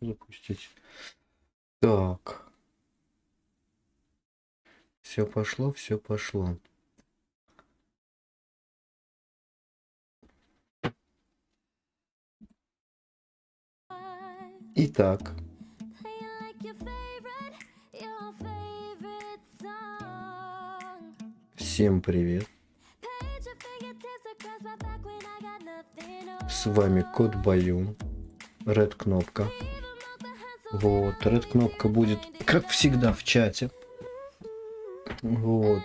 запустить. Так. Все пошло, все пошло. Итак. Всем привет. С вами Кот Баюн. Ред Кнопка. Вот, Ред Кнопка будет, как всегда, в чате. Вот.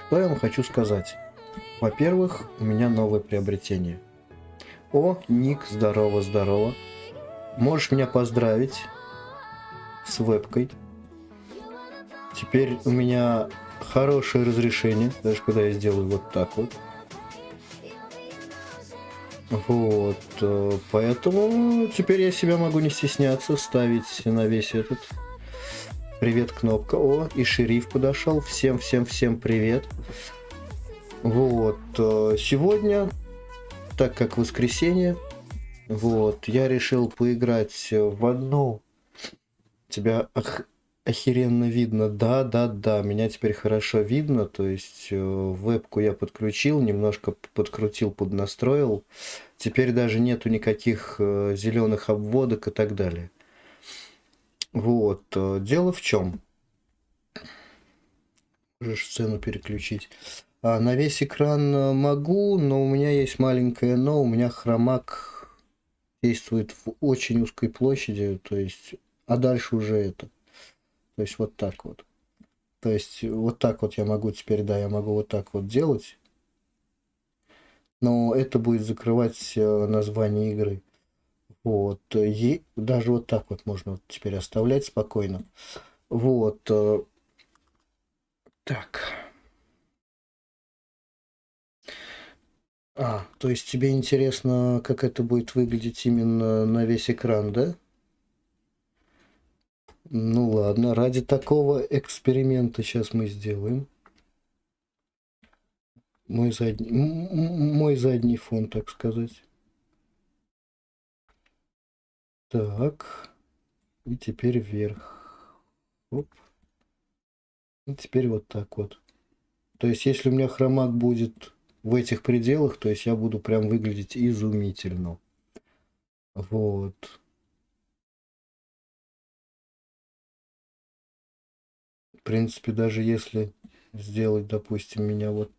Что я вам хочу сказать? Во-первых, у меня новое приобретение. О, Ник, здорово, здорово. Можешь меня поздравить с вебкой. Теперь у меня хорошее разрешение, даже когда я сделаю вот так вот. Вот, поэтому теперь я себя могу не стесняться ставить на весь этот. Привет, Кнопка. О, и шериф подошел. Всем привет. Вот, сегодня, так как воскресенье, вот, я решил поиграть в одну. Тебя охеренно видно. Да, меня теперь хорошо видно. То есть вебку я подключил, немножко подкрутил, поднастроил. Теперь даже нету никаких зеленых обводок и так далее. Вот, дело в чем? Можешь сцену переключить. На весь экран могу, но у меня есть маленькое но. У меня хромак действует в очень узкой площади, то есть, а дальше уже это. То есть вот так вот. То есть вот так вот я могу теперь, да, я могу вот так вот делать. Но это будет закрывать название игры. Вот. И даже вот так вот можно вот теперь оставлять спокойно. Вот. Так. То есть тебе интересно, как это будет выглядеть именно на весь экран, да? Ну ладно, ради такого эксперимента сейчас мы сделаем. Мой задний фон, так сказать. Так. И теперь вверх. Оп. И теперь вот так вот. То есть, если у меня хромак будет в этих пределах, то есть я буду прям выглядеть изумительно. Вот. В принципе, даже если сделать, допустим, меня вот...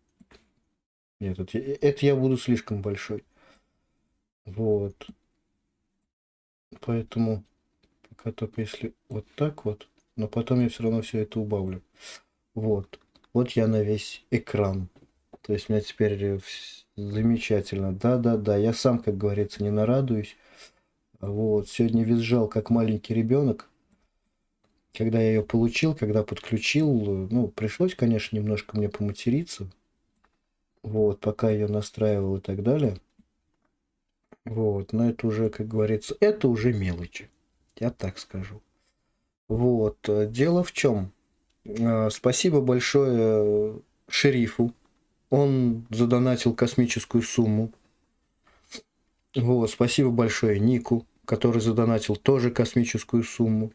Нет, это я буду слишком большой. Вот. Поэтому пока только если вот так вот, но потом я все равно все это убавлю. Вот. Вот я на весь экран. То есть у меня теперь замечательно. Да. Я сам, как говорится, не нарадуюсь. Вот. Сегодня визжал, как маленький ребенок. Когда я ее получил, когда подключил, ну, пришлось, конечно, немножко мне поматериться. Вот, пока ее настраивал и так далее. Вот, но это уже, как говорится, это уже мелочи. Я так скажу. Вот, дело в чем? Спасибо большое шерифу. Он задонатил космическую сумму. Вот, спасибо большое Нику, который задонатил тоже космическую сумму.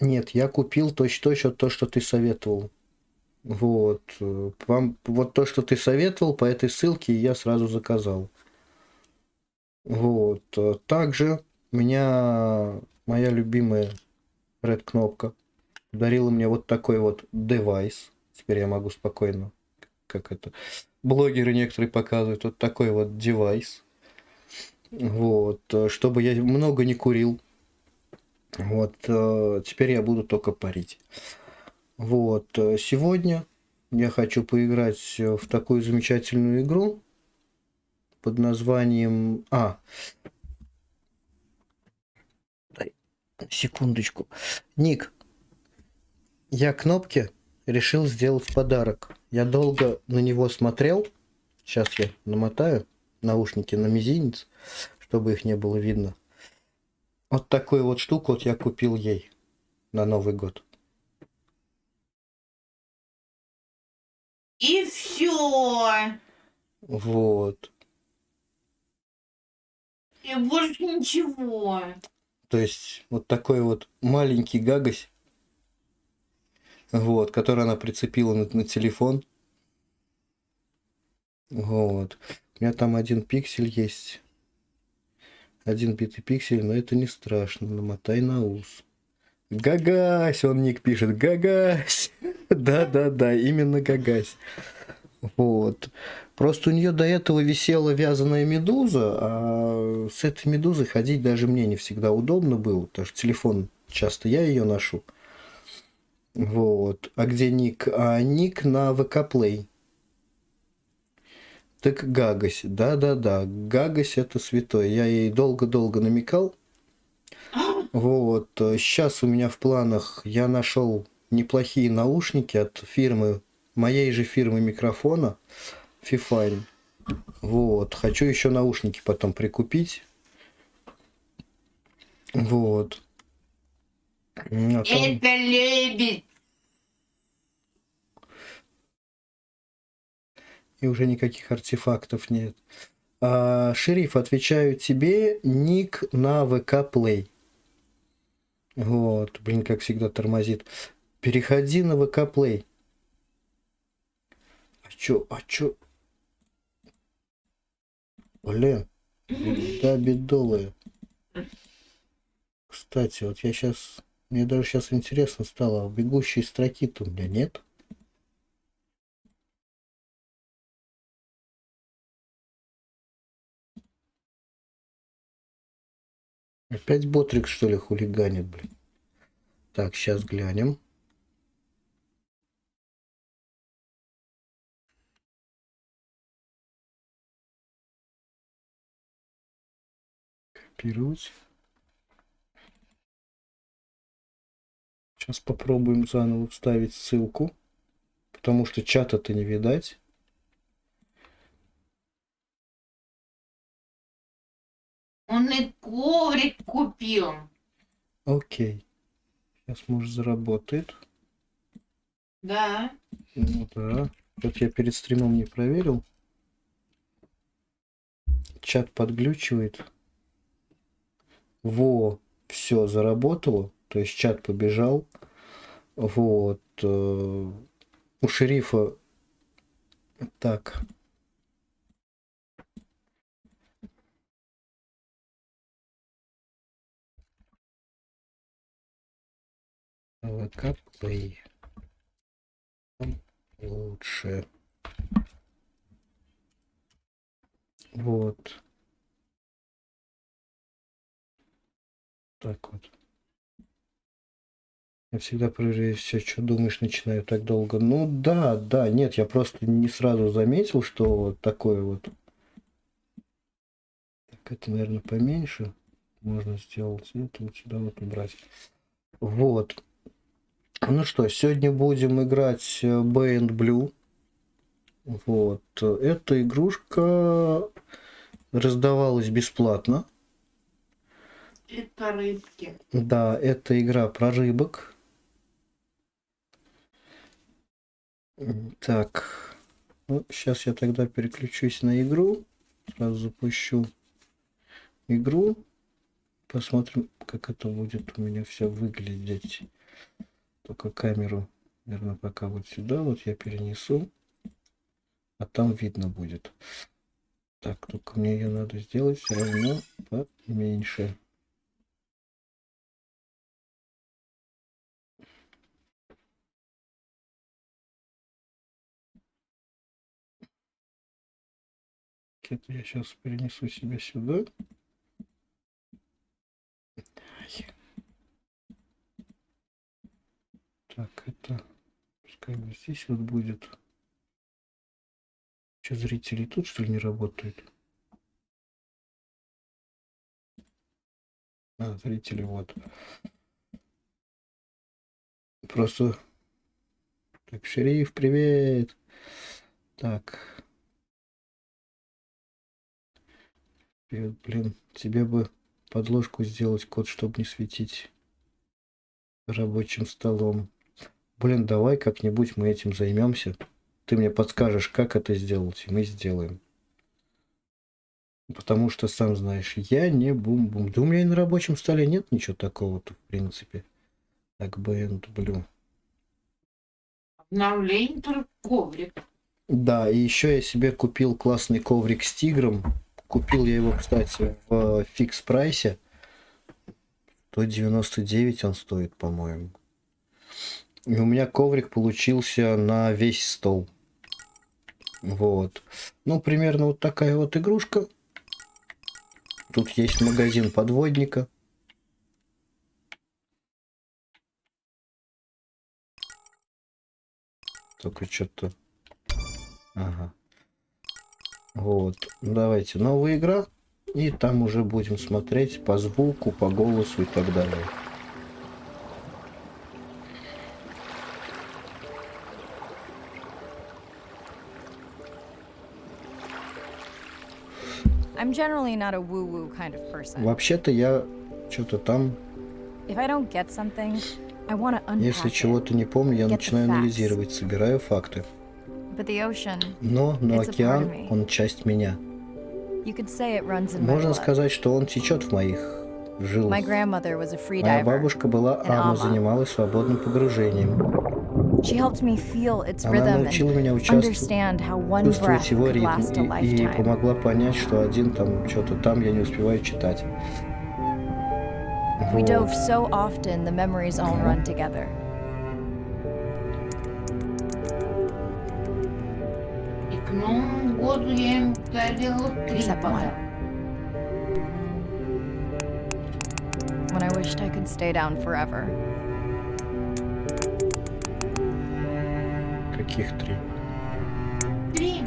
Нет, я купил точно то, что ты советовал. Вот. Вот то, что ты советовал, по этой ссылке я сразу заказал. Вот. Также меня моя любимая Red Кнопка подарила мне вот такой вот девайс. Теперь я могу спокойно, как это, блогеры некоторые показывают, вот такой вот девайс. Вот. Чтобы я много не курил. Вот. Теперь я буду только парить. Вот. Сегодня я хочу поиграть в такую замечательную игру под названием... Дай секундочку. Ник, я Кнопке решил сделать подарок. Я долго на него смотрел. Сейчас я намотаю наушники на мизинец, чтобы их не было видно. Вот такую вот штуку вот я купил ей на Новый год. И все. Вот. И больше ничего. То есть вот такой вот маленький гагось, вот, который она прицепила на телефон. Вот. У меня там один пиксель есть. Один битый пиксель, но это не страшно. Намотай на ус. Гагась, он ник пишет. Гагась. Да-да-да, именно Гагась. Вот. Просто у нее до этого висела вязаная медуза, а с этой медузой ходить даже мне не всегда удобно было, потому что телефон часто я ее ношу. Вот. А где ник? А ник на ВК Play. Так Гагась. Да-да-да. Гагась это святой. Я ей долго-долго намекал. Вот. Сейчас у меня в планах я нашел неплохие наушники от фирмы, моей же фирмы микрофона, Fifine. Вот. Хочу еще наушники потом прикупить. Вот. А там... Это лебедь. И уже никаких артефактов нет. Шериф, отвечаю тебе, ник на ВК Play. Вот, блин, как всегда тормозит. Переходи на ВК Play. А чё? Блин, беда бедовая. Кстати, вот я сейчас... Мне даже сейчас интересно стало, а бегущей строки-то у меня нет? Опять Ботрик, что ли, хулиганит, блин? Так, сейчас глянем. Копировать. Сейчас попробуем заново вставить ссылку, потому что чата-то не видать. Он и коврик купил. Окей. Сейчас, может, заработает. Да. Ну да. Вот я перед стримом не проверил. Чат подглючивает. Во, все заработало. То есть чат побежал. Вот. У шерифа... Так. ВК Play. Лучше. Вот. Так вот. Я всегда проверяю все, что думаешь, начинаю так долго. Ну да, да, нет, я просто не сразу заметил, что вот такое вот. Так, это, наверное, поменьше. Можно сделать это вот сюда вот убрать. Вот. Ну что, сегодня будем играть Band Blue. Вот. Эта игрушка раздавалась бесплатно. Это рыбки. Да, это игра про рыбок. Так. Ну, сейчас я тогда переключусь на игру. Сразу запущу игру. Посмотрим, как это будет у меня все выглядеть. Только камеру, наверное, пока вот сюда вот я перенесу. А там видно будет. Так, только мне ее надо сделать все равно поменьше. Это я сейчас перенесу себя сюда. Так, это пускай вот здесь вот будет. Что, зрители тут, что ли, не работают? А, зрители вот. Просто... Так, шериф, привет! Так. Привет, блин. Тебе бы подложку сделать, код, чтобы не светить рабочим столом. Блин, давай как-нибудь мы этим займемся. Ты мне подскажешь, как это сделать, и мы сделаем. Потому что, сам знаешь, я не бум-бум. Да у меня и на рабочем столе нет ничего такого-то, в принципе. Так бы, блю. Обновление только коврик. Да, и еще я себе купил классный коврик с тигром. Купил я его, кстати, в фикс прайсе. 199 он стоит, по-моему. И у меня коврик получился на весь стол. Вот. Ну, примерно вот такая вот игрушка. Тут есть магазин подводника. Только что-то... Ага. Вот. Давайте новая игра. И там уже будем смотреть по звуку, по голосу и так далее. I'm generally not a woo-woo kind of person. Вообще-то я что-то там, If I don't get something, I want to unpack если it. чего-то не помню, я Get the начинаю facts. анализировать, собираю факты. But the ocean, Но It's a part океан, of me. он часть меня. you could say it runs in my Можно blood. сказать, что он течет в моих жилах. My grandmother was a free Моя diver. бабушка была and ама, Amma. занималась свободным погружением. She helped me feel its Она rhythm научила and меня участвовать, understand how one чувствовать breath его could ритм last a и lifetime. помогла понять, что один там, что-то там я не успеваю читать. We Вот. dove so often, the memories all run together. И к Новому году я им дарила 3 Except one. подарка. When I wished I could stay down forever. Каких 3? 3.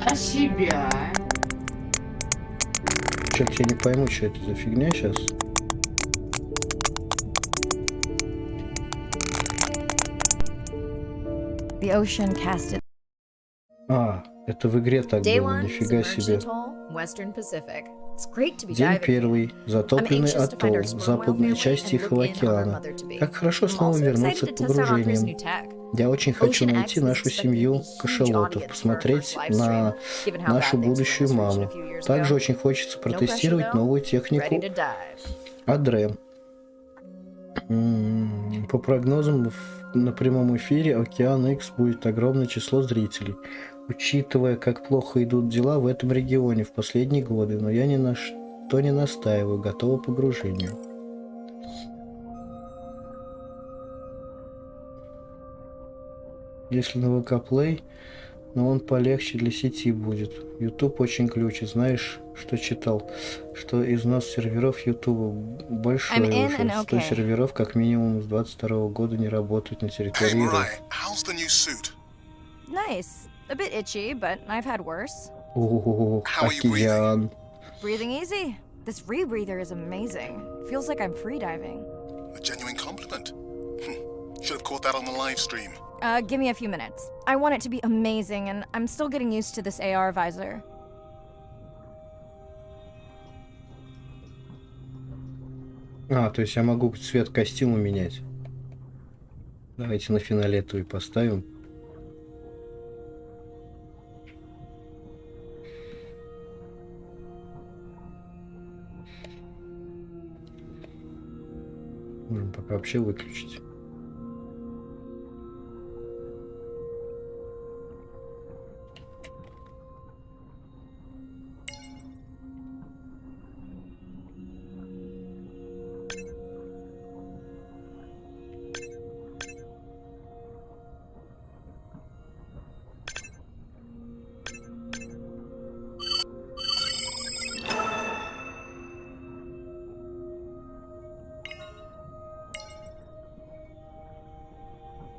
А себя? Что-то я не пойму, что это за фигня сейчас. The ocean cast its А, это в игре так Day было, one, нифига submerged себе. atoll, Western Pacific. It's great to be День diving. первый. Затопленный I'm anxious to find атолл, our sperm whale западная family часть and Тихого look in on our океана. mother-to-be. Как хорошо I'm снова also вернуться excited к to test out Author's погружениям. new tech. Я очень хочу Ocean найти X нашу is expected to семью be a huge кашалотов, audience for our посмотреть first live на stream, given how нашу bad things were in будущую this region маму. a few years Также ago. очень хочется No протестировать pressure, though. новую Ready технику to dive. Адре. По прогнозам, на прямом эфире Океан X будет огромное число зрителей. Учитывая, как плохо идут дела в этом регионе в последние годы, но я ни на что не настаиваю, готова к погружению. Если на ВК Play, но он полегче для сети будет. YouTube очень ключ. Знаешь, что читал? Что износ серверов YouTube большой I'm in уже. and 100 okay. серверов как минимум с 22 года не работают на Hey, территории Mariah, РФ. how's the new suit? nice. A bit itchy, but I've had worse. О, How are you breathing? океан. Breathing easy. This rebreather is amazing. Feels like I'm freediving. A genuine compliment. Should have caught that on the live stream. Give me a few minutes. I want it to be amazing, and I'm still getting used to this AR visor. А, то есть я могу цвет костюма менять. Давайте на фиолетовый поставим. Можем пока вообще выключить.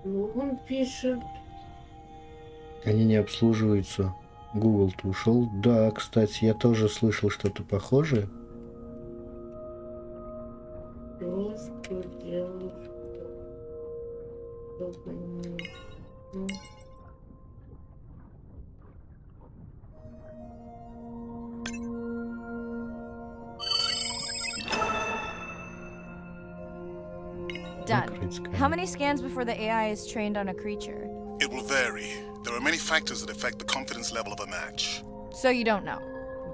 Он пишет. Они не обслуживаются. Google-то ушел. Да, кстати, я тоже слышал что-то похожее. Что делать? Чтобы не... Ну, Done. Закрыть сканер. How many scans before the AI is trained on a creature? It will vary. There There are many factors that affect the confidence level of a match. So you don't know.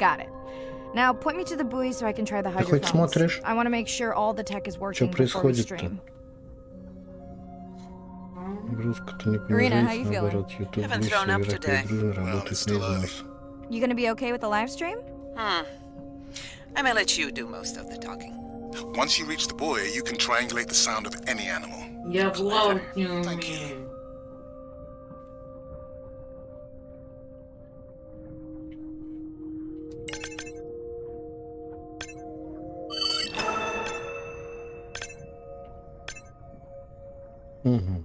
Got it. Now point me to the buoy so I can try the Ты хоть hydrophones. смотришь, I want to make sure all the tech is что working before we происходит-то? stream. Грузка-то не Irina, how you понижается, feeling? наоборот. YouTube Haven't выше, thrown up игроки today. дружно Well, работают it's на still early. износ. You gonna be okay with the live stream? I may let you do most of the talking. Once you reach the buoy, you can triangulate the sound of any animal. Я плавать не Thank you. умею. Угу.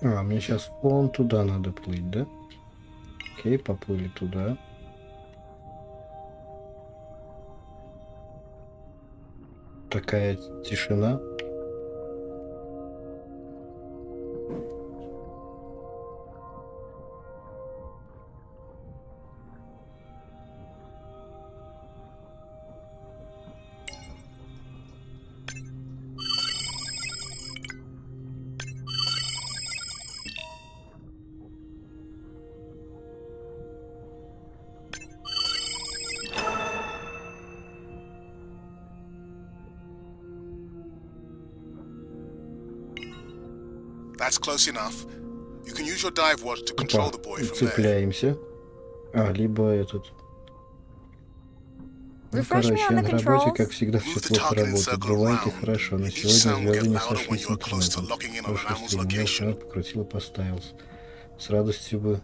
Мне сейчас вон туда надо плыть, да? Окей, поплыли туда. Такая тишина. That's close enough. You can use your dive watch to control the buoy from there. Цепляемся. Либо этот. Ну, Refresh me короче, on the на работе, controls. как всегда, все Move the плохо target and работает. circle Бывает и around. хорошо, но Each сегодня sound will звезды get не louder when сошлись you с are close to интернетом. locking in on an Прошлый animal's стрим. Я location. ушел, покрутил и поставился. С радостью бы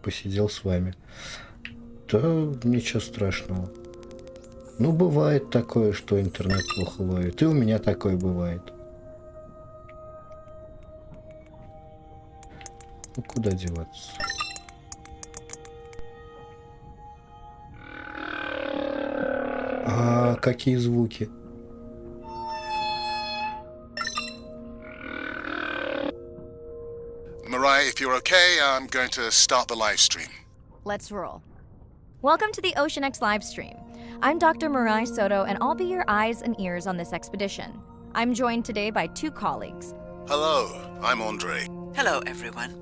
посидел с вами. Да ничего страшного. Ну, бывает такое, что интернет плохо ловит. И у меня такое бывает. Ну, куда деваться? Какие звуки? Mariah, if you're okay, I'm going to start the live stream. Let's roll. Welcome to the OceanX live stream. I'm Dr. Mirai Soto, and I'll be your eyes and ears on this expedition. I'm joined today by two colleagues. Hello, I'm Andre. Hello, everyone.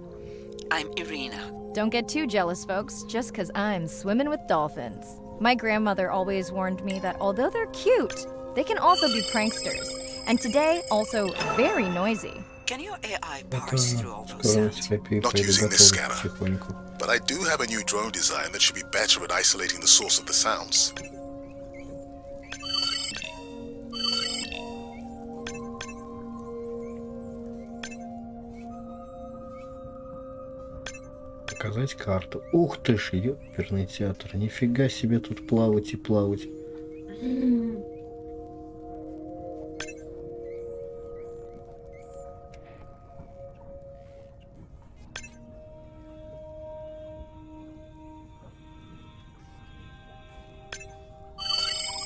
I'm Irina. Don't get too jealous, folks, just because I'm swimming with dolphins. My grandmother always warned me that although they're cute, they can also be pranksters. And today, also very noisy. Can your AI Это parse through all those скоро у sounds? тебя Not using this предготовлю scanner. потихоньку. But I do have a new drone design that should be better at isolating the source of the sounds. Показать карту. Ух ты ж, ёперный театр. Нифига себе тут плавать и плавать.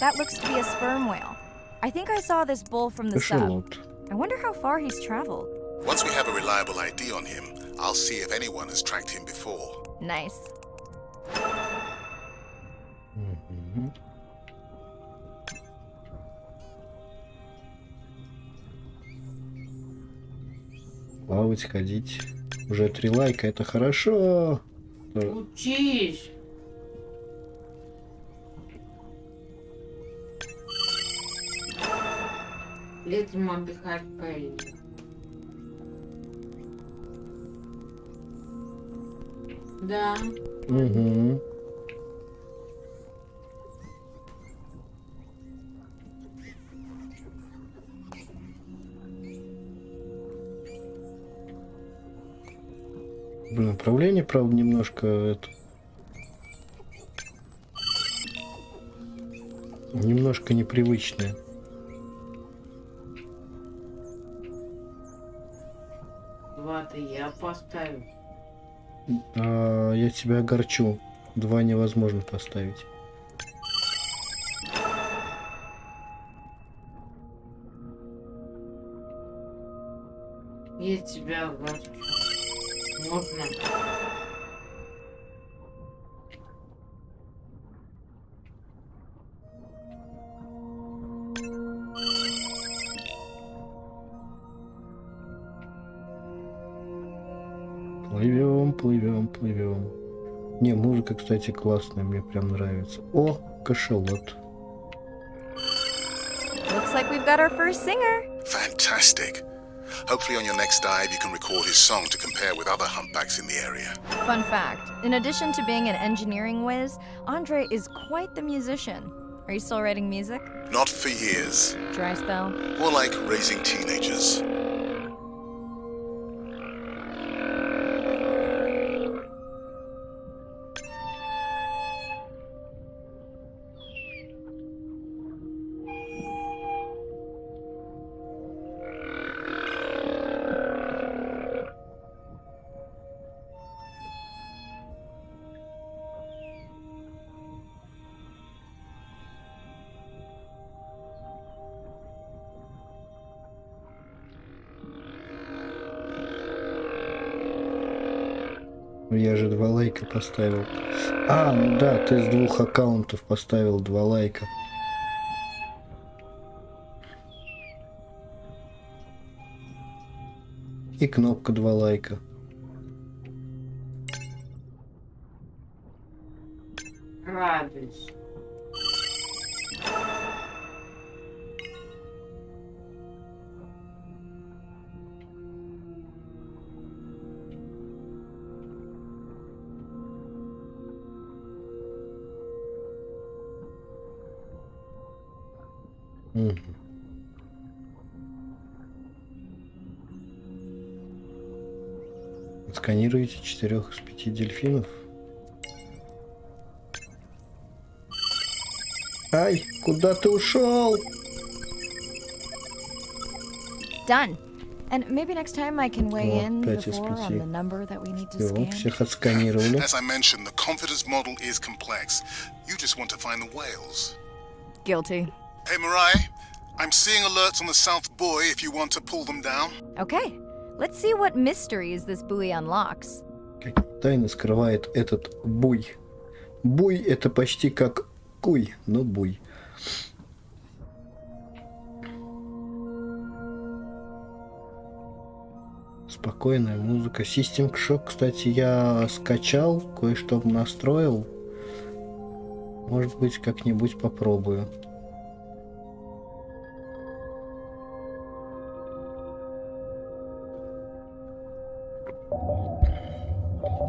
That looks to be a sperm whale. I think I saw this bull from the sub. Кашелот. I wonder how far he's traveled. Once we have a reliable ID on him, I'll see if anyone has tracked him before. Nice. Мгм. Плавать, ходить. Уже 3 лайка, это хорошо. Учись. Летом отдыхать поедем. Да. Угу. Блин, управление, правда, немножко это... Немножко непривычное. Два-то я поставил. Я тебя огорчу. 2 невозможно поставить. Я тебя огорчу. Можно. Плывем, плывем, плывем. Не, музыка, кстати, классная, мне прям нравится. О, кашалот. Looks like we've got our first singer. Fantastic. Hopefully on your next dive you can record his song to compare with other humpbacks in the area. Fun fact, in addition to being an engineering whiz, Andre is quite the musician. Are you still writing music? Not for years. Dry spell? More like raising teenagers. Я же 2 лайка поставил. А, ну да, ты с 2 аккаунтов поставил 2 лайка. И кнопка 2 лайка. Радуйся. Мгм. Сканируете 4 из 5 дельфинов? Ай, куда ты ушел? Done. And maybe next time I can weigh Вот, in 5 из before 5. on the number that we need to Всё, scan. всех отсканировали. As I mentioned, the confidence model is complex. You just want to find the whales. Guilty. Hey, Mariah, I'm seeing alerts on the South Buoy if you want to pull them down. Okay, let's see what mysteries this buoy unlocks. Какие тайны скрывает этот буй? Буй это почти как куй, но буй. Спокойная музыка. System Shock, кстати, я скачал, кое-что настроил. Может быть, как-нибудь попробую.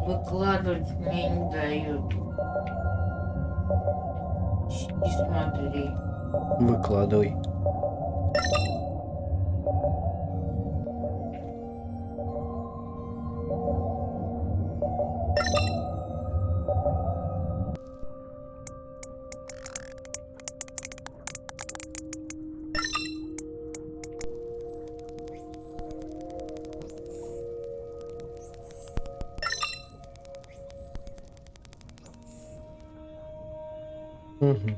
Выкладывать мне не дают. Не смотри. Выкладывай. Мгм.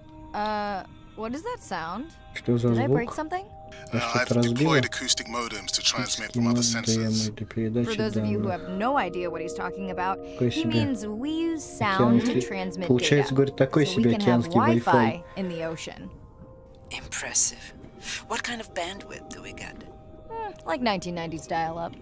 What does that sound? Что за Did I break звук? something? А I've что-то разбило? deployed acoustic modems to transmit from other sensors. Для For передачи those of you who данных. have no idea what he's talking about, Такой he себе means we use sound to океанский- transmit Получается, data. говорит, такой So we себе can have океанский Wi-Fi. Wi-Fi in the ocean. Impressive. What kind of bandwidth do we get? Like 1990s dial-up.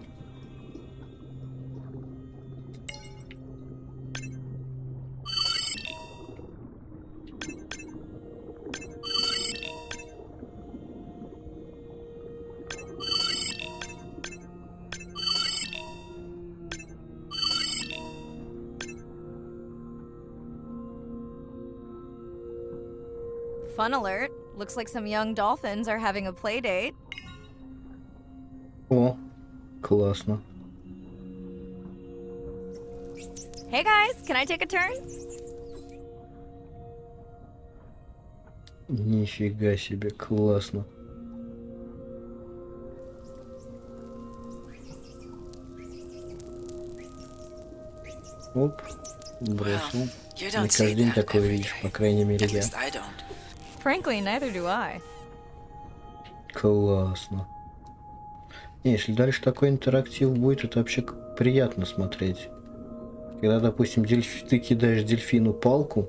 Fun alert. Looks like some young dolphins are having a play date. О, классно. Hey guys, can I take a turn? Нифига себе, классно. Оп, бросил. You Не don't каждый see день that такое every видишь, day. по крайней мере, At я. least I don't. Frankly, neither do I. Классно. Не, если дальше такой интерактив будет, это вообще приятно смотреть. Когда, допустим, ты кидаешь дельфину палку,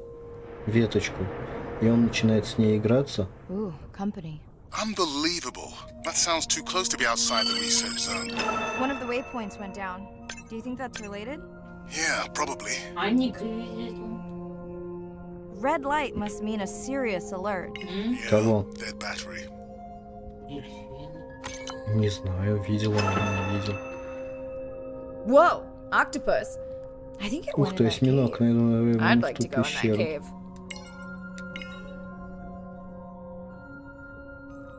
веточку, и он начинает с ней играться. Ooh, company. Unbelievable. That sounds too close to be outside the research zone. One of the waypoints went down. Do you think that's related? Yeah, probably. Они кризис. Red light must mean a serious alert. Yeah, Кого? dead battery. Не знаю, видел он или не видел. Whoa, octopus. I think it Ух went ты, in that осьминог, cave. наверное, I'd в like to ту go in that пещеру. cave.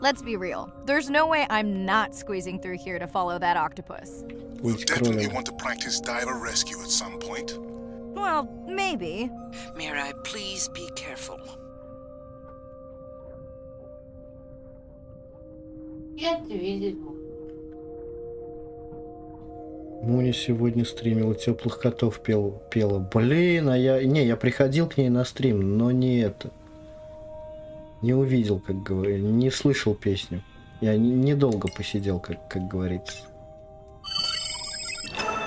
Let's be real. There's no way I'm not squeezing through here to follow that octopus. We'll Быть definitely кролем. want to practice diver rescue at some point. Well, maybe. Mirai, please be careful. Я это видел. Муни сегодня стримила, теплых котов пела. Блин, а я приходил к ней на стрим, но не это. Не увидел, как говорится, не слышал песню. Я недолго посидел, как говорится.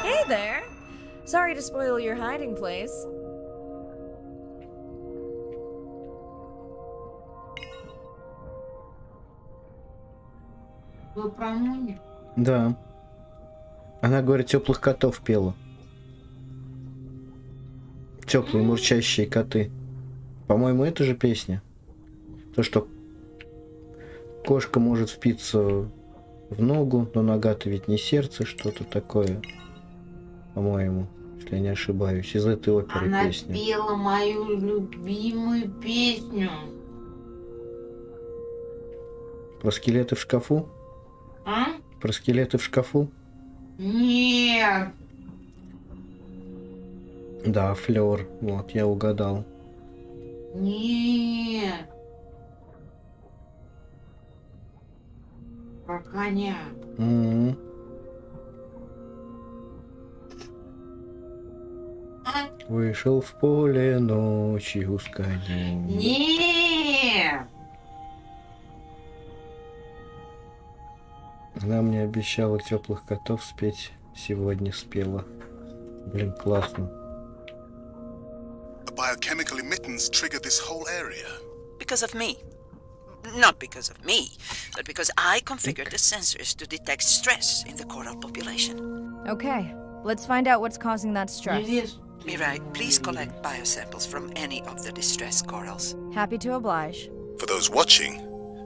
Hey there. Sorry to spoil your hiding place. Вы про Муни? Да. Она говорит, теплых котов пела. Теплые мурчащие коты. По-моему, это же песня. То, что кошка может впиться в ногу, но нога-то ведь не сердце, что-то такое. По-моему, если я не ошибаюсь. Из этой оперы Она песня. пела мою любимую песню. Про скелеты в шкафу? А? Про скелеты в шкафу? Нет. Да, Флёр. Вот, я угадал. Нет. Про коня. М. А? Вышел в поле ночью с конем. Нет. Она мне обещала теплых котов спеть. Сегодня спела. Блин, классно. The biochemical emittance triggered this whole area. Because of me. Not because of me, but because I configured the sensors to detect stress in the coral population. Okay, let's find out what's causing that stress. Невесту. Mirai, please collect biosamples from any of the distressed corals. Happy to oblige. For those watching,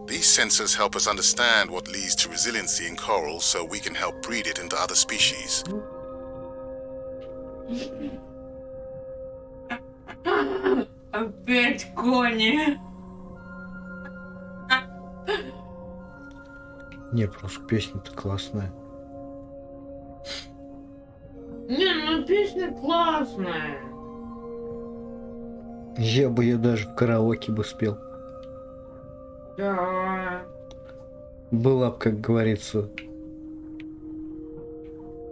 these sensors help us understand what leads to resiliency in corals so we can help breed it into other species. Опять кони. Не, просто песня-то классная. Не, ну песня классная. Я бы ее даже в караоке бы спел. Да. Была бы, как говорится,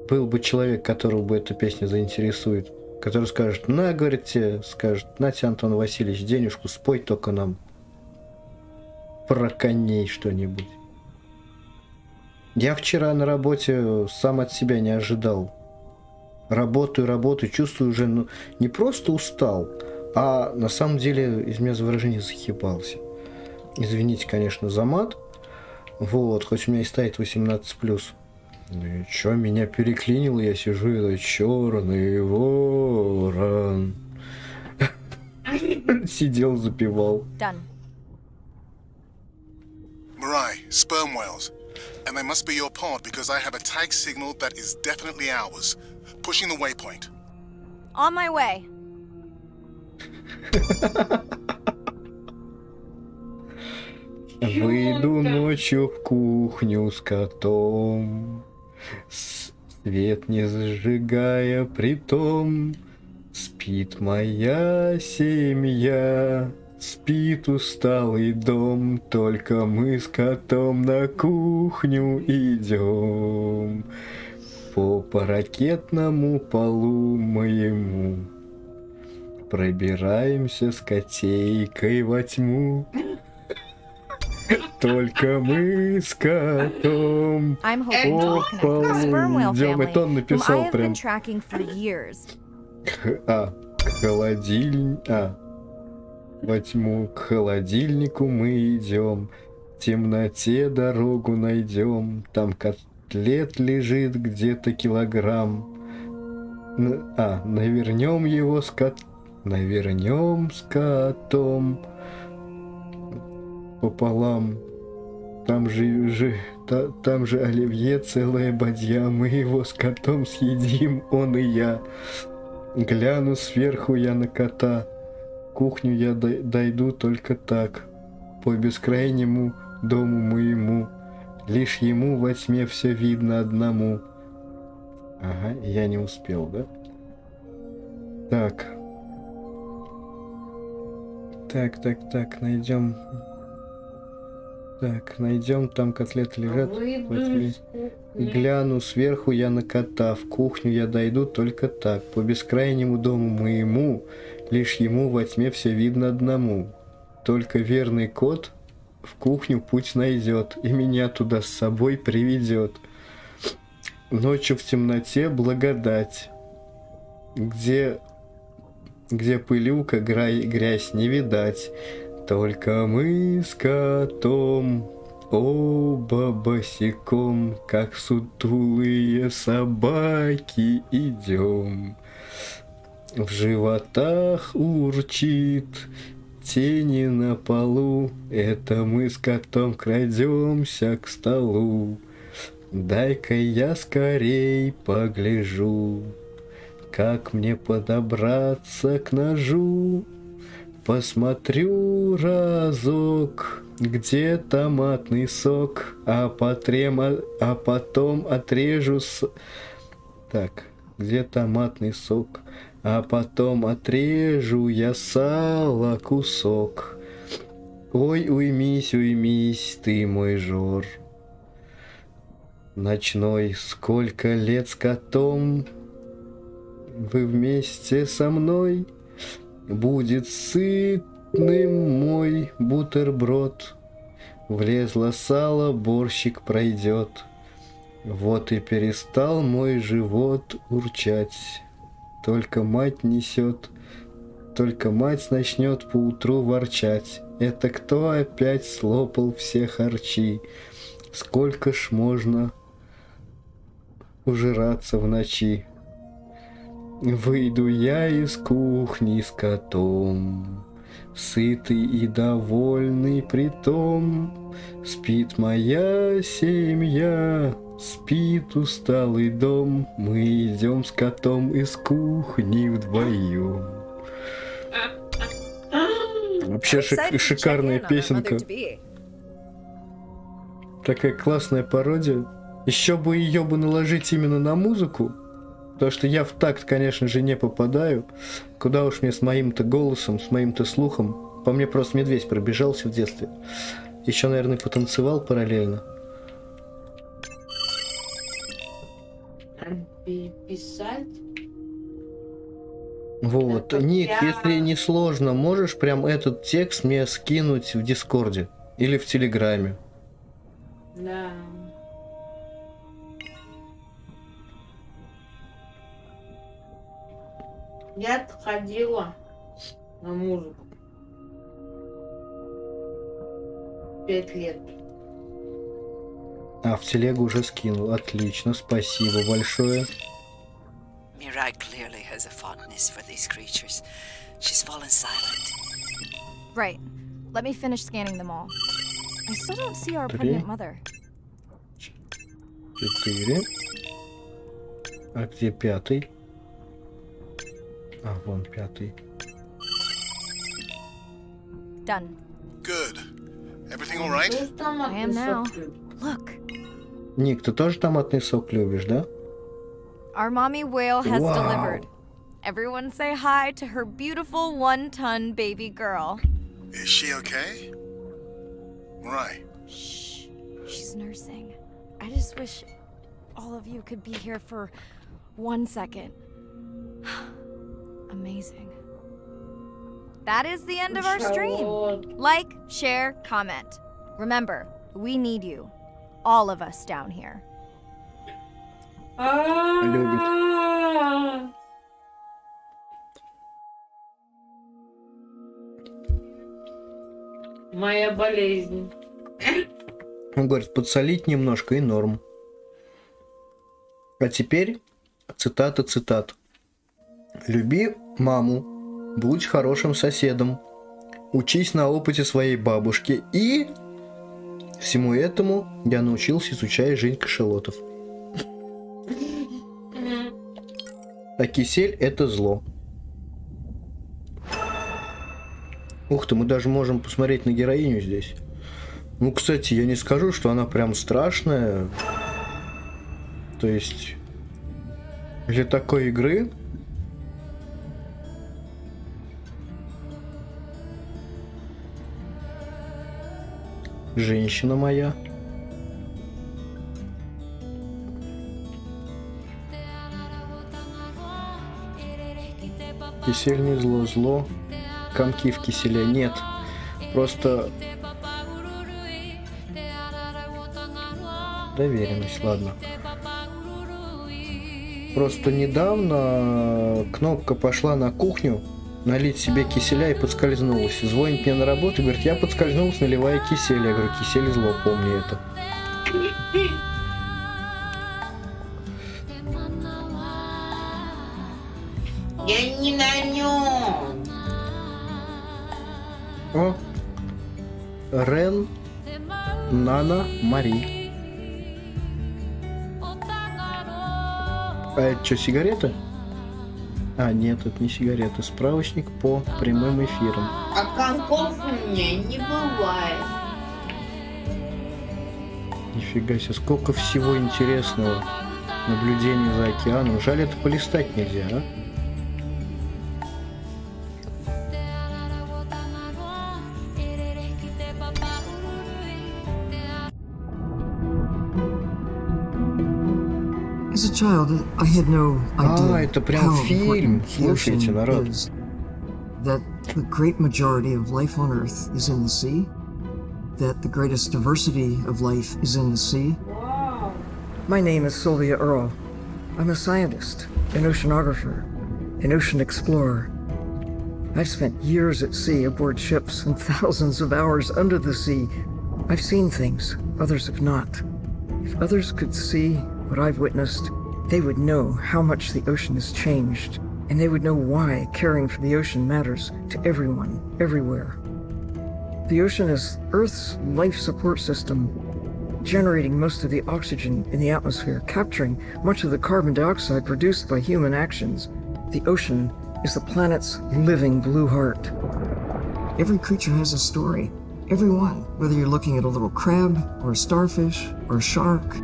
был бы человек, которого бы эта песня заинтересует. Который скажет, на, говорит тебе, скажет, на тебе, Антон Васильевич, денежку, спой только нам про коней что-нибудь. Я вчера на работе сам от себя не ожидал. Работаю, чувствую уже, ну, не просто устал, а на самом деле, из меня за выражение, захибался. Извините, конечно, за мат. Вот, хоть у меня и стоит 18+. Ну и чё, меня переклинило, я сижу, и черный ворон. Сидел, запевал. Done. Mirai, sperm whales. And they must be your pod because I have a tag signal that is definitely ours. Pushing the waypoint. On my way. Выйду ночью в кухню с котом, свет не зажигая, притом спит моя семья, спит усталый дом, только мы с котом на кухню идем. По паркетному полу моему пробираемся с котейкой во тьму. Только мы с котом I'm hoping по to reconnect with the sperm полу whale идем. family, Это он whom I написал have прям been tracking for years. к холодильнику. Во тьму к холодильнику мы идем. В темноте дорогу найдем. Там котлет лежит где-то килограмм. Навернем его с кот... Навернем с котом пополам. Там же оливье целая бадья. Мы его с котом съедим, он и я. Гляну сверху я на кота. Кухню я дойду только так. По бескрайнему дому моему. Лишь ему во тьме все видно одному. Ага, я не успел, да? Так, найдем. Так, найдем, там котлеты лежат. Возьми. Гляну сверху я на кота, в кухню я дойду только так. По бескрайнему дому моему, лишь ему во тьме все видно одному. Только верный кот в кухню путь найдет и меня туда с собой приведет. Ночью в темноте благодать, где пылюка, грязь не видать. Только мы с котом оба босиком, как сутулые собаки, идем. В животах урчит тени на полу. Это мы с котом крадемся к столу. Дай-ка я скорей погляжу, как мне подобраться к ножу. Посмотрю разок, где томатный сок, а потом отрежу Так, где томатный сок, а потом отрежу я сало кусок. Ой, уймись, уймись, ты мой жор ночной, сколько лет с котом вы вместе со мной. Будет сытным мой бутерброд. Влезло сало, борщик пройдет. Вот и перестал мой живот урчать. Только мать начнет поутру ворчать. Это кто опять слопал все харчи? Сколько ж можно ужираться в ночи? Выйду я из кухни с котом, сытый и довольный притом. Спит моя семья, спит усталый дом. Мы идем с котом из кухни вдвоем. Вообще шикарная песенка. Такая классная пародия. Еще бы ее наложить именно на музыку. Потому что я в такт, конечно же, не попадаю. Куда уж мне с моим-то голосом, с моим-то слухом. По мне просто медведь пробежался в детстве. Еще, наверное, потанцевал параллельно. Переписать? Вот. Это Ник, я- если не сложно, можешь прям этот текст мне скинуть в Дискорде или в Телеграме. Да. Я ходила на музыку 5 лет. А, в телегу уже скинул. Отлично, спасибо большое. Mirai clearly has a fondness for these creatures. She's fallen silent. Right. Let me finish scanning them all. I still don't see our Three. pregnant mother. 4. А где пятый? А, вон пятый. Done. Good. Everything all right? Что там I am now. отписать? Look, Ник, ты тоже томатный сок любишь, да? our mommy whale has Wow. delivered. Everyone say hi to her beautiful 1-ton baby girl. Is she okay? Right. Shh. She's nursing. I just wish all of you could be here for 1 second. Amazing. That is the end of our stream. Вот. Like, share, comment. Remember, we need you. All of us down here. А-а-а. Моя болезнь. Он говорит, подсолить немножко и норм. А теперь цитата. Люби маму, будь хорошим соседом, учись на опыте своей бабушки, и всему этому я научился, изучая жизнь кашалотов. А кисель — это зло. Ух ты, мы даже можем посмотреть на героиню здесь. Ну, кстати, я не скажу, что она прям страшная. То есть, для такой игры... Женщина моя. Кисель не зло, зло. Комки в киселе нет. Просто... Доверенность, ладно. Просто недавно Кнопка пошла на кухню налить себе киселя и подскользнулась. Звонит мне на работу и говорит, я подскользнулась, наливая кисель. Я говорю, кисель зло, помни это. Я не на нем. О, Рен, Нана, Мари. А это что, сигареты? А, нет, это не сигареты. Справочник по прямым эфирам. А конков у меня не бывает. Нифига себе, сколько всего интересного. Наблюдений за океаном. Жаль, это полистать нельзя, а? As a child, I had no idea это прям how фильм. important the Слушайте, ocean народ. is. That the great majority of life on Earth is in the sea. That the greatest diversity of life is in the sea. My name is Sylvia Earle. I'm a scientist, an oceanographer, an ocean explorer. I've spent years at sea aboard ships and thousands of hours under the sea. I've seen things others have not. If others could see what I've witnessed, they would know how much the ocean has changed, and they would know why caring for the ocean matters to everyone, everywhere. The ocean is Earth's life support system, generating most of the oxygen in the atmosphere, capturing much of the carbon dioxide produced by human actions. The ocean is the planet's living blue heart. Every creature has a story. Every one, whether you're looking at a little crab, or a starfish, or a shark.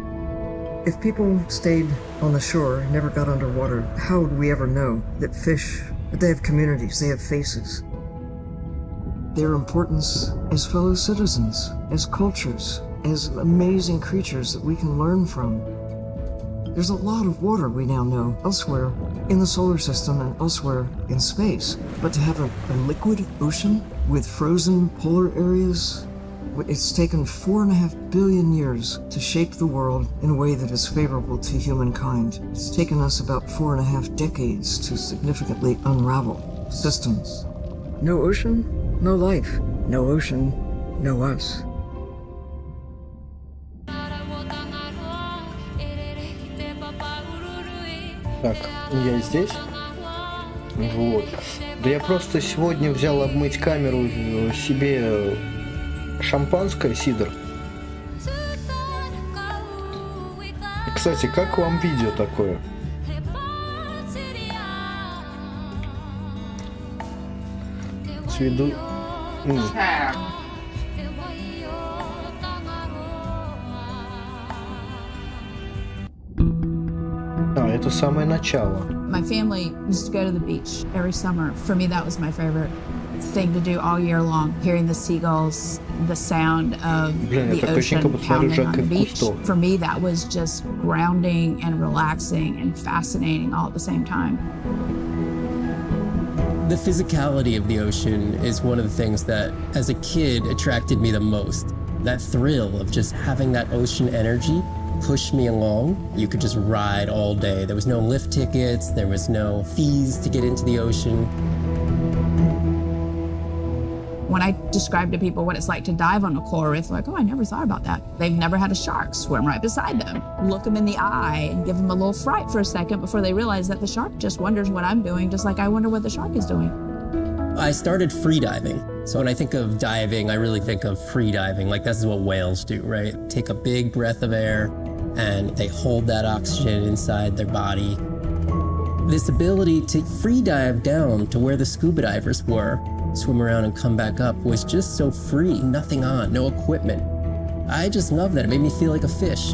If people stayed on the shore and never got underwater, how would we ever know that fish, that they have communities, they have faces? Their importance as fellow citizens, as cultures, as amazing creatures that we can learn from. There's a lot of water we now know elsewhere in the solar system and elsewhere in space. But to have a liquid ocean with frozen polar areas, it's taken 4.5 billion years to shape the world in a way that is favorable to humankind. It's taken us about 4.5 decades to significantly unravel systems. No ocean, no life. No ocean, no us. Так, я здесь. Вот. Да я просто сегодня взял обмыть камеру себе шампанское, сидр. Кстати, как вам видео такое? С виду... Так. А, это самое начало. My family used to go to the beach every summer. For me, that was my favorite thing to do all year long. Hearing the seagulls, the sound of Блин, я the такое ощущение, ocean как будто смотрю pounding on Жака the в beach. Кусто. For me, that was just grounding and relaxing and fascinating all at the same time. The physicality of the ocean is one of the things that, as a kid, attracted me the most. That thrill of just having that ocean energy push me along. You could just ride all day. There was no lift tickets, there was no fees to get into the ocean. When I describe to people what it's like to dive on a coral reef, they're like, oh, I never thought about that. They've never had a shark swim right beside them. Look them in the eye and give them a little fright for a second before they realize that the shark just wonders what I'm doing, just like I wonder what the shark is doing. I started free diving. So when I think of diving, I really think of free diving. Like this is what whales do, right? Take a big breath of air and they hold that oxygen inside their body. This ability to free dive down to where the scuba divers were, swim around and come back up, was just so free, nothing on, no equipment. I just love that. It made me feel like a fish.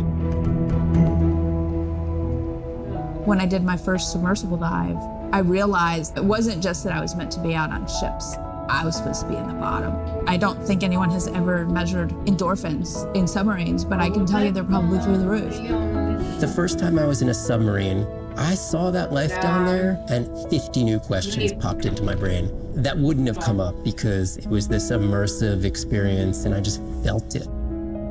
When I did my first submersible dive, I realized it wasn't just that I was meant to be out on ships. I was supposed to be in the bottom. I don't think anyone has ever measured endorphins in submarines, but I can tell you they're probably through the roof. The first time I was in a submarine, I saw that life down there and 50 new questions popped into my brain that wouldn't have come up because it was this immersive experience and I just felt it.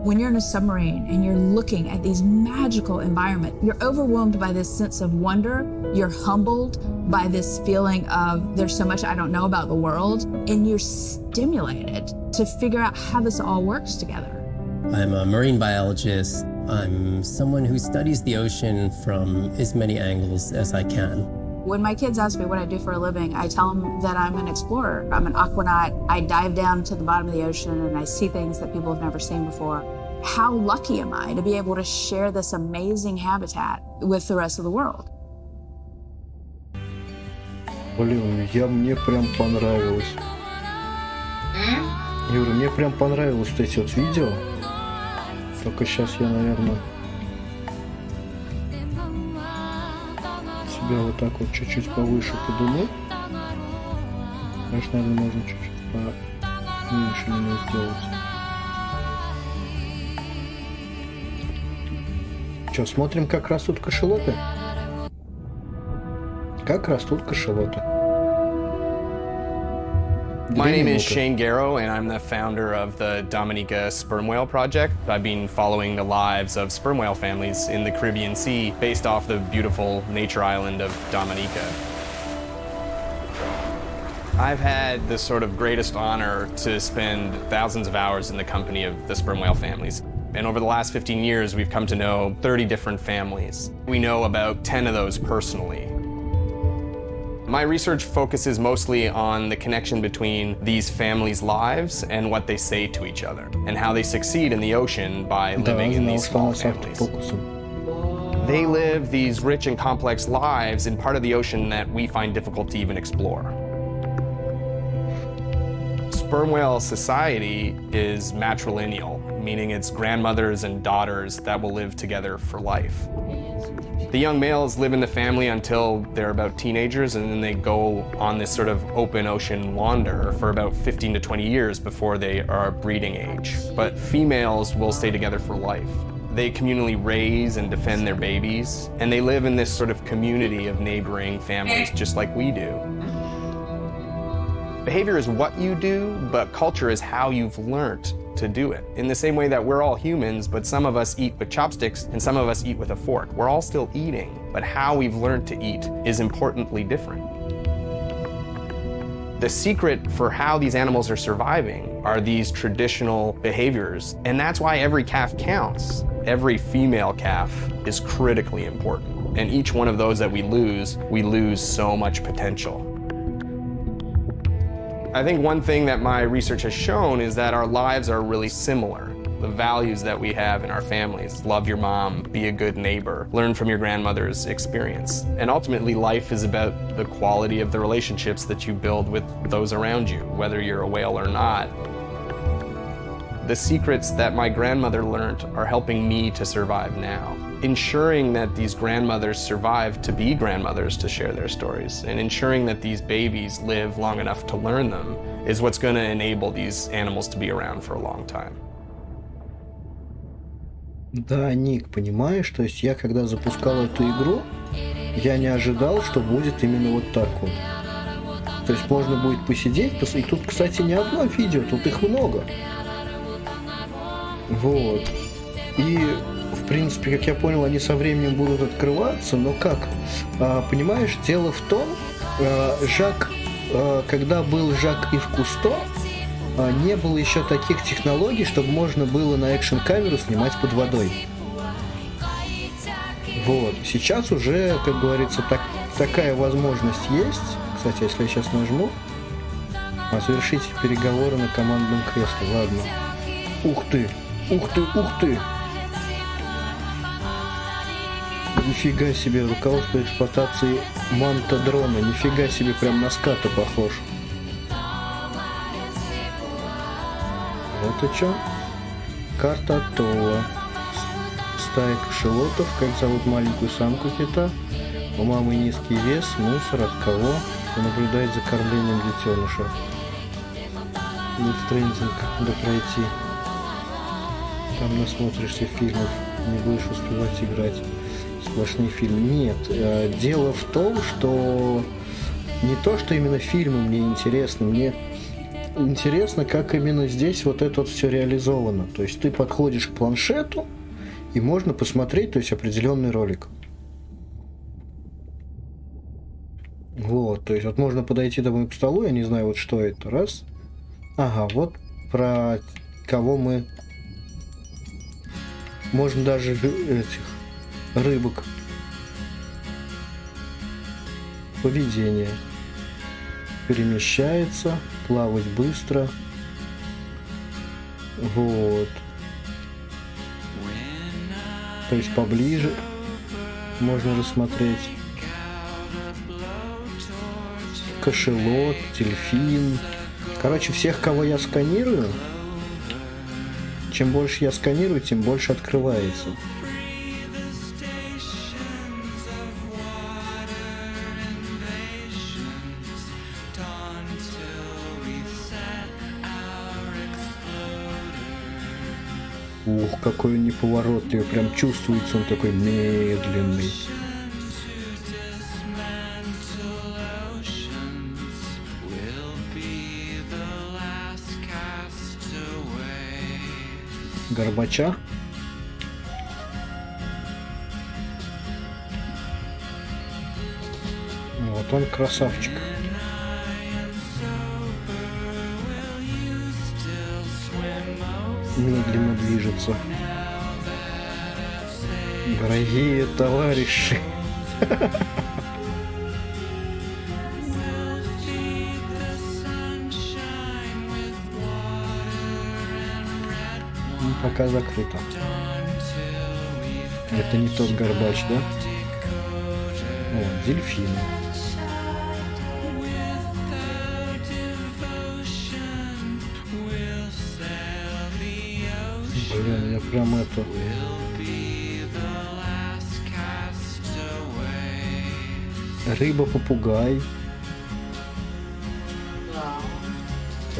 When you're in a submarine and you're looking at these magical environments, you're overwhelmed by this sense of wonder. You're humbled by this feeling of there's so much I don't know about the world, and you're stimulated to figure out how this all works together. I'm a marine biologist. I'm someone who studies the ocean from as many angles as I can. When my kids ask me what I do for a living, I tell them that I'm an explorer. I'm an aquanaut. I dive down to the bottom of the ocean and I see things that people have never seen before. How lucky am I to be able to share this amazing habitat with the rest of the world? Блин, мне прям понравилось. Я говорю, мне прям понравилось вот эти вот видео. Только сейчас я, наверное, себя вот так вот чуть-чуть повыше подниму. Конечно, наверное, можно чуть-чуть поменьше меня сделать. Что, смотрим, как растут кашалоты? Как растут кашалоты? My name is Shane Garrow, and I'm the founder of the Dominica Sperm Whale Project. I've been following the lives of sperm whale families in the Caribbean Sea based off the beautiful nature island of Dominica. I've had the sort of greatest honor to spend thousands of hours in the company of the sperm whale families. And over the last 15 years, we've come to know 30 different families. We know about 10 of those personally. My research focuses mostly on the connection between these families' lives and what they say to each other, and how they succeed in the ocean by living in these small families. They live these rich and complex lives in part of the ocean that we find difficult to even explore. Sperm whale society is matrilineal, meaning it's grandmothers and daughters that will live together for life. The young males live in the family until they're about teenagers, and then they go on this sort of open ocean wander for about 15 to 20 years before they are breeding age. But females will stay together for life. They communally raise and defend their babies, and they live in this sort of community of neighboring families just like we do. Behavior is what you do, but culture is how you've learned to do it. In the same way that we're all humans, but some of us eat with chopsticks and some of us eat with a fork. We're all still eating, but how we've learned to eat is importantly different. The secret for how these animals are surviving are these traditional behaviors, and that's why every calf counts. Every female calf is critically important, and each one of those that we lose so much potential. I think one thing that my research has shown is that our lives are really similar. The values that we have in our families, love your mom, be a good neighbor, learn from your grandmother's experience. And ultimately, life is about the quality of the relationships that you build with those around you, whether you're a whale or not. The secrets that my grandmother learned are helping me to survive now. Ensuring that these grandmothers survive to be grandmothers to share their stories, and ensuring that these babies live long enough to learn them is what's going to enable these animals to be around for a long time. Да, Ник, понимаешь, то есть я когда запускал эту игру, я не ожидал, что будет именно вот так вот. То есть можно будет посидеть, и тут, кстати, не одно видео, тут их много. Вот. И, в принципе, как я понял, они со временем будут открываться, но как? Понимаешь, дело в том, Жак, когда был Жак Ив Кусто, не было еще таких технологий, чтобы можно было на экшн-камеру снимать под водой. Вот. Сейчас уже, как говорится, такая возможность есть. Кстати, если я сейчас нажму, завершить переговоры на командном кресле. Ладно. Ух ты! Ух ты! Ух ты! Нифига себе, руководство по эксплуатации манта-дрона. Нифига себе, прям на ската похож. Это что? Карта Атолла. Стая кашелотов. Как зовут маленькую самку кита? У мамы низкий вес, мусор от кого? Кто наблюдает за кормлением детеныша. Трендинг надо пройти. Там насмотришься фильмов, не будешь успевать играть. Сплошные фильмы. Нет, дело в том, что не то, что именно фильмы мне интересны, мне интересно, как именно здесь вот это вот все реализовано. То есть ты подходишь к планшету, и можно посмотреть, то есть определенный ролик. Вот, то есть вот можно подойти домой к столу, я не знаю, вот что это, раз. Ага, вот про кого мы... Можно даже этих рыбок. Поведение. Перемещается, плавать быстро. Вот. То есть поближе можно рассмотреть. Кашелот, дельфин. Короче, всех, кого я сканирую, чем больше я сканирую, тем больше открывается. Ух, какой он неповоротливый, прям чувствуется, он такой медленный. Горбача. Вот он красавчик. Медленно движется. Дорогие товарищи. Пока закрыто. Это не тот горбач, да? О, дельфин. Блин, я прям это... Рыба-попугай.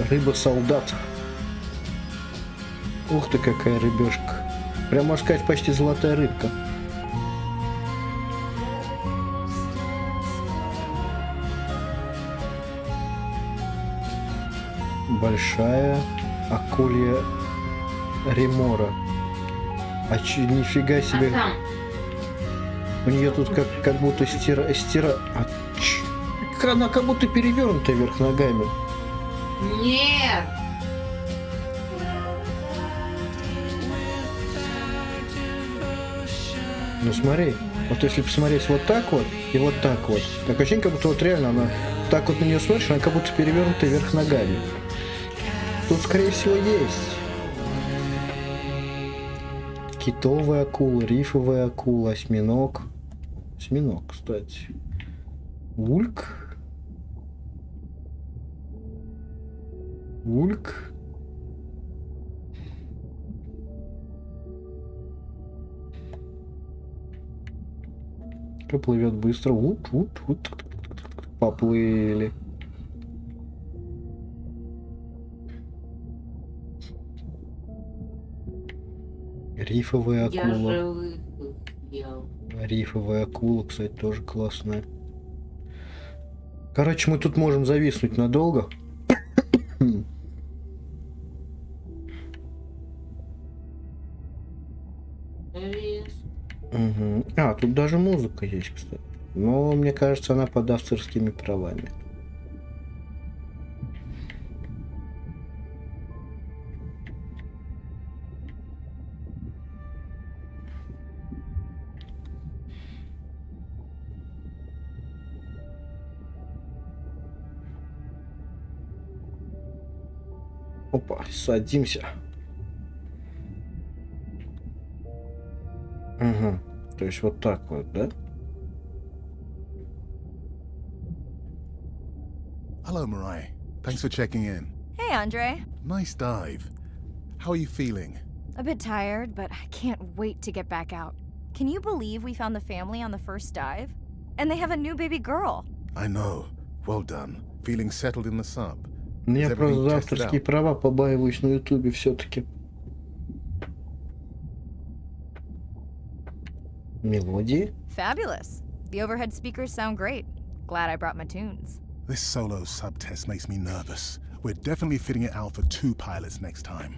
Рыба-солдат. Ух ты, какая рыбешка. Прям, можно сказать, почти золотая рыбка. Большая акулья ремора. Нифига себе. У нее тут как будто она как будто перевернутая вверх ногами. Нет. Ну смотри, вот если посмотреть вот так вот и вот так вот, так ощущение, как будто вот реально она так вот на нее смотришь, она как будто перевернутая вверх ногами. Тут, скорее всего, есть китовая акула, рифовая акула, осьминог. Осьминог, кстати. Ульк. Ульк. Плывет быстро. Поплыли. Рифовая акула. Рифовая акула, кстати, тоже классная. Короче, мы тут можем зависнуть надолго. Угу. А, тут даже музыка есть, кстати. Но мне кажется, она под авторскими правами. Опа, садимся. Угу. То есть вот так вот, да? Hello, Mariah. Thanks for checking in. Hey, Andre. Nice dive. How are you feeling? A bit tired, but I can't wait to get back out. Can you believe we found the family on the first dive? And they have a new baby girl. I know. Well done. Feeling settled in the sub. Я Is просто everything за tested авторские out? права побаиваюсь на ютубе все-таки. Мелодии? Fabulous. The overhead speakers sound great. Glad I brought my tunes. This solo sub test makes me nervous. We're definitely fitting it out for 2 pilots next time.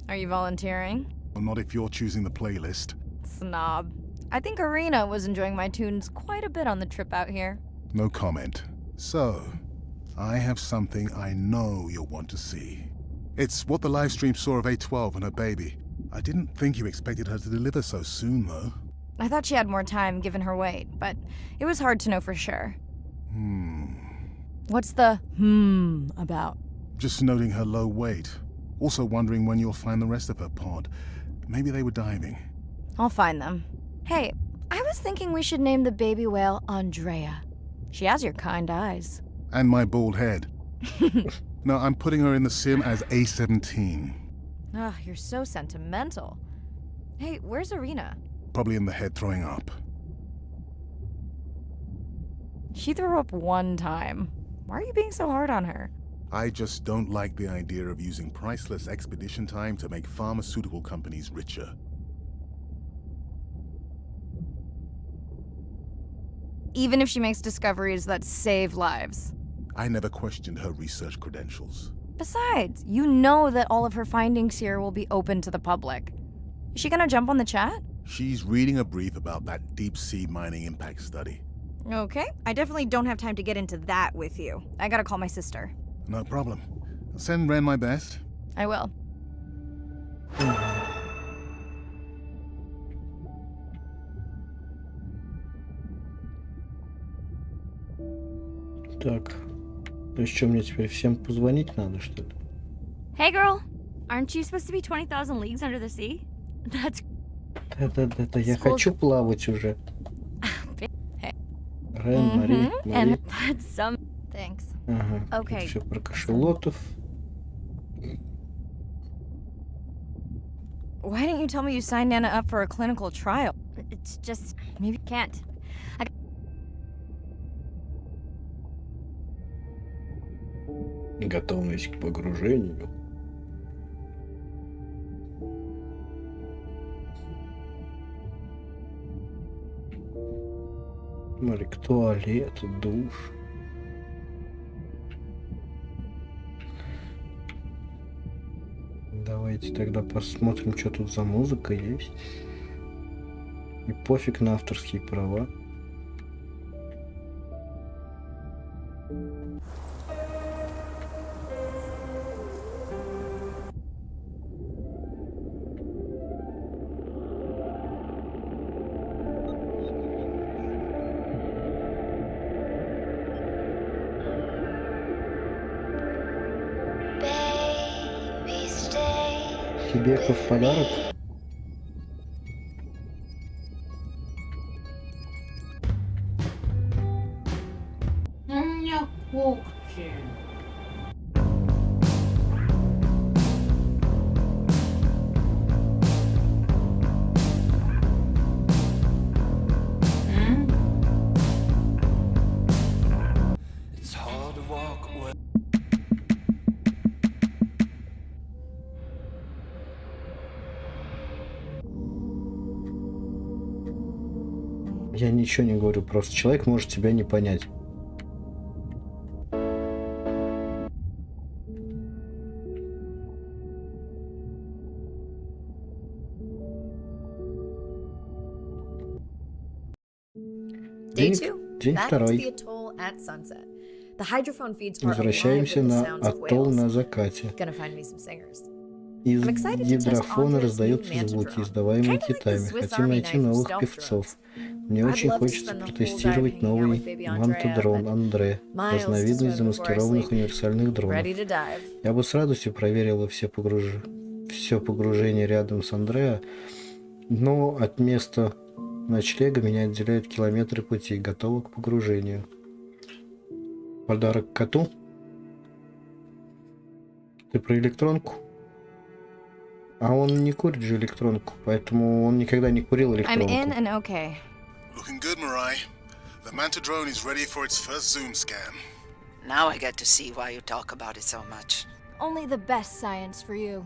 Are you volunteering? Well, not if you're choosing the playlist. Snob. I think Arena was enjoying my tunes quite a bit on the trip out here. No comment. So, I have something I know you'll want to see. It's what the live stream saw of A12 and her baby. I didn't think you expected her to deliver so soon, though. I thought she had more time given her weight, but it was hard to know for sure. What's the about? Just noting her low weight. Also wondering when you'll find the rest of her pod. Maybe they were diving. I'll find them. Hey, I was thinking we should name the baby whale Andrea. She has your kind eyes. And my bald head. No, I'm putting her in the sim as A17. Ugh, you're so sentimental. Hey, where's Arena? Probably in the head throwing up. She threw up one time. Why are you being so hard on her? I just don't like the idea of using priceless expedition time to make pharmaceutical companies richer. Even if she makes discoveries that save lives. I never questioned her research credentials. Besides, you know that all of her findings here will be open to the public. Is she gonna jump on the chat? She's reading a brief about that deep-sea mining impact study. Okay, I definitely don't have time to get into that with you. I gotta call my sister. No problem. Send Ren my best. I will. Так. То есть что, мне теперь всем позвонить надо, что ли? Hey girl, aren't you supposed to be 20,000 leagues under the sea? That's... Да, я хочу плавать уже. Рен, Мари, Мари. And that's some... Thanks. Ага. Okay. Это все про кашелотов. Why didn't you tell me you signed Nana up for a clinical trial? It's just... maybe can't. Готовность к погружению. Смотри, туалет, душ. Давайте тогда посмотрим, что тут за музыка есть. И пофиг на авторские права. Тебе кто в подарок? У меня когти. М? Я ничего не говорю, просто человек может тебя не понять. Day День, 2. день Back to the второй. atoll at sunset. The hydrophone feeds are alive Возвращаемся with the на sounds of атолл whales. на закате. Gonna find me some singers. Из I'm excited to test гидрофона Andre's раздаются new звуки, Mantidrawn. издаваемые Kinda like the китами. Swiss Хотим Army найти knife of новых stealth певцов. Мне I'd очень love to хочется spend the whole протестировать dive hanging out новый with baby Andrea, Мантадрон but Андре, miles to разновидность swim before I замаскированных sleep. универсальных дронов. Ready to dive. Я бы с радостью проверила все погружение рядом с Андреа, но от места ночлега меня отделяют километры пути, готова к погружению. Подарок коту? Ты про электронку? А он не курит же электронку, поэтому он никогда не курил I'm электронку. in and okay. Looking good, Mirai. The Manta drone is ready for its first zoom scan. Now I get to see why you talk about it so much. Only the best science for you.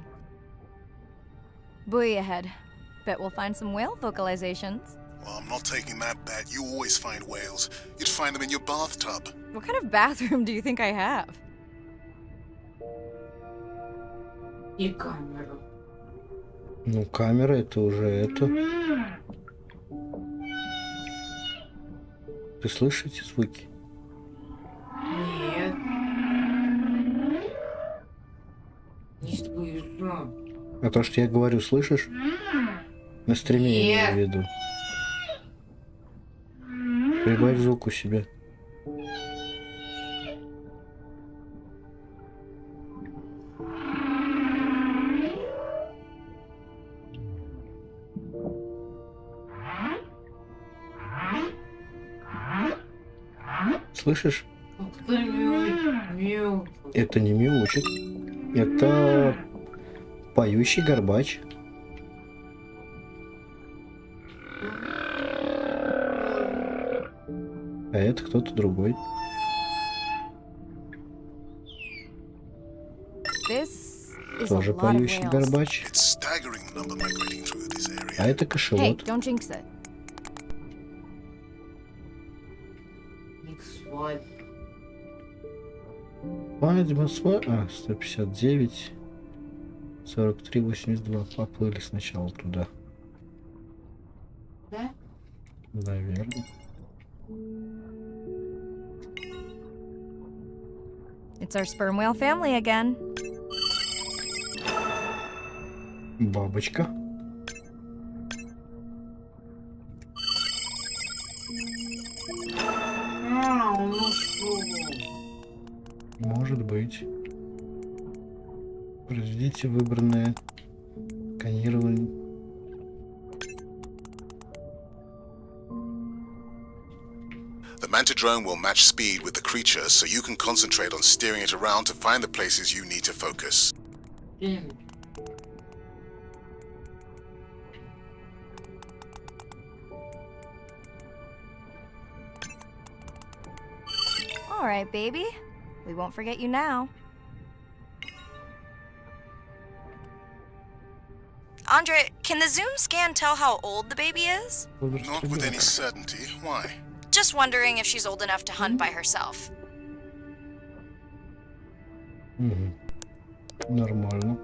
Buoy ahead. Bet we'll find some whale vocalizations. Well, I'm not taking that bet. You always find whales. You'd find them in your bathtub. What kind of bathroom do you think I have? И камеру. Ну, камера это уже это. Ты слышишь эти звуки? Нет. Не слышу. А то, что я говорю, слышишь? На стриме я имею в виду. Прибавь звук у себя. Слышишь? Кто мяукает? Это не мяучит. Это поющий горбач. А это кто-то другой. This is a Тоже lot of поющий whales. горбач. It's staggering the number migrating through this area. А это Hey, кошелот. don't jinx it. Свадьба. 159. 43, 82. Поплыли сначала туда. Да? Наверное. It's our sperm whale family again. Бабочка. Ну что? Может быть. Произведите выбранное сканирование. The Manta drone will match speed with the creature, so you can concentrate on steering it around to find the places you need to focus. All right, baby. We won't forget you now. Andre, can the zoom scan tell how old the baby is? Not with any certainty. Why? Just wondering if she's old enough to hunt by herself. Угу. Нормально.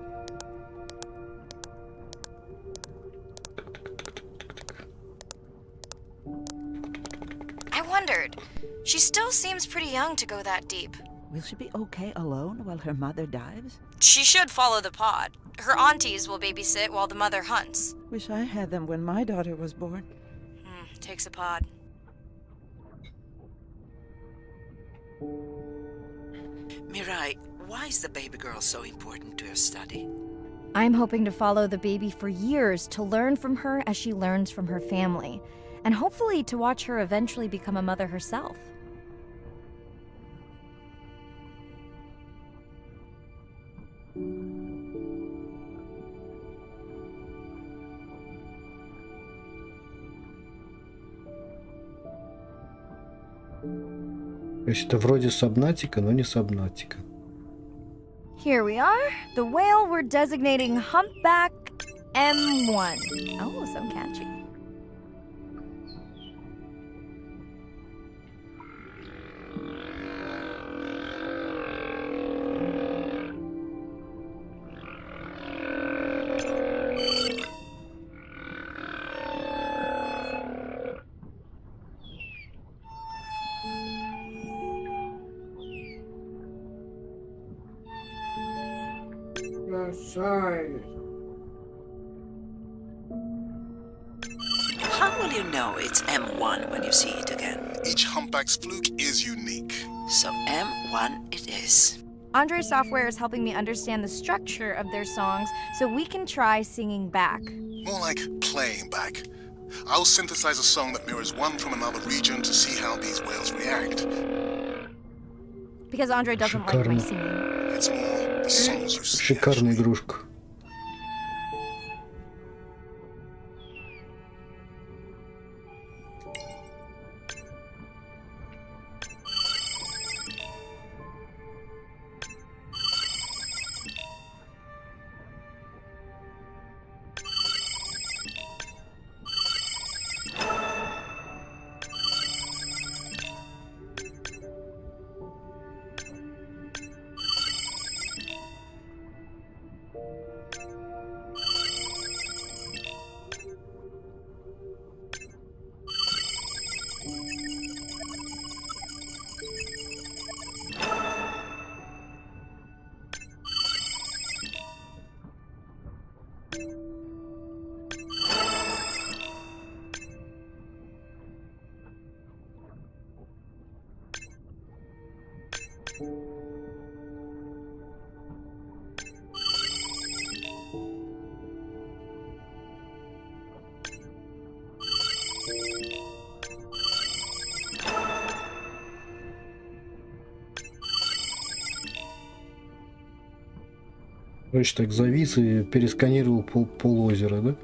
I wondered. She still seems pretty young to go that deep. Will she be okay alone while her mother dives? She should follow the pod. Her aunties will babysit while the mother hunts. Wish I had them when my daughter was born. Takes a pod. Mirai, why is the baby girl so important to your study? I'm hoping to follow the baby for years to learn from her as she learns from her family, and hopefully to watch her eventually become a mother herself. То есть это вроде Сабнатика, но не Сабнатика. Here we are, the whale we're designating Humpback M1. Oh, so catchy. How will you know it's M1 when you see it again? Each humpback's fluke is unique. So M1 it is. Andre software is helping me understand the structure of their songs so we can try singing back. More like playing back. I'll synthesize a song that mirrors one from another region to see how these whales react. Because Andre doesn't like my Шикарно. It's singing. more the songs you see. Шикарная actually. игрушка. Короче, так завис и пересканировал пол озера, да?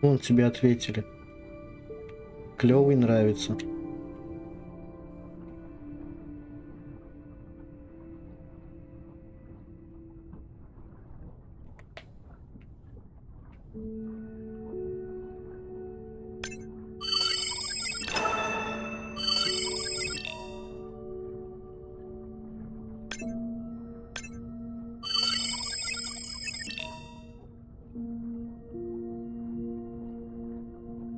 Вон тебе ответили. Клёвый, нравится.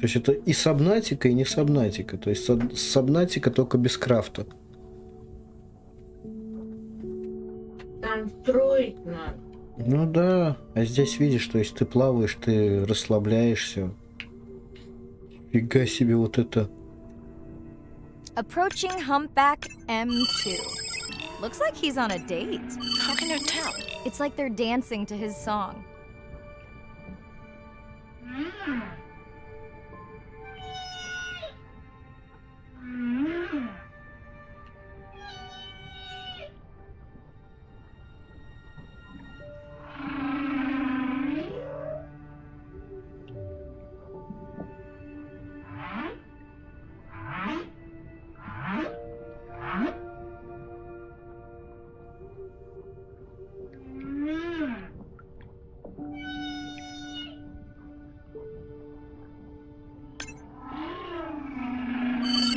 То есть это и сабнатика, и не сабнатика. То есть сабнатика только без крафта. Там строить надо. Ну да, а здесь видишь, то есть ты плаваешь, ты расслабляешься. Фига себе вот это. Approaching Humpback M2. Looks like he's on a date. How can you tell? It's like they're dancing to his song.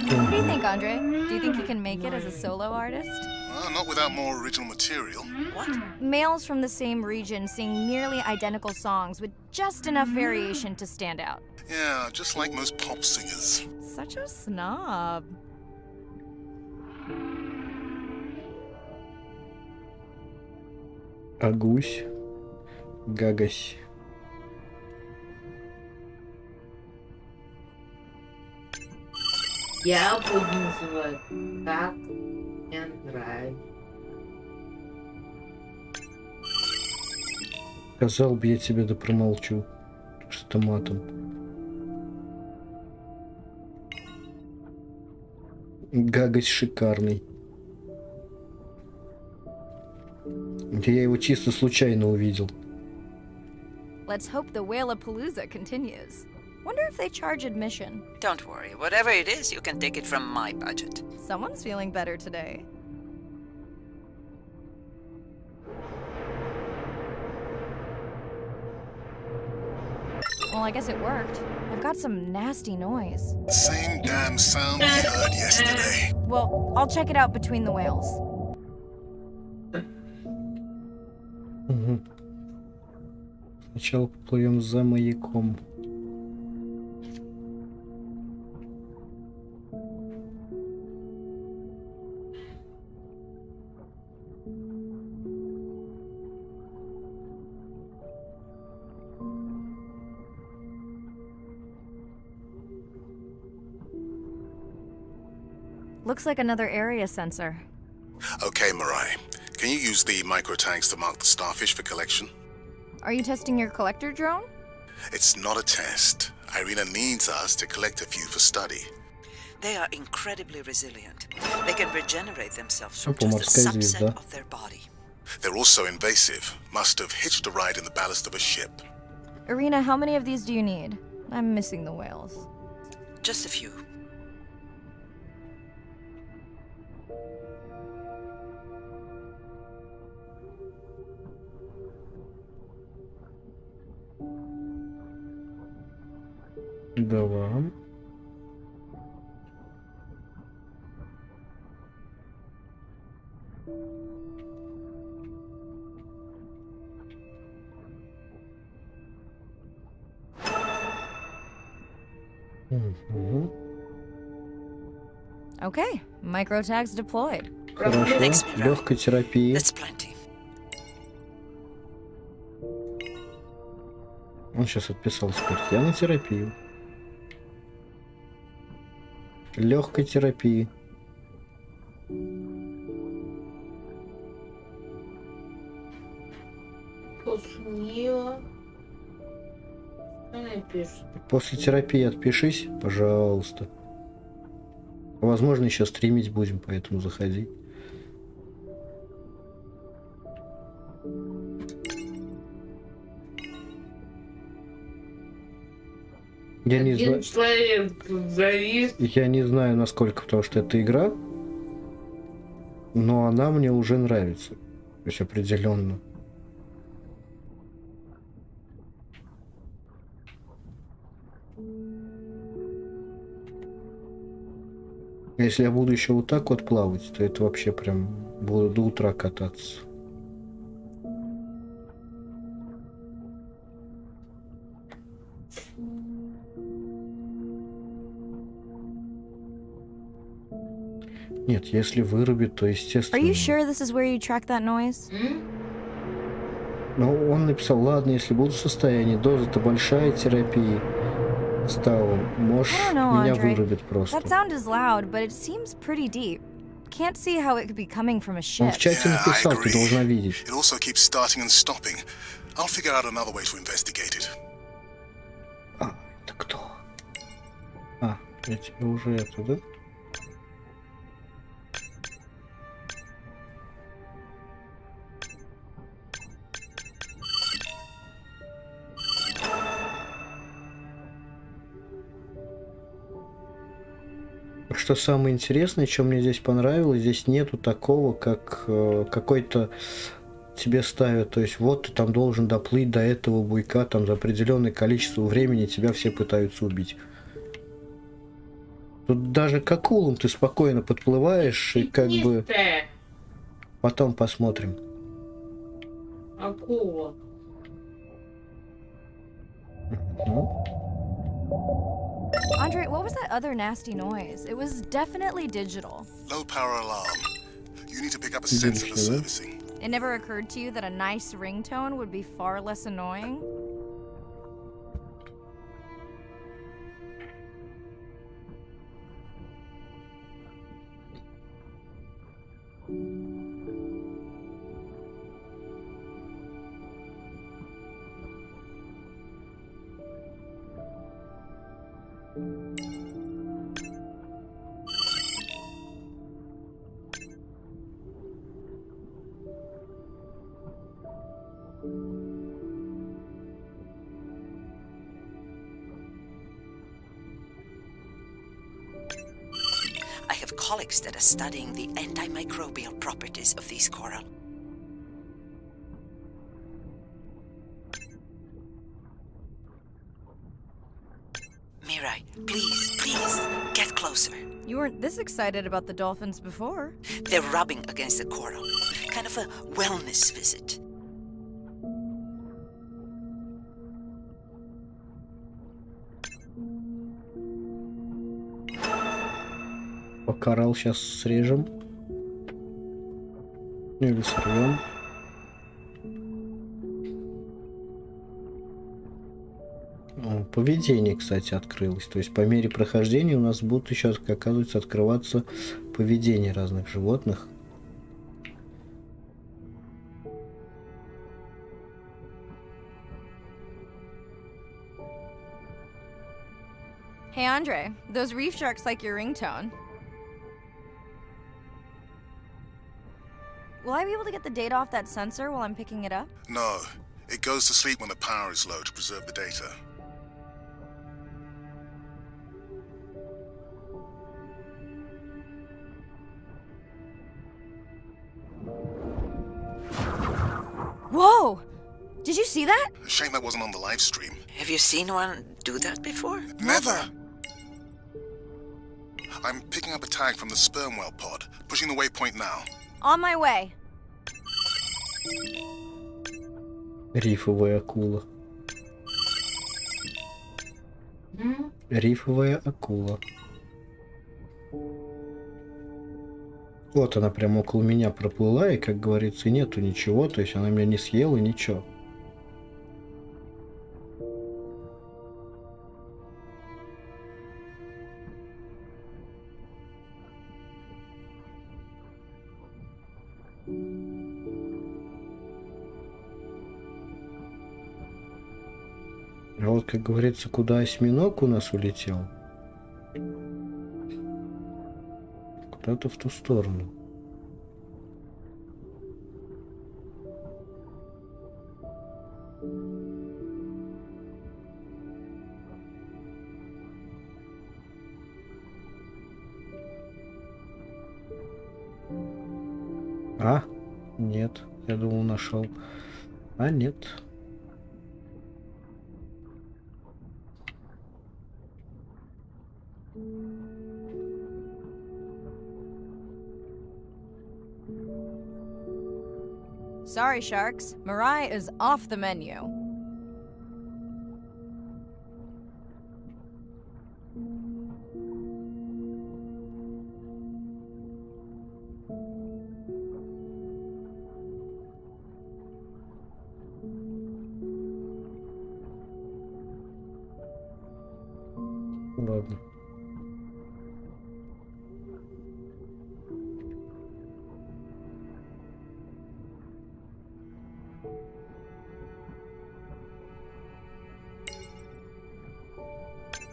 What do you think, Andre? Do you think he can make it as a solo artist? Not without more original material. What? Males from the same region sing nearly identical songs with just enough variation to stand out. Yeah, just like most pop singers. Such a snob. А гусь? Гагась. Я буду называть как мне нравится. Сказал бы я тебе, да промолчу. Что-то матом. Гагась шикарный. Я его чисто случайно увидел. Let's hope the Whalapalooza continues. Wonder if they charge admission. Don't worry. Whatever it is, you can take it from my budget. Someone's feeling better today. Well, I guess it worked. I've got some nasty noise. Same damn sound we heard yesterday. Well, I'll check it out between the whales. Угу. Сначала поплывем за маяком. Looks like another area sensor. Okay, Mirai. Can you use the microtags to mark the starfish for collection? Are you testing your collector drone? It's not a test. Irina needs us to collect a few for study. They are incredibly resilient. They can regenerate themselves from Опа, just a морская subset звезда. of their body. They're also invasive. Must have hitched a ride in the ballast of a ship. Irina, how many of these do you need? I'm missing the whales. Just a few. Два. Угу. Okay, microtags deployed. Хорошо. Thanks, Mira. Легкой терапии. That's plenty. Он сейчас отписал спирт. Я на терапию. Легкой терапии. Пошумела. Что напишешь? После терапии отпишись, пожалуйста. Возможно, еще стримить будем, поэтому заходи. Я не знаю. Один человек завис. Я не знаю, насколько, потому что это игра, но она мне уже нравится. То есть определенно. Если я буду еще вот так вот плавать, то это вообще прям буду до утра кататься. Нет, если вырубит, то Are естественно. you sure this is where you track that noise? Ну, он написал, ладно, если буду в состоянии, доза-то большая терапии стала, можешь I don't know, меня Andre. вырубить просто. That sound is loud, but it seems pretty deep. Can't see how it could be coming from a Он ship. в чате Yeah, I написал, ты agree. должна видеть. It also keeps starting and stopping. I'll figure out another way to investigate it. А, это кто? А, я тебе уже это, да? Что самое интересное, что мне здесь понравилось, здесь нету такого, как какой-то тебе ставят, то есть вот ты там должен доплыть до этого буйка, там за определенное количество времени тебя все пытаются убить. Тут даже к акулам ты спокойно подплываешь и как бы потом посмотрим. Акула. Ну. Andre, what was that other nasty noise? It was definitely digital. Low power alarm. You need to pick up a sensor for Digital, yeah? servicing. It never occurred to you that a nice ringtone would be far less annoying? I have colleagues that are studying the antimicrobial properties of these coral. Mirai, please, get closer. You weren't this excited about the dolphins before. They're rubbing against the coral. Kind of a wellness visit. Коралл сейчас срежем. Или сорвем. Поведение, кстати, открылось. То есть по мере прохождения у нас будут еще, оказывается, открываться поведение разных животных. Hey Andre, those reef sharks like your ringtone. Will I be able to get the data off that sensor while I'm picking it up? No, it goes to sleep when the power is low to preserve the data. Whoa! Did you see that? Shame that wasn't on the live stream. Have you seen one do that before? Never! I'm picking up a tag from the sperm whale pod, pushing the waypoint now. On my way. Рифовая акула. Рифовая акула. Вот она прямо около меня проплыла, и, как говорится, нету ничего, то есть она меня не съела, ничего. А вот, как говорится, куда осьминог у нас улетел? Куда-то в ту сторону. А? Нет. Я думал, нашел. А, нет. Sorry, sharks. Mirai is off the menu. Ладно.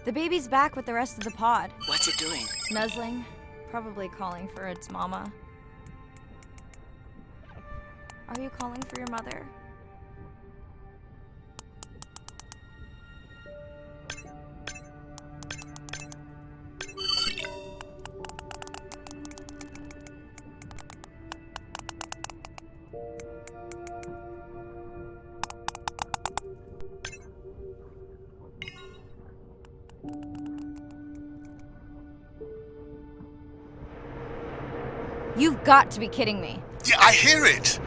The baby's back with the rest of the pod. What's it doing? Nuzzling. Probably calling for its mama. Are you calling for your mother? You've got to be kidding me. Yeah, I hear it!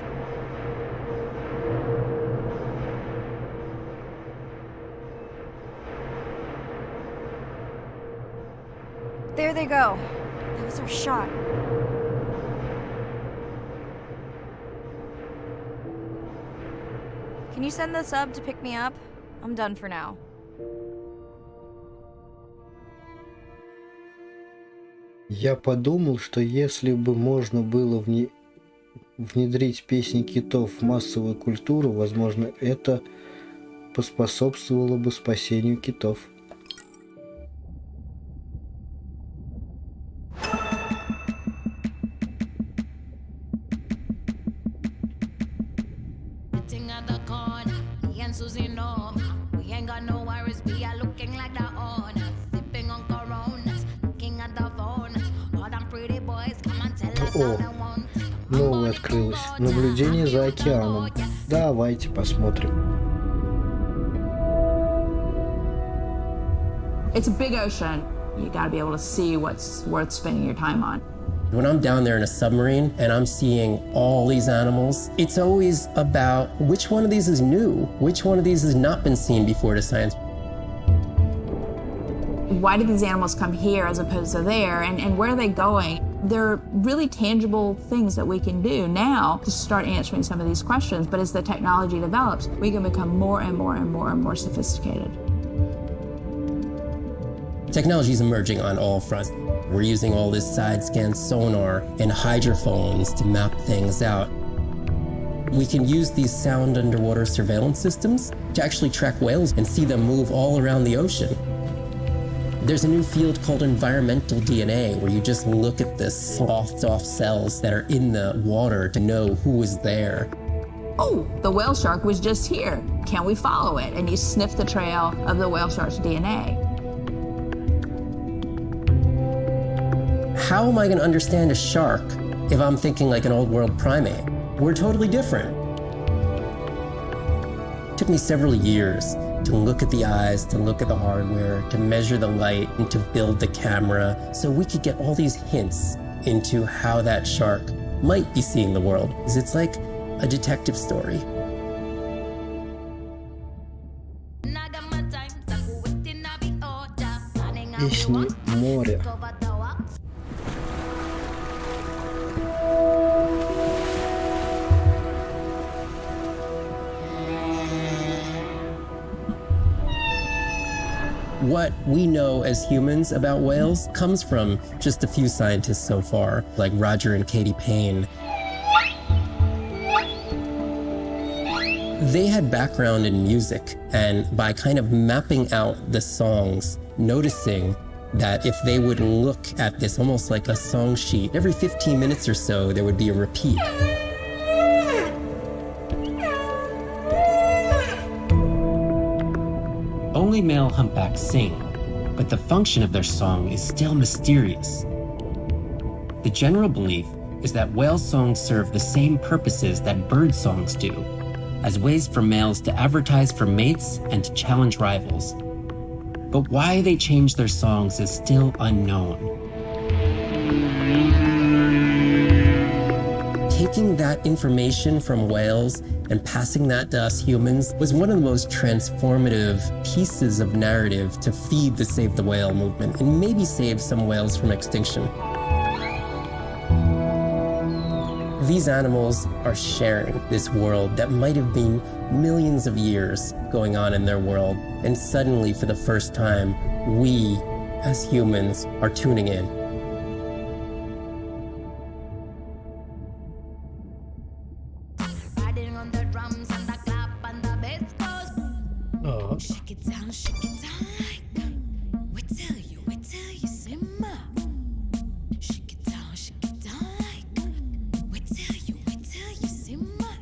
There they go. That was our shot. Can you send the sub to pick me up? I'm done for now. Я подумал, что если бы можно было внедрить песни китов в массовую культуру, возможно, это поспособствовало бы спасению китов. О, новое открылось. Наблюдение за океаном. Давайте посмотрим. It's a big ocean. You gotta be able to see what's worth spending your time on. When I'm down there in a submarine and I'm seeing all these animals, it's always about which one of these is new, which one of these has not been seen before to science. Why did these animals come here as opposed to there, and where are they going? There are really tangible things that we can do now to start answering some of these questions, but as the technology develops, we can become more and more and more and more sophisticated. Technology is emerging on all fronts. We're using all this side-scan sonar and hydrophones to map things out. We can use these sound underwater surveillance systems to actually track whales and see them move all around the ocean. There's a new field called environmental DNA, where you just look at the sloughed off cells that are in the water to know who is there. Oh, the whale shark was just here. Can we follow it? And you sniff the trail of the whale shark's DNA. How am I going to understand a shark if I'm thinking like an old world primate? We're totally different. It took me several years to look at the eyes, to look at the hardware, to measure the light, and to build the camera so we could get all these hints into how that shark might be seeing the world. It's like a detective story. Песни моря. What we know as humans about whales comes from just a few scientists so far, like Roger and Katie Payne. They had background in music, and by kind of mapping out the songs, noticing that if they would look at this almost like a song sheet, every 15 minutes or so, there would be a repeat. Only male humpbacks sing, but the function of their song is still mysterious. The general belief is that whale songs serve the same purposes that bird songs do, as ways for males to advertise for mates and to challenge rivals. But why they change their songs is still unknown. Taking that information from whales and passing that to us humans was one of the most transformative pieces of narrative to feed the Save the Whale movement and maybe save some whales from extinction. These animals are sharing this world that might have been millions of years going on in their world, and suddenly, for the first time, we, as humans, are tuning in. Oh. Shake it down like we tell you simmer. Shake it down like we tell you simmer.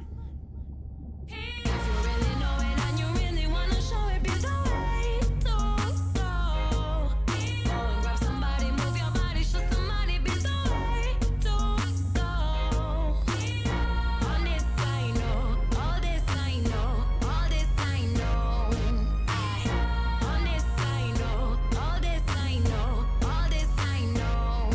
If you really know it and you really wanna show it, be the way to go. Go and grab somebody, move your body, show somebody, be the way to go. On this I know, all this I know, all this I know. On this I know, all this I know, all this I know.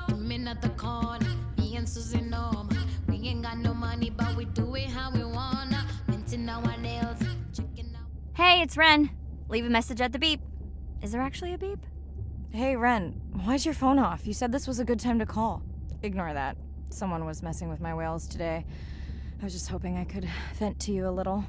I'm at the corner, me and Susie know. We ain't got no money, but we do it how we wanna. Minting our nails, checking out. Hey, it's Ren. Leave a message at the beep. Is there actually a beep? Hey, Ren, why's your phone off? You said this was a good time to call. Ignore that. Someone was messing with my whales today. I was just hoping I could vent to you a little.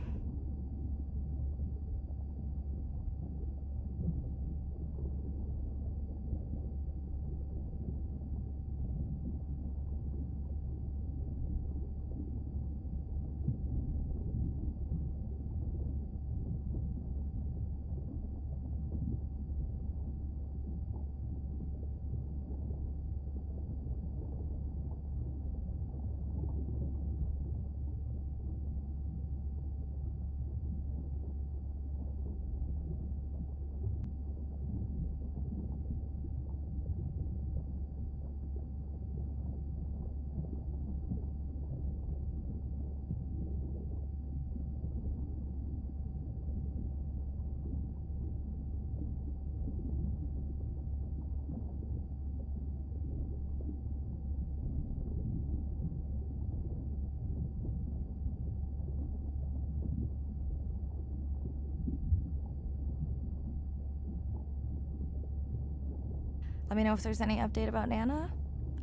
Let me know if there's any update about Nana.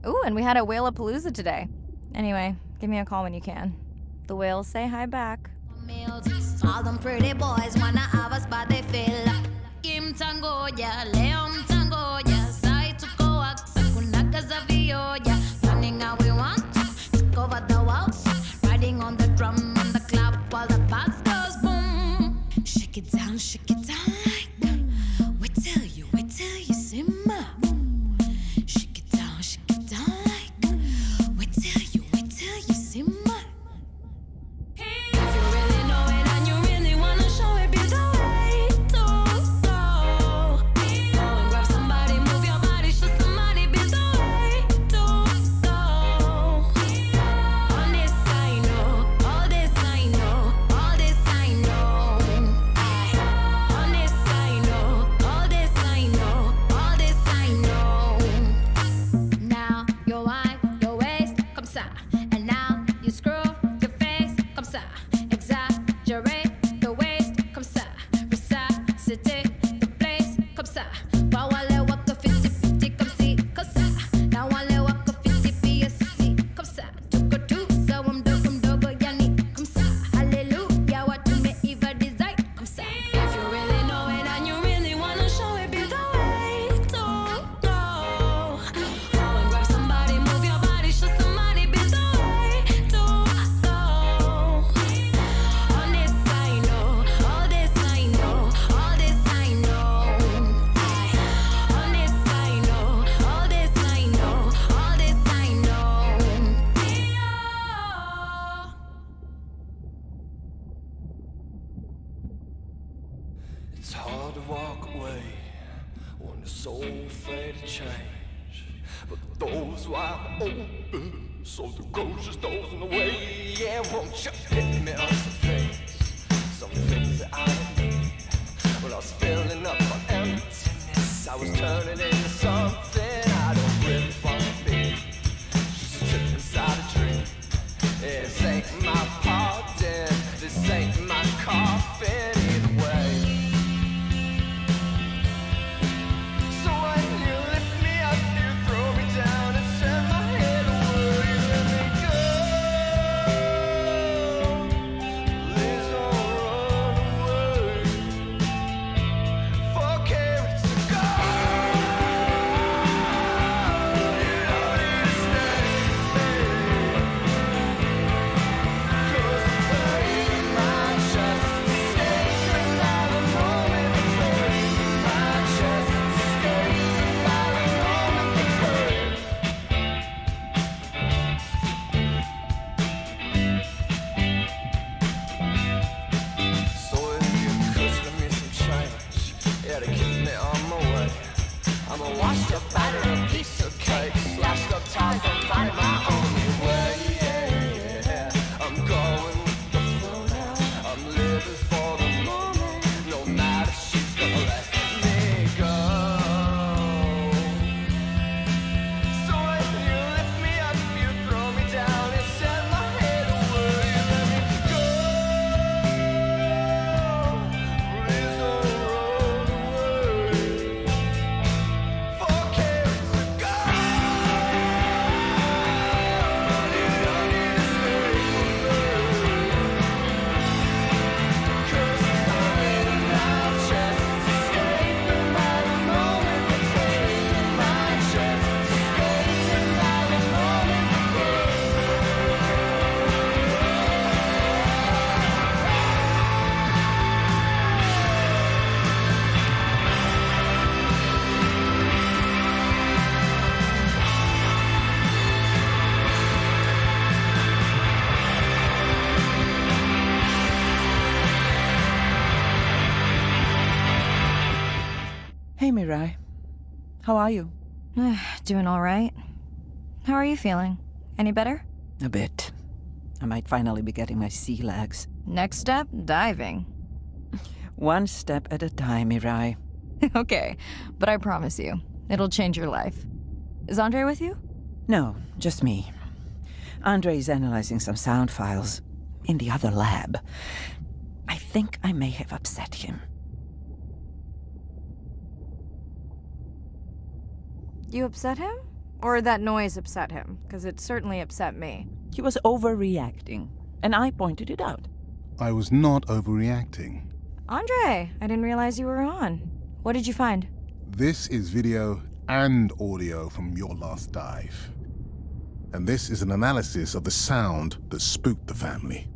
Ooh, and we had a Whale-a-Palooza today. Anyway, give me a call when you can. The whales say hi back. All them pretty boys wanna have us, but they feel like Kim Tango, yeah, Leon Tango, yeah, Sai to go out, Sakunaka Zavio, yeah, running how we want to cover the walls, riding on the drum on the club while the bass goes boom. Shake it down like that. We tell you, simmer. Shake it down like that. We tell you, simmer. If you really know it and you really wanna show it, be the way to go. Go and grab somebody, move your body, show somebody, be the way to go. On this I know, all this I know, all this I know. On this I know, all this I know, all this I know. Now you wipe your waist, comme ça, and now you screw your face, comme ça. Exaggerate the waist, comme ça. Resuscitate the place, comme ça. Now I walk a 50-50, comme si, comme ça. Now I walk a 50 PSC, comme ça. Took a two, so I'm dogo yani, comme ça. Hallelujah, what you may even desire, comme ça. If you really know it and you really wanna show it, be the way to go. Go and grab somebody, move your body, show somebody, be the way to go. On this I know, all this I know, all this I know. On this I know, all this I know, all this I know. It's hard to walk away when the soul afraid to change. But the door's wide open, so the grocery store's in the way. Yeah, won't you hit me on some things that I don't need. When I was filling up my emptiness, I was turning into something I don't really want to be. Just a trip inside a dream. This ain't my pardon, this ain't my coffin either way. So when you lift me up, you throw me down and send my head away. You let me go. Please don't run away. For carrots to go. You don't need to stay, baby. 'Cause the pain in my chest is escaping by the moment. The pain in my chest is escaping by the moment. The pain. So if you could spend me some change, yeah, to keep me on my way. I'm a washed up batter, a piece of cake, slashed up ties, I'm finding my only way. Yeah, I'm going with the flow now. I'm living for the moment, no matter she's gonna let me go. So when you lift me up, you throw me down and send my head away. You let me go. Please don't run away. For carrots to go. You don't need to stay, baby. 'Cause the pain in my chest is escaping by the moment. The pain in my chest is escaping by the moment. Hey, Mirai. How are you? Doing all right. How are you feeling? Any better? A bit. I might finally be getting my sea legs. Next step, diving. One step at a time, Mirai. Okay, but I promise you, it'll change your life. Is Andre with you? No, just me. Andre is analyzing some sound files in the other lab. I think I may have upset him. You upset him? Or that noise upset him? Because it certainly upset me. He was overreacting, and I pointed it out. I was not overreacting. Andre, I didn't realize you were on. What did you find? This is video and audio from your last dive. And this is an analysis of the sound that spooked the family.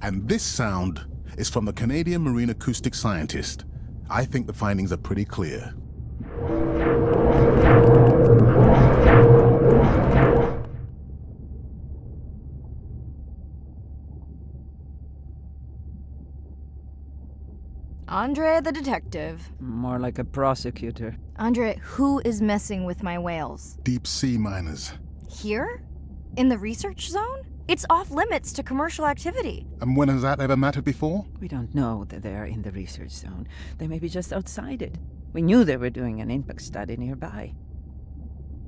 And this sound is from the Canadian marine acoustic scientist. I think the findings are pretty clear. Andre the detective. More like a prosecutor. Andre, who is messing with my whales? Deep sea miners. Here? In the research zone? It's off limits to commercial activity. And when has that ever mattered before? We don't know that they are in the research zone. They may be just outside it. We knew they were doing an impact study nearby.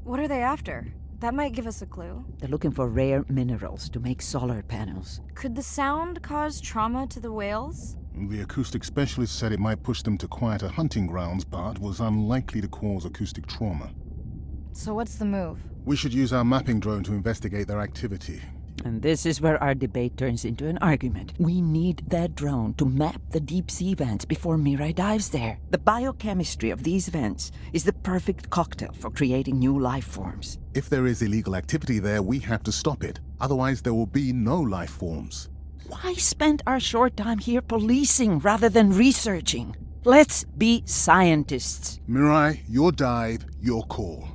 What are they after? That might give us a clue. They're looking for rare minerals to make solar panels. Could the sound cause trauma to the whales? The acoustic specialist said it might push them to quieter hunting grounds, but was unlikely to cause acoustic trauma. So what's the move? We should use our mapping drone to investigate their activity. And this is where our debate turns into an argument. We need that drone to map the deep sea vents before Mirai dives there. The biochemistry of these vents is the perfect cocktail for creating new life forms. If there is illegal activity there, we have to stop it. Otherwise, there will be no life forms. Why spend our short time here policing rather than researching? Let's be scientists. Mirai, your dive, your call.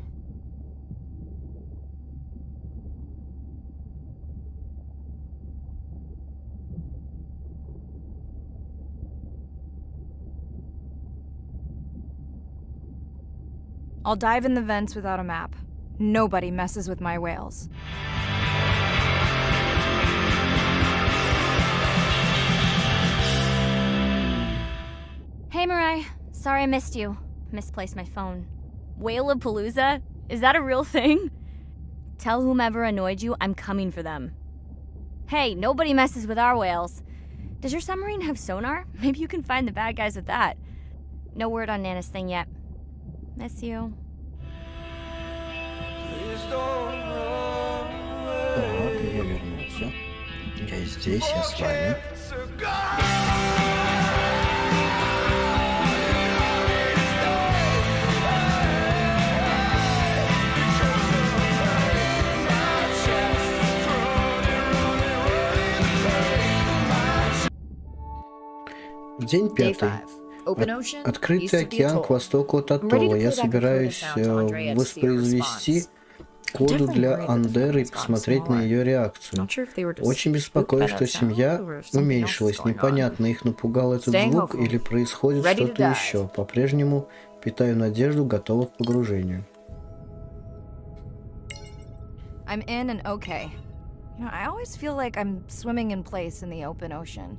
I'll dive in the vents without a map. Nobody messes with my whales. Hey, Mirai. Sorry I missed you. Misplaced my phone. Whale-a-palooza? Is that a real thing? Tell whomever annoyed you I'm coming for them. Hey, nobody messes with our whales. Does your submarine have sonar? Maybe you can find the bad guys with that. No word on Nana's thing yet. Miss you. Так, я вернулся. Я здесь, я с вами. День пятый. Открытый океан к востоку от атолла. Я собираюсь воспроизвести коду для Андеры и посмотреть на ее реакцию. Очень беспокоюсь, что семья уменьшилась. Непонятно, их напугал этот звук или происходит что-то еще. По-прежнему питаю надежду, готова к погружению. I'm in and okay. You know, I always feel like I'm swimming in place in the open ocean.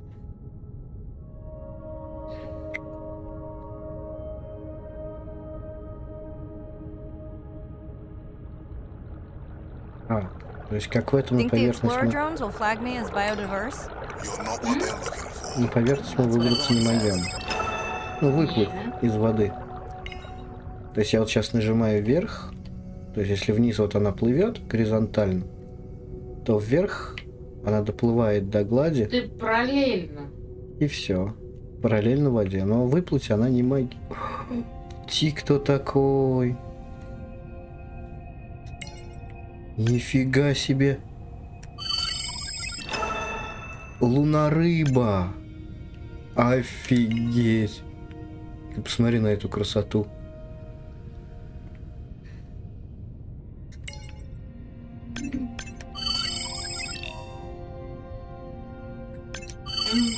То есть как в этом на Think the поверхность Explorer мы... drones will flag me as biodiverse? На поверхность мы выбраться не могем. Ну, выплыть из воды. То есть я вот сейчас нажимаю вверх. То есть если вниз вот она плывет горизонтально, то вверх она доплывает до глади. Ты параллельно. И все. Параллельно воде. Но выплыть она не могет. Ти кто такой? Нифига себе. Лунарыба. Офигеть. Ты посмотри на эту красоту.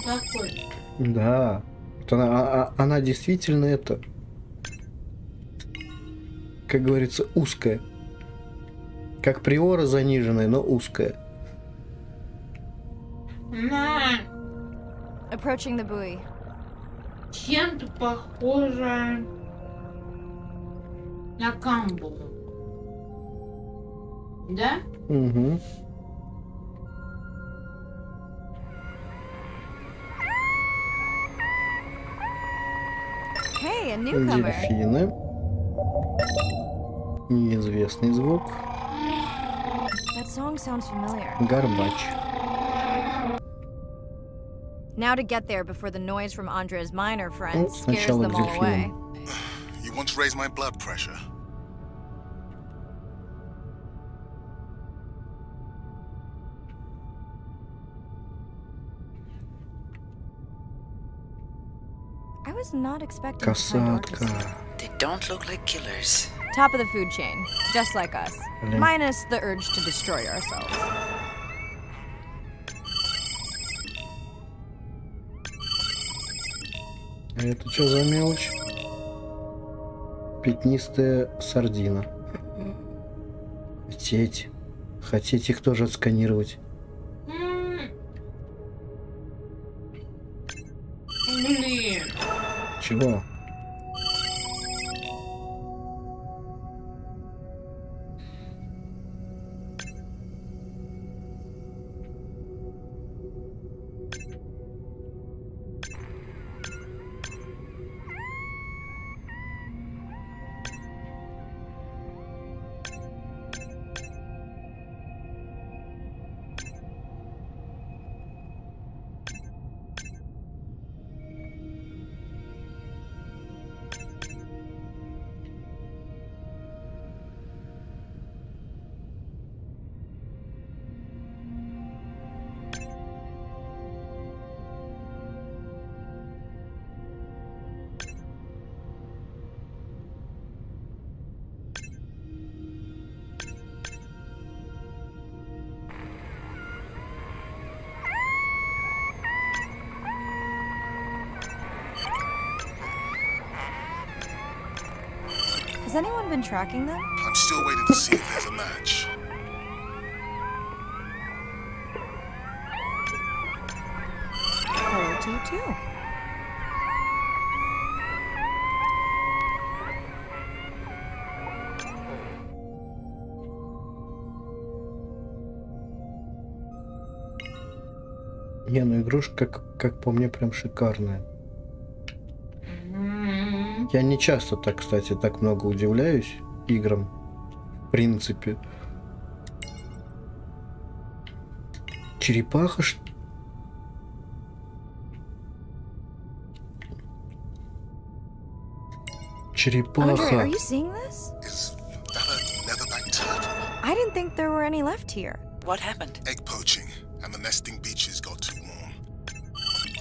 Такой. Да. Вот она действительно это, как говорится, узкая. Как приора заниженная, но узкая. На, Approaching the buoy. чем-то похоже на камбалу. Да? Угу. a newcomer. Дельфины. Неизвестный звук. That song sounds familiar. Горбач. Now to get there before the noise from Andre's minor friends Ну, scares сначала them к all away. дельфинам. You want to raise my blood pressure? I was not expecting to find orcas. Касатка. They don't look like killers. Top of the food chain, just like us. Блин. Minus the urge to destroy ourselves. А это что за мелочь? Пятнистая сардина. Хотеть. Хотеть их тоже отсканировать. Блин. Чего? Has anyone been tracking them? I'm still waiting to see if there's a match. Hello to you too. Не, ну игрушка, как по мне, прям шикарная. Я не часто так, кстати, так много удивляюсь играм. В принципе. Черепаха, Черепаха. Andre, are you seeing this? Is that a leatherback turtle? I didn't think there were any left here. What happened? Egg poaching, and the nesting beaches got too warm.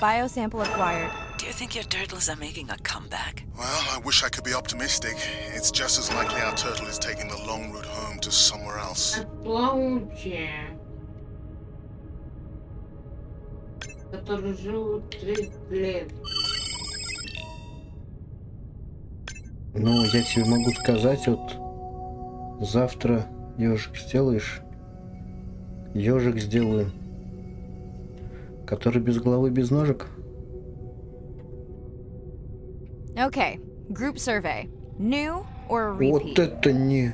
Biosample acquired. Do you think your turtles are making a comeback? Well, I wish I could be optimistic. It's just as likely our turtle is taking the long route home to somewhere else. Плавучие. Которые живут 30 лет. Ну, я тебе могу сказать, вот завтра ежик сделаешь, ежик сделаю, который без головы, без ножек. Okay, group survey. New or a repeat? Вот это не...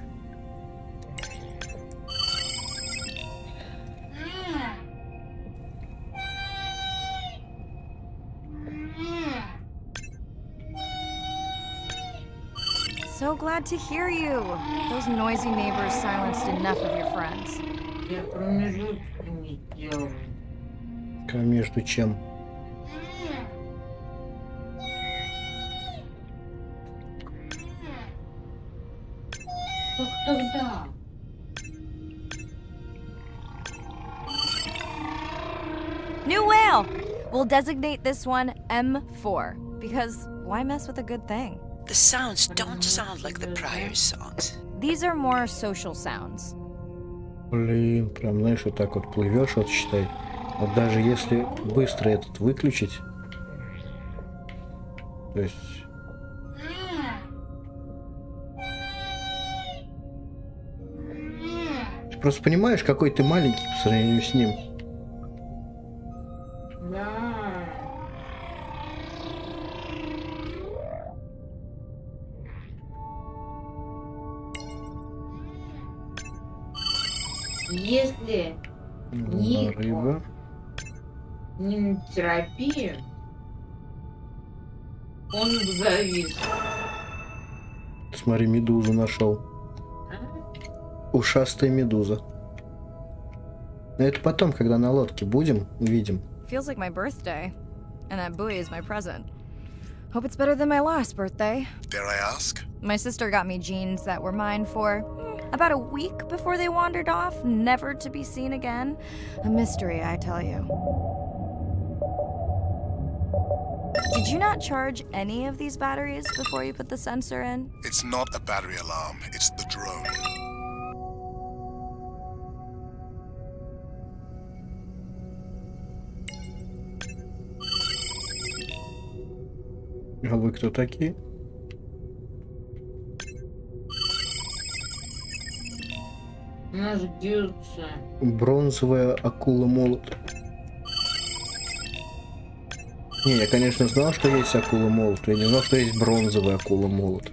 So glad to hear you. Those noisy neighbors silenced enough of your friends. Я промежутки не делаю. Между чем? Как тогда? New whale! We'll designate this one M4, because why mess with a good thing? The sounds don't sound like the prior songs. These are more social sounds. Блин, прям, знаешь, вот так вот плывешь, вот считай. Вот даже если быстро этот выключить, то есть... Ты просто понимаешь, какой ты маленький по сравнению с ним. Да. Если не Рыба. не терапия, Он завис. Смотри, медузу нашел. Ушастая медуза. Но это потом, когда на лодке будем, увидим. Feels like my birthday. And that buoy is my present. Hope it's better than my last birthday. Dare I ask? My sister got me jeans that were mine for about a week before they wandered off, never to be seen again. A mystery, I tell you. Did you not charge any of these batteries before you put the sensor in? It's not a battery alarm, it's the drone. А вы кто такие? Нас ждется. Бронзовая акула-молот. Не, я, конечно, знал, что есть акула-молот. Я не знал, что есть бронзовая акула-молот.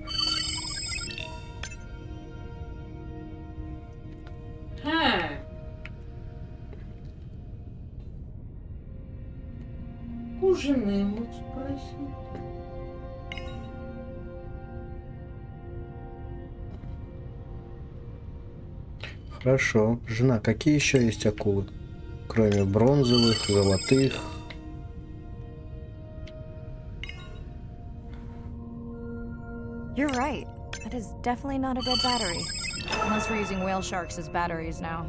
У жены мог спросить. Хорошо. Жена, какие еще есть акулы? Кроме бронзовых, золотых. You're right. That is definitely not a dead battery. Unless we're using whale sharks as batteries now.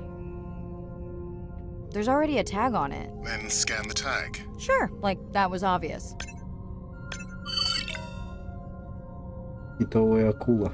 There's already a tag on it. Then scan the tag. Sure, like that was obvious. Китовая акула.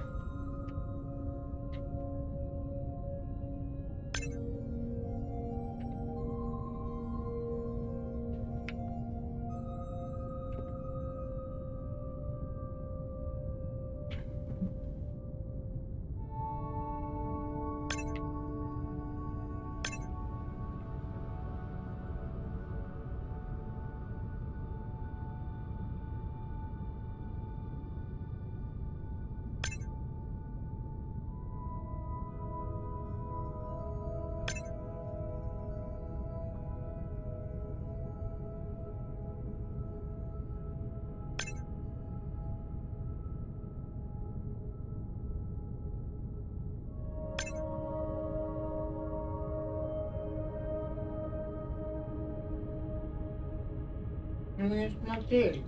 Мы смотрели.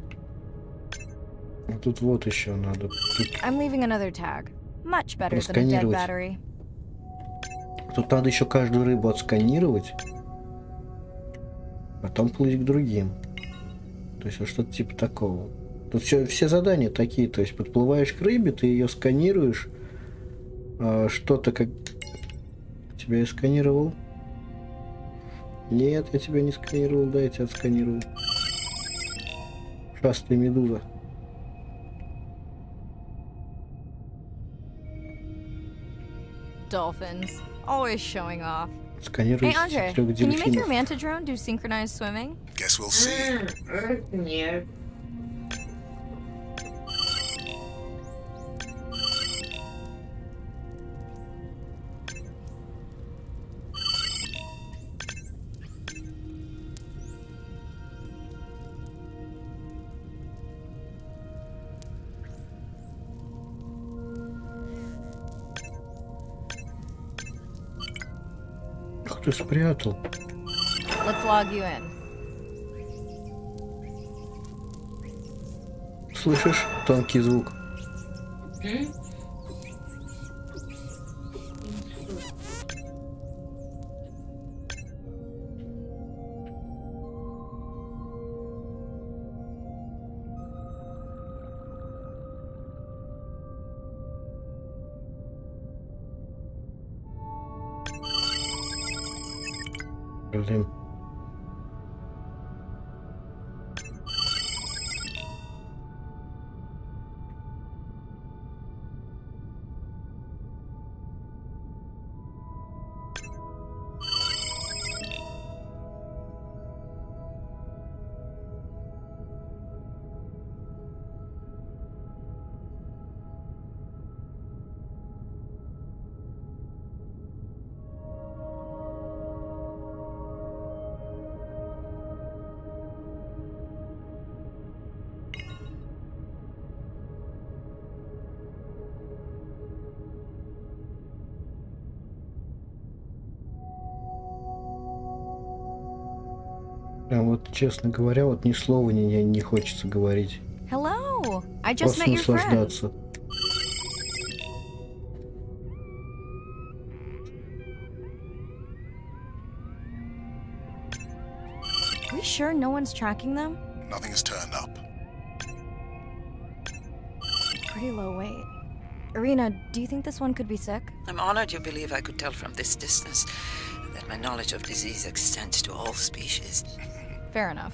Тут вот еще надо. Тут, I'm leaving another tag. Much better than a dead Просканировать. battery. тут надо еще каждую рыбу отсканировать. Потом плыть к другим. То есть вот что-то типа такого. Тут все задания такие. То есть подплываешь к рыбе, ты ее сканируешь. Что-то как... Тебя я сканировал? Нет, я тебя не сканировал. Да, я тебя отсканирую. Ушастая медуза. Dolphins. Always showing off. Сканирую Hey, Andre, трех can you make your дельфинов. manta drone do synchronized swimming? Guess we'll see. Нет. Ах ты спрятал. Let's log you in. Слышишь тонкий звук? Блин. Прям вот, честно говоря, вот ни слова не хочется говорить. Hello! I just Просто met your friend. наслаждаться. Are we sure no one's tracking them? Nothing has turned up. Pretty low weight. Irina, do you think this one could be sick? I'm honored you believe I could tell from this distance that my knowledge of disease extends to all species. Fair enough.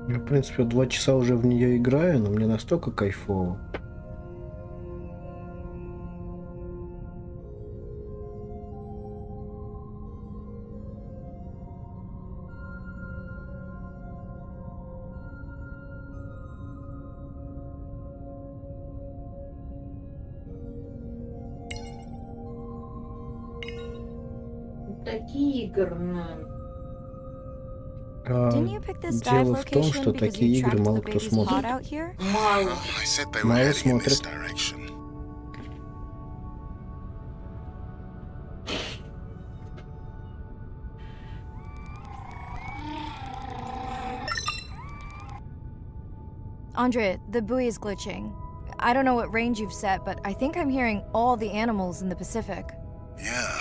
Я, в принципе, 2 часа уже в нее играю, но мне настолько кайфово. Такие игры нам. Didn't you pick this dive Дело в том, location что because такие you игры tracked мало the кто baby's смотрит. pod out here? Мало. I said they were Мало heading in this смотрят. direction. Andre, the buoy is glitching. I don't know what range you've set, but I think I'm hearing all the animals in the Pacific. Yeah.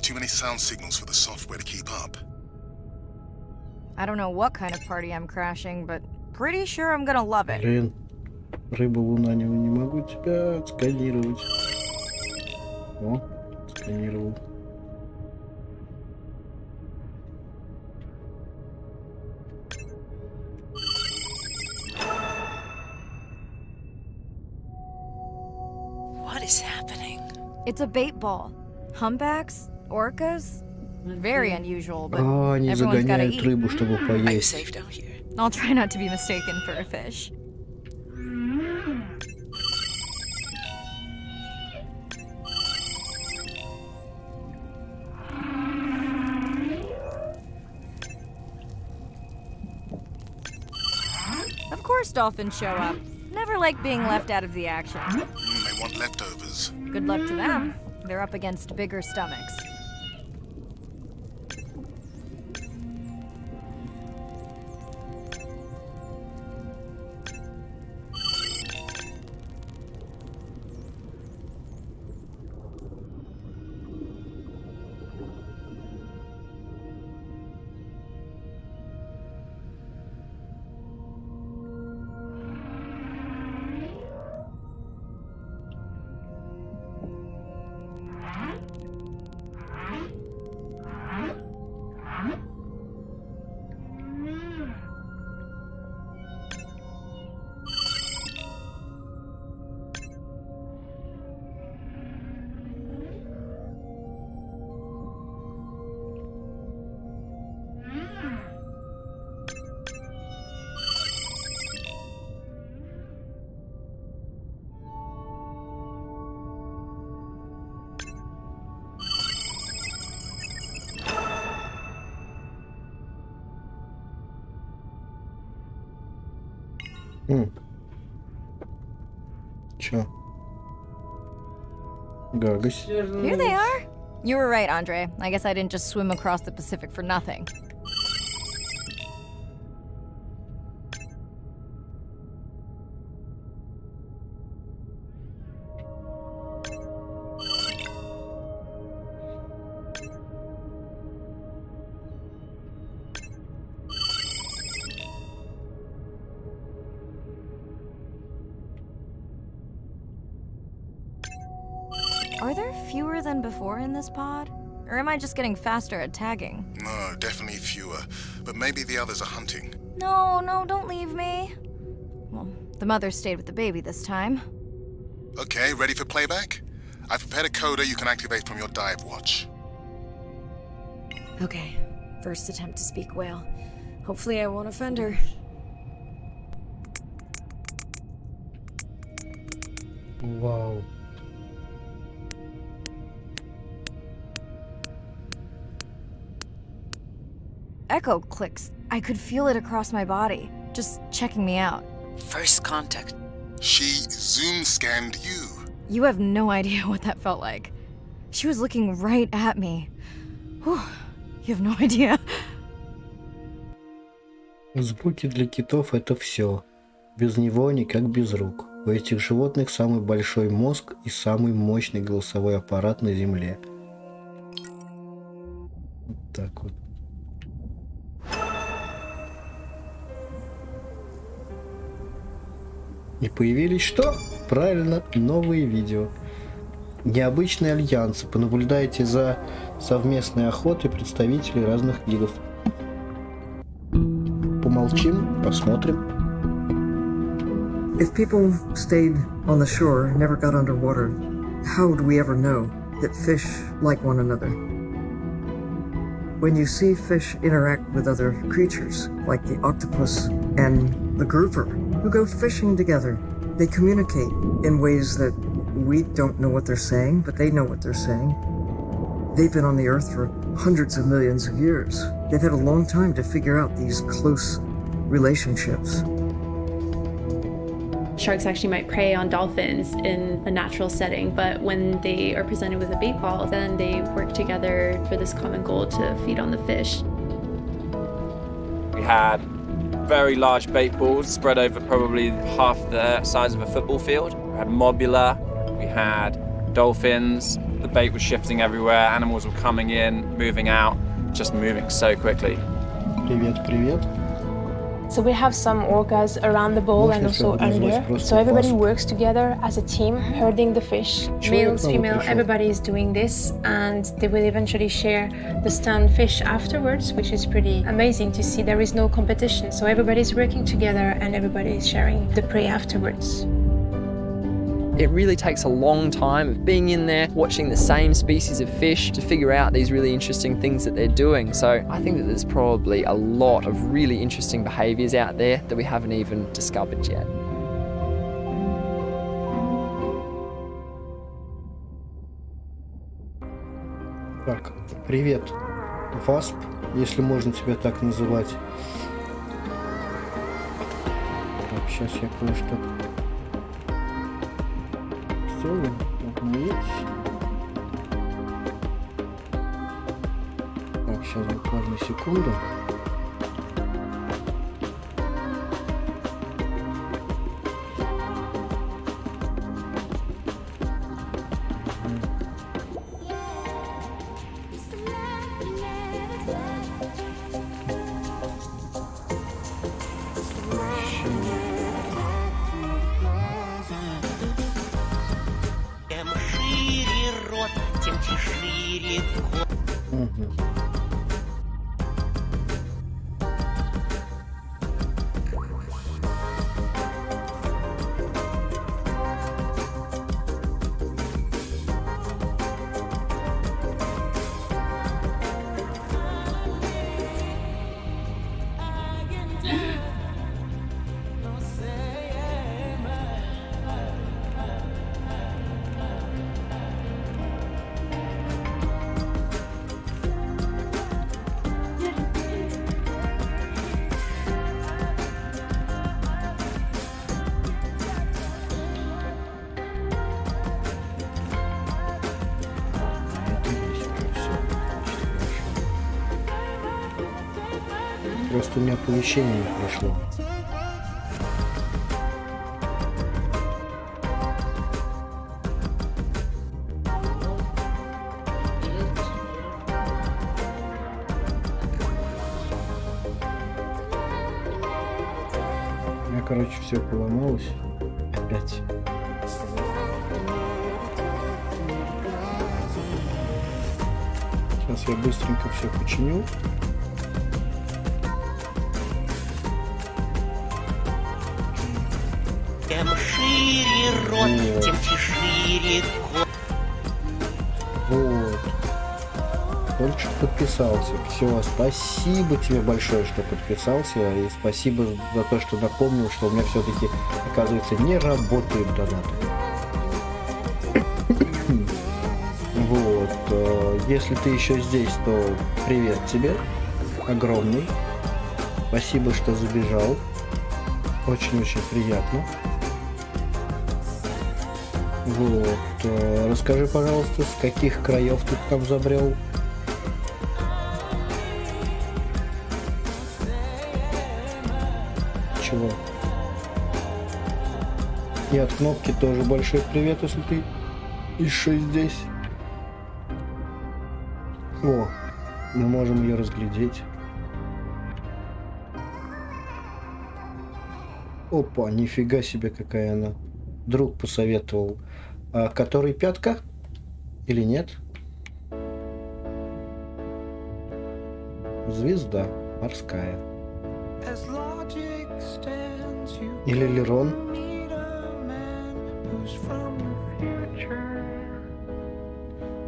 Too many sound signals for the software to keep up. I don't know what kind of party I'm crashing, but pretty sure I'm gonna love it. Блин, рыба луна, не могу тебя отсканировать. О, сканировал. What is happening? It's a bait ball. Humpbacks, orcas, very unusual, but А, они everyone's gotta загоняют eat. рыбу, чтобы Are you поесть. safe down here? I'll try not to be mistaken for a fish. Of course dolphins show up. Never like being left out of the action. They want leftovers. Good luck to them. They're up against bigger stomachs. Чё? Гагась. Here they are. You were right, Andre. I guess I didn't just swim across the Pacific for nothing. Are there fewer than before in this pod? Or am I just getting faster at tagging? No, definitely fewer. But maybe the others are hunting. No, don't leave me. Well, the mother stayed with the baby this time. Okay, ready for playback? I've prepared a coder you can activate from your dive watch. Okay, first attempt to speak whale. Hopefully I won't offend her. Вау. echo clicks. I could feel it across my body, just checking me out. First contact. She zoom scanned you. You have no idea what that felt like. She was looking right at me. Whew, you have no idea. Звуки для китов — это все. Без него они как без рук. У этих животных самый большой мозг и самый мощный голосовой аппарат на Земле. Вот так вот. И появились что? Правильно, новые видео. Необычные альянсы. Понаблюдайте за совместной охотой представителей разных видов. Помолчим, посмотрим. If people stayed on the shore and never got underwater, how would we ever know that fish like one another? When you see fish interact with other creatures, like the octopus and the grouper, who go fishing together, they communicate in ways that we don't know what they're saying, but they know what they're saying. They've been on the earth for hundreds of millions of years. They've had a long time to figure out these close relationships. Sharks actually might prey on dolphins in a natural setting, but when they are presented with a bait ball, then they work together for this common goal to feed on the fish. We had very large bait balls spread over probably half the size of a football field. We had mobula, we had dolphins, the bait was shifting everywhere, animals were coming in, moving out, just moving so quickly. Привет, привет. So we have some orcas around the bowl and also under. So everybody works together as a team, herding the fish. Males, female, everybody is doing this, and they will eventually share the stunned fish afterwards, which is pretty amazing to see. There is no competition, so everybody's working together and everybody is sharing the prey afterwards. It really takes a long time of being in there, watching the same species of fish to figure out these really interesting things that they're doing. So I think that there's probably a lot of really interesting behaviours out there that we haven't even discovered yet. Так, привет, Васп, если можно тебя так называть. Так, сейчас я кое-что сделаю. Так, сейчас буквально секунду. Просто у меня оповещение не пришло. У меня, короче, все поломалось. Опять. Сейчас я быстренько все починю. Чем шире рот, тем шире кот. Вот. Только что подписался. Все, спасибо тебе большое, что подписался. И спасибо за то, что напомнил, что у меня все-таки, оказывается, не работают донаты. Вот. Если ты еще здесь, то привет тебе. огромный. Спасибо, что забежал. Очень-очень приятно. Вот. Расскажи, пожалуйста, с каких краев ты к нам забрел? Чего? И от кнопки тоже большой привет, если ты еще здесь. О, мы можем ее разглядеть. Опа, нифига себе, какая она. Друг посоветовал. А который пятка? Или нет? Звезда морская. Или Лерон?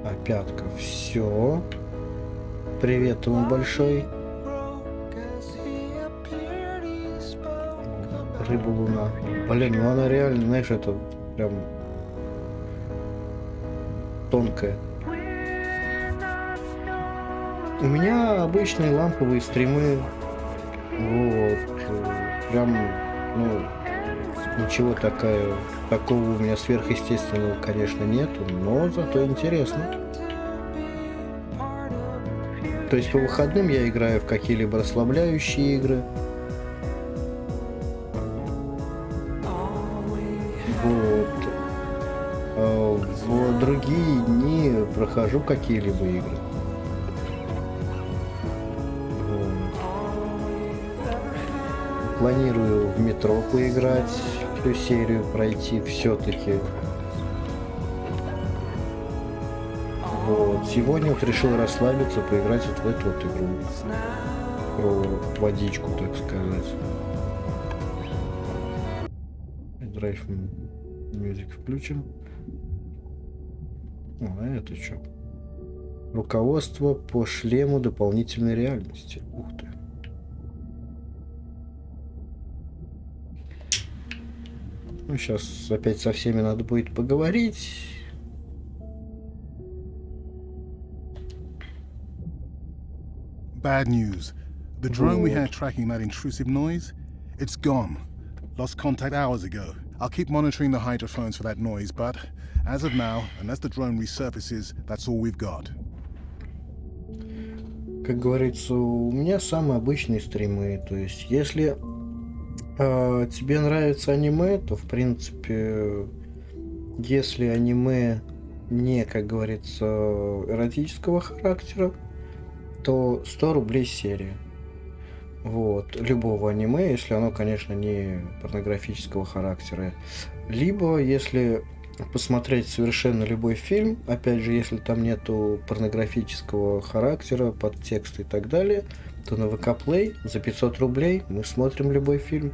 А пятка. Все. Привет ему большой. Рыба луна. Блин, ну она реально, знаешь, это прям тонкая. У меня обычные ламповые стримы. Вот. Прям, ну, ничего такого у меня сверхъестественного, конечно, нету, но зато интересно. То есть по выходным я играю в какие-либо расслабляющие игры. Вот. А в другие дни прохожу какие-либо игры. Планирую в метро поиграть, всю серию пройти все-таки. Вот. Сегодня вот решил расслабиться, поиграть вот в эту вот игру. Про водичку, так сказать. Драйв мюзик включим. О, а это что? Руководство по шлему дополнительной реальности. Ух ты. Ну, сейчас опять со всеми надо будет поговорить. Bad news. The drone we had tracking that intrusive noise, it's gone. Lost contact hours ago. I'll keep monitoring the hydrophones for that noise, but as of now, unless the drone resurfaces, that's all we've got. Как говорится, у меня самые обычные стримы. То есть, если тебе нравится аниме, то, в принципе, если аниме не, как говорится, эротического характера, то 100 рублей серия. Вот. Любого аниме, если оно, конечно, не порнографического характера. Либо, если посмотреть совершенно любой фильм, опять же, если там нету порнографического характера, подтекста и так далее, то на ВК Play за 500 рублей мы смотрим любой фильм.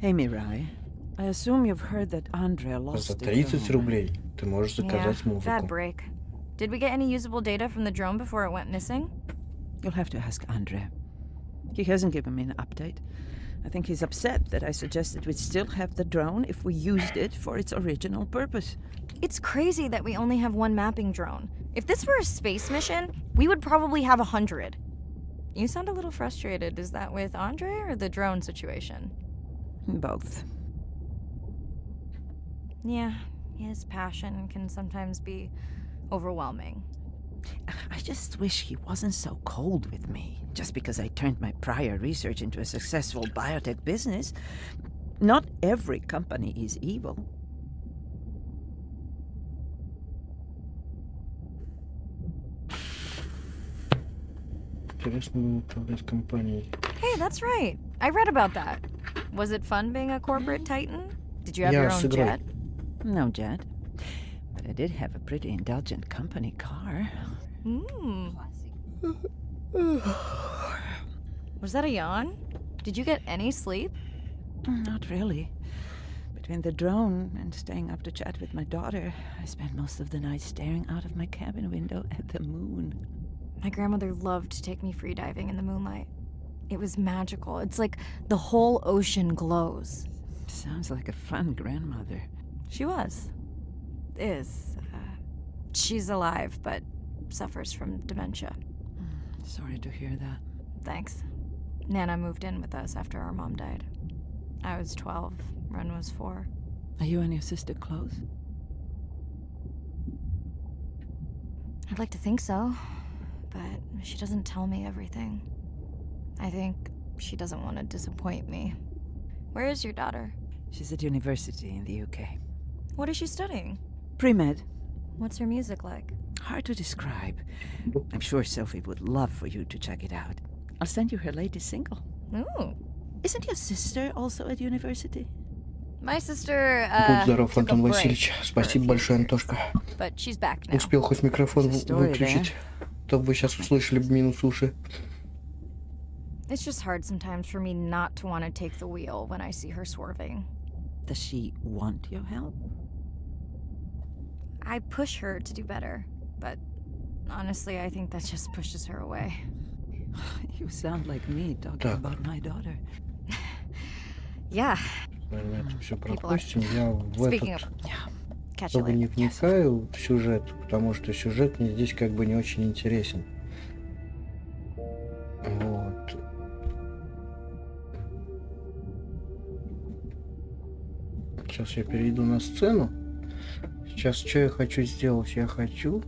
Hey, Mirai. I assume you've heard that Andrea lost За it 30 рублей ты можешь заказать Bad музыку. break. Did we get any usable data from the drone before it went missing? You'll have to ask Andrea. He hasn't given me an update. I think he's upset that I suggested we'd still have the drone if we used it for its original purpose. It's crazy that we only have one mapping drone. If this were a space mission, we would probably have 100. You sound a little frustrated. Is that with Andre or the drone situation? Both. Yeah, his passion can sometimes be overwhelming. I just wish he wasn't so cold with me, just because I turned my prior research into a successful biotech business. Not every company is evil. Интересно управлять компанией. Hey, that's right. I read about that. Was it fun being a corporate titan? Did you have your own jet? No jet. But I did have a pretty indulgent company car. Was that a yawn? Did you get any sleep? Not really. Between the drone and staying up to chat with my daughter, I spent most of the night staring out of my cabin window at the moon. My grandmother loved to take me freediving in the moonlight. It was magical. It's like the whole ocean glows. Sounds like a fun grandmother. She was. Is. She's alive, but suffers from dementia. Sorry to hear that. Thanks. Nana moved in with us after our mom died. I was 12, Ren was 4. Are you and your sister close? I'd like to think so, but she doesn't tell me everything. I think she doesn't want to disappoint me. Where is your daughter? She's at university in the UK. What is she studying? Pre-med. What's her music like? Hard to describe. I'm sure Sophie would love for you to check it out. I'll send you her latest single. Ooh. Isn't your sister also at university? My sister, Будь здоров, took a Антон break Васильевич. for a Спасибо few большое, years, Антошка. But she's back now. Успел хоть микрофон выключить. То бы вы сейчас услышали бы минус уши. It's just hard sometimes for me not to want to take the wheel when I see her swerving. Does she want your help? I push her to do better, but honestly, I think that just pushes her away. You sound like me talking about my daughter. Yeah. Наверное, это все пропустим. Я в Speaking этот of... Catch you особо не later. вникаю в сюжет, потому что сюжет мне здесь как бы не очень интересен. Вот. Сейчас я перейду на сцену. Сейчас что я хочу сделать? Я хочу...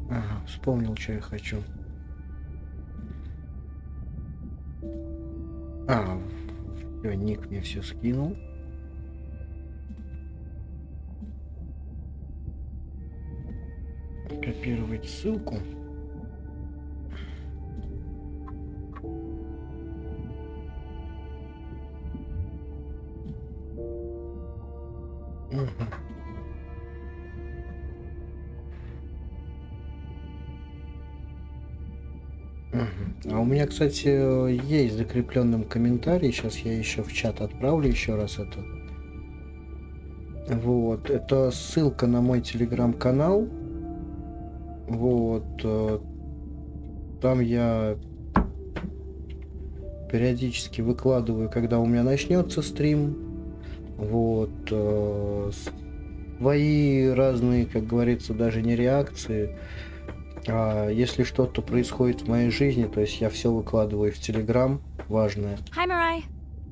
Ага, вспомнил, что я хочу. Всё, ник мне все скинул. Копировать ссылку. А у меня, кстати, есть закрепленным комментарий. Сейчас я еще в чат отправлю еще раз это. Вот. Это ссылка на мой телеграм-канал. Вот. Там я периодически выкладываю, когда у меня начнется стрим. Вот. Свои разные, как говорится, даже не реакции. Если что-то происходит в моей жизни, то есть я все выкладываю в Телеграм, важное. Hi, Mirai.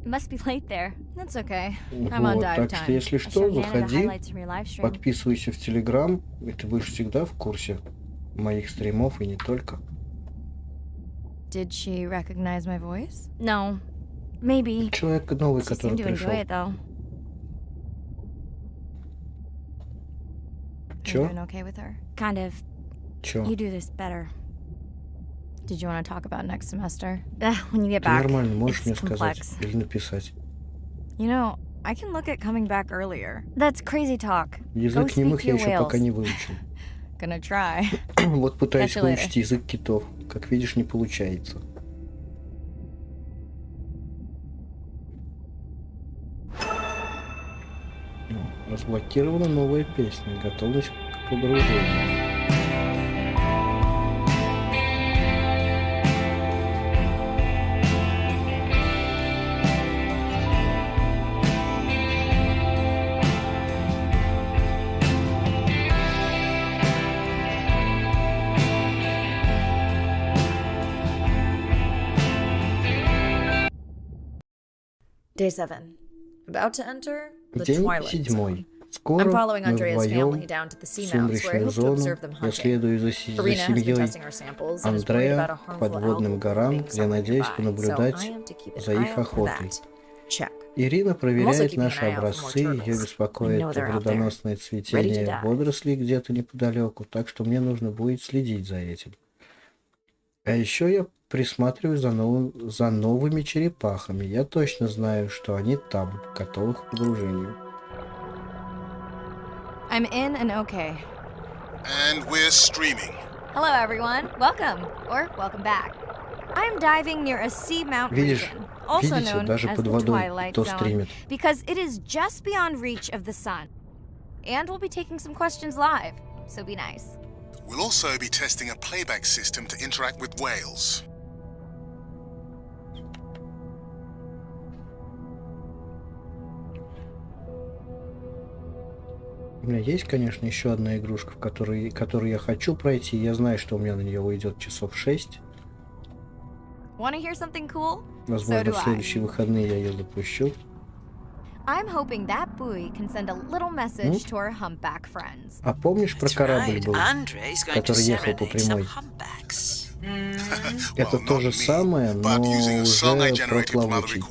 It must be late there. That's okay. I'm on Вот, dive так что time. если I что, showed Nana the заходи, highlights from your live stream. подписывайся в Телеграм, и ты будешь всегда в курсе моих стримов и не только. Did she recognize my voice? No. Maybe. Человек новый, She который seemed to пришел. enjoy it, though. Чё? Are you doing okay with her? Kind of. Чё? You do this better. Did you want to talk about next semester? When you get Ты back, нормально можешь мне it's сказать complex. или написать. You know, I can look at coming back earlier. That's crazy talk. Go Язык speak немых to я your еще пока whales. не выучил. Gonna try. Вот пытаюсь Catch you later. выучить язык китов. Как видишь, не получается. Разблокирована новая песня. Готовность к погружению. Day 7. About to enter the День Twilight Zone. 7. Скоро I'm following мы Andrea's family вдвоем down to the в Seamounts, where I сумеречную hope to зону. observe them Я hunting. следую за Karina has been семьей testing our samples and is worried about Андрея a к harmful подводным algal горам, being где somewhere надеюсь nearby. So понаблюдать I am to keep an за eye их out for охотой. that. Check. Ирина I'm also проверяет keeping an наши eye out for more образцы, ее turtles. I беспокоит know they're out there, вредоносное ready to цветение die. водорослей где-то неподалеку, так что мне нужно будет следить за этим. А еще я присматриваю за новыми черепахами. Я точно знаю, что они там, готовы к погружению. I'm in and okay. And we're streaming. Hello, everyone. Welcome, or welcome back. I'm diving near a seamount Видишь, region, also видите, known даже as под the водой Twilight кто Zone, стримит. because it is just beyond reach of the sun. And we'll be taking some questions live, so be nice. We'll also be testing a playback system to interact with whales. меня есть, конечно, еще одна игрушка, которую я хочу пройти. Я знаю, что у меня на нее уйдет часов 6. Wanna hear something cool? So Возможно, do в I. следующие выходные я ее запущу. I'm hoping that buoy can send a little message to our humpback friends. А помнишь про корабль был, который ехал по прямой? Это то же самое, но уже про плавучий.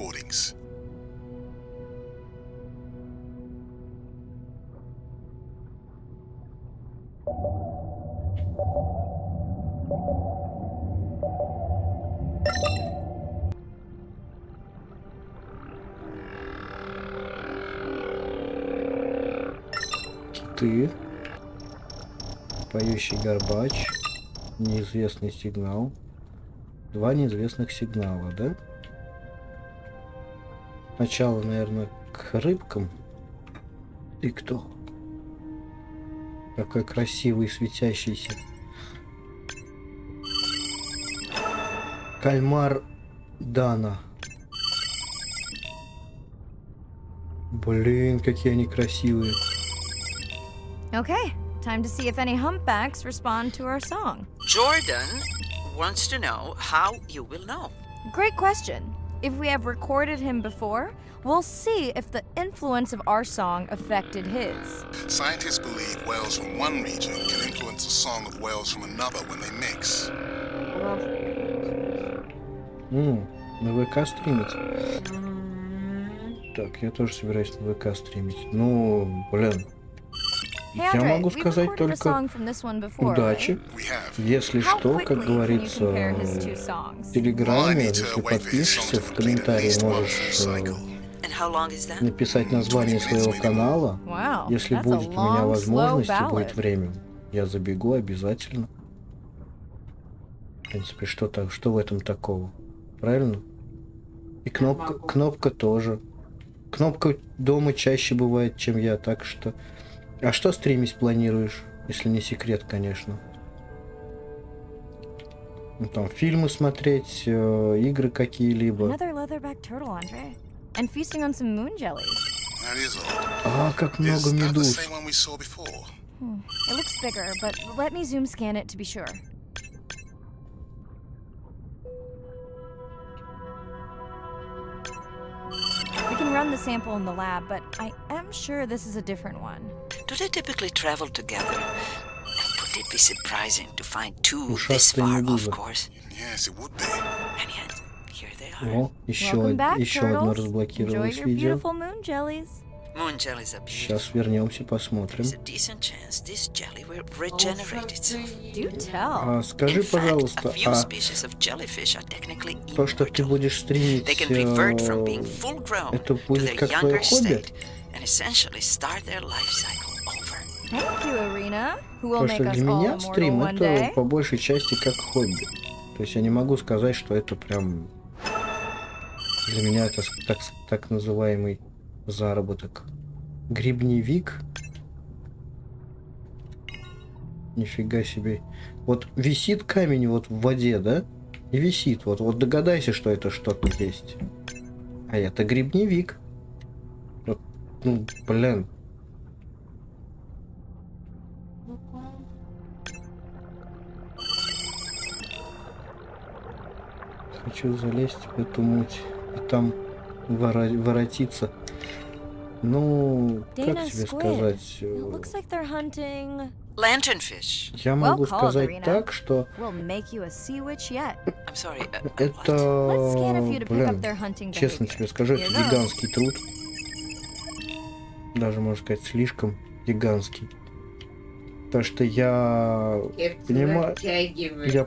Киты. Поющий горбач. Неизвестный сигнал. 2 неизвестных сигнала, да? Сначала, наверное, к рыбкам. Ты кто? Какой красивый, светящийся. Кальмар Дана. Блин, какие они красивые. Okay, time to see if any humpbacks respond to our song. Jordan wants to know how you will know. Great question. If we have recorded him before, we'll see if the influence of our song affected his. Scientists believe whales from one region can influence the song of whales from another when they mix. На ВК стримить. Так, я тоже собираюсь на ВК стримить. Ну, блин. Hey, Я Andre, могу we've сказать recorded a только song from this one before, удачи. right? Если How что, как quickly can you говорится, compare his two songs? в Телеграме, если подпишешься, в комментарии можешь And how long is that? написать название своего канала. Wow, Если that's a будет у меня long, возможность slow и будет ballad. время, я забегу обязательно. В принципе, что в этом такого? Правильно? И кнопка тоже. Кнопка дома чаще бывает, чем я, так что... А что стримить планируешь, если не секрет, конечно? Ну, там фильмы смотреть, игры какие-либо. Another leatherback turtle, Andre. And feasting on some moon jellies. That is odd. А, как много Is that the медуз. same one we saw before? It looks bigger, but let me zoom scan it to be sure. We can run the sample in the lab, but I am sure this is a different one. Do they typically travel together? Would it be surprising to find two this Ушастая far медуза. off course? Yes, it would be. And yet, here they are. О, еще Welcome back, одно turtles. Enjoy разблокировалось your видео. beautiful moon jellies. Moon jellies are beautiful. Сейчас вернемся, посмотрим. There's a decent chance this jelly will regenerate itself. Do tell. А, скажи, пожалуйста, A few а species of jellyfish are technically то, что ты будешь стримить, They can revert from being full grown это to будет their как твое younger хобби? state and essentially start their life cycle over. Thank you, Arena, who will То, make что us для all меня immortal стрим one это day. по большей части как хобби. То есть я не могу сказать, что это прям для меня это так называемый заработок. Грибневик. Нифига себе. Вот висит камень вот в воде, да? И висит. Вот догадайся, что это что-то есть. А это грибневик. Вот, ну, блин. Хочу залезть в эту муть и там воротиться. Ну, Dana как тебе squid. сказать? It looks like they're hunting. Lanternfish. Я могу Well called, сказать Arena. так, что We'll make you a sea witch yet. I'm sorry. это, Let's scan a few to pick up блин, their hunting честно behavior. тебе скажу, Here это goes. гигантский труд. Даже, можно сказать, слишком гигантский. Потому что я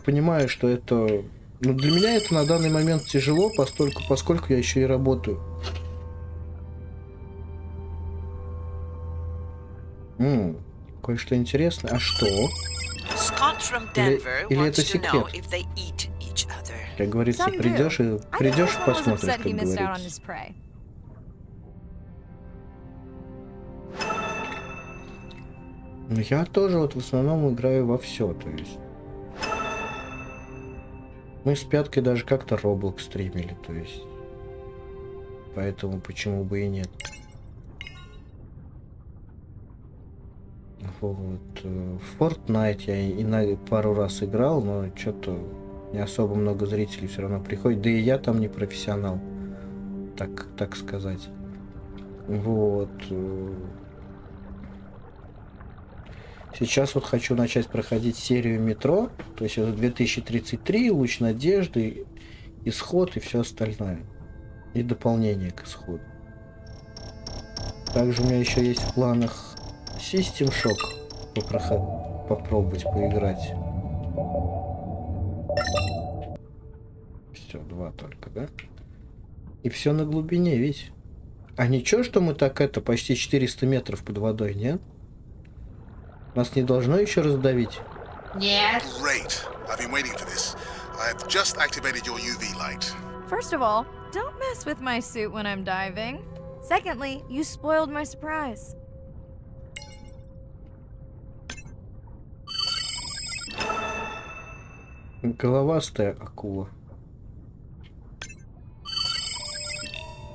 понимаю, что это... Ну, для меня это на данный момент тяжело, поскольку я еще и работаю. Кое-что интересное. А что? Scott from Или Denver это wants to секрет? know if they eat each other. Как говорится, Some do. придешь и I think this one was посмотришь, upset как he missed out on говорится. his prey. Ну, я тоже вот в основном играю во все, то есть. Мы с Пяткой даже как-то Roblox стримили, то есть. Поэтому почему бы и нет. Вот. В Fortnite я и пару раз играл, но что-то не особо много зрителей все равно приходит. Да и я там не профессионал, так сказать. Вот. Сейчас вот хочу начать проходить серию Метро. То есть это 2033, Луч Надежды, Исход и все остальное. И дополнение к Исходу. Также у меня еще есть в планах System Shock попробовать поиграть. Все, 2 только, да? И все на глубине, ведь. А ничего, что мы так почти 400 метров под водой, нет? Нас не должно еще раздавить? Нет. Great. I've been waiting for this. I've just activated your UV light. First of all, don't mess with my suit when I'm diving. Secondly, you spoiled my surprise. Головастая акула.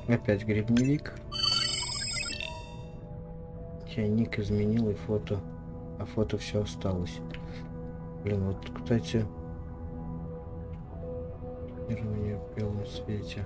Опять грибневик. Я ник изменил и фото. А фото все осталось. Блин, вот, кстати, мирование в белом свете.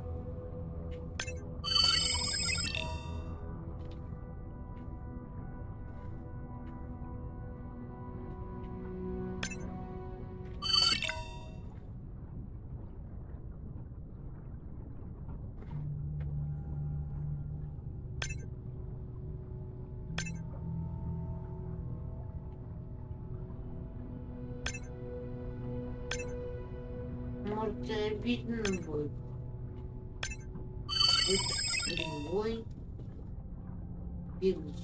Может, обидно будет. Кривой. Белыч.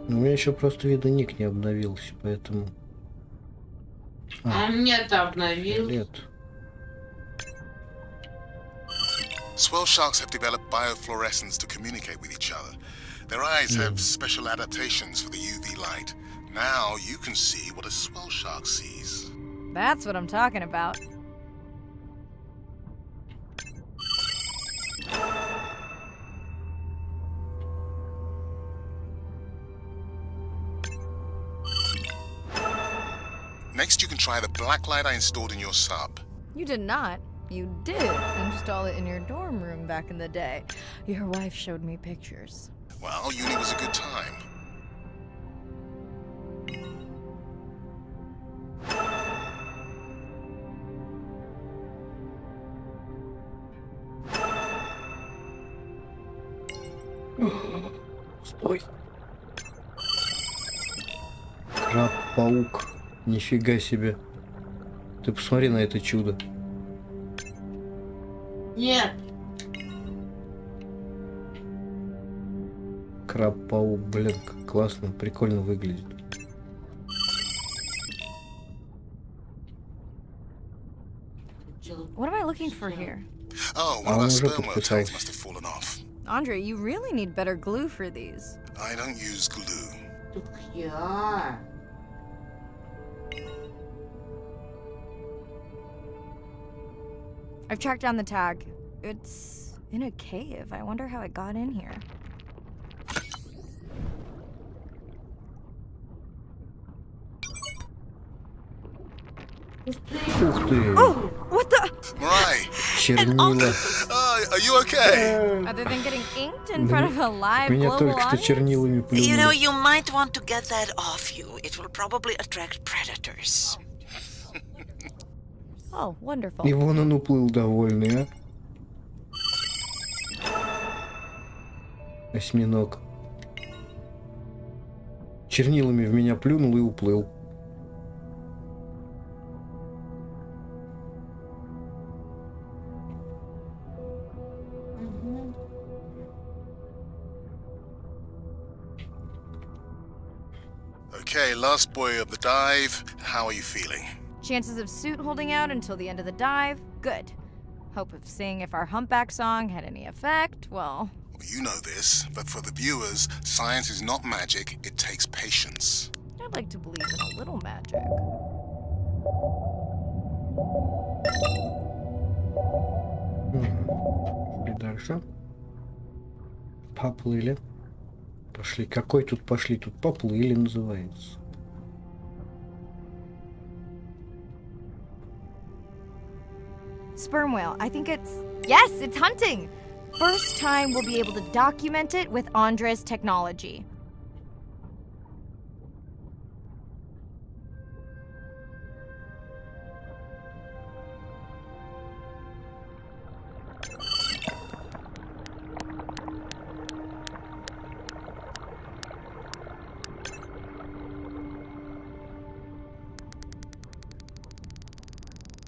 У меня еще просто вида ник не обновился, поэтому... А мне-то обновился. Лет. Swell sharks have developed biofluorescence to communicate with each other. Their eyes have special adaptations for the UV light. Now you can see what a swell shark sees. That's what I'm talking about. Next, you can try the black light I installed in your sub. You did not. You did install it in your dorm room back in the day. Your wife showed me pictures. Well, uni was a good time. Стой. Краб-паук. Нифига себе. Ты посмотри на это чудо. Нет. Краб-паук, блин, как классно, прикольно выглядит. What am I looking for here? Oh, one of our sperm tags must have fallen off. Andre, you really need better glue for these. I don't use glue. Yeah. I've tracked down the tag. It's in a cave. I wonder how it got in here. Ух ты! Oh, what the? Mirai! Чернила. Are you okay? Other than getting inked in front of a live Меня global только что audience? чернилами You know, плюнули. you might want to get that off you. It will probably attract predators. Oh, wonderful. И вон он уплыл довольный, а? Осьминог. Чернилами в меня плюнул и уплыл. Okay, last boy of the dive. How are you feeling? Chances of suit holding out until the end of the dive? Good. Hope of seeing if our humpback song had any effect? Well... You know this, but for the viewers, science is not magic, it takes patience. I'd like to believe in a little magic. И дальше. Поплыли. Пошли. Какой тут пошли? Тут поплыли называется. Sperm whale. I think it's... Yes, it's hunting! First time we'll be able to document it with Andre's technology.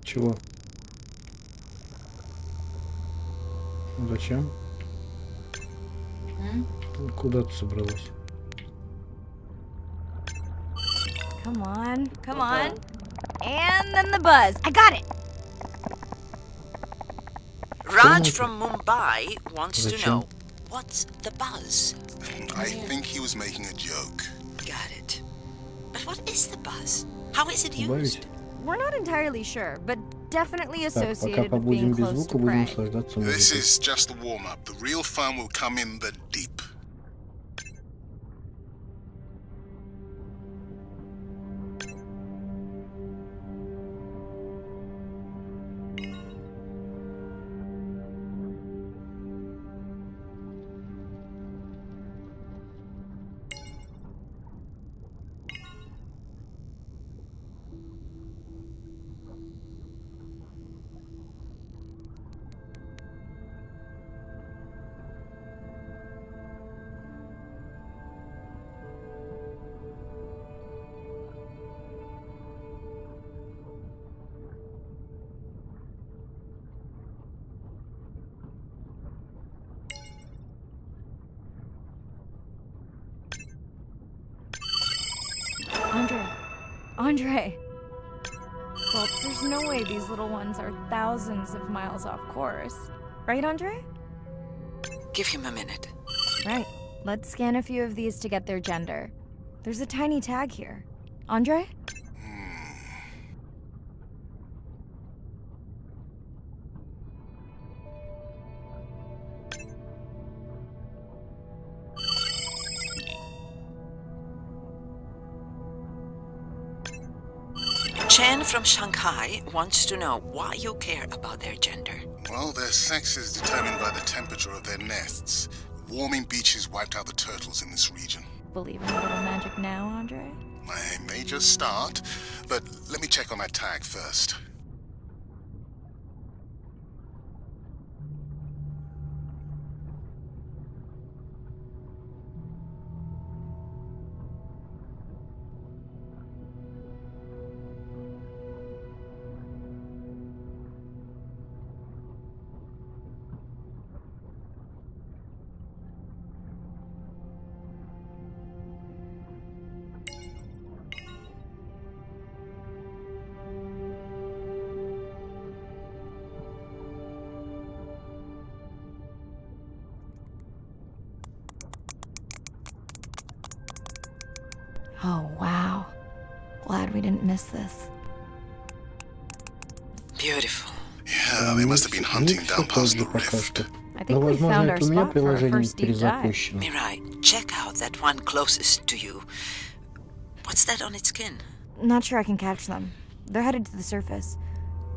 Чего? Зачем? Куда ты собралась? Come on, come on. And then the buzz. I got it! Raj from Mumbai wants to know, what's the buzz? I think he was making a joke. Got it. But what is the buzz? How is it used? We're not entirely sure, but definitely Так, пока associated with побудем being без close звука, to будем prey. наслаждаться This музыкой. is just the warm-up. The real fun will come in the deep. Andre. Well, there's no way these little ones are thousands of miles off course. Right, Andre? Give him a minute. Right. Let's scan a few of these to get their gender. There's a tiny tag here. Andre? Chen from Shanghai wants to know why you care about their gender. Well, their sex is determined by the temperature of their nests. Warming beaches wiped out the turtles in this region. Believe in a little magic now, Andre? I may just start, but let me check on that tag first. Oh, wow. Glad we didn't miss this. Beautiful. Yeah, they must have been hunting down past the rift. I Но, think we возможно, found our это у меня spot for our приложение first deep dive. перезапущено. Mirai, check out that one closest to you. What's that on its skin? Not sure I can catch them. They're headed to the surface.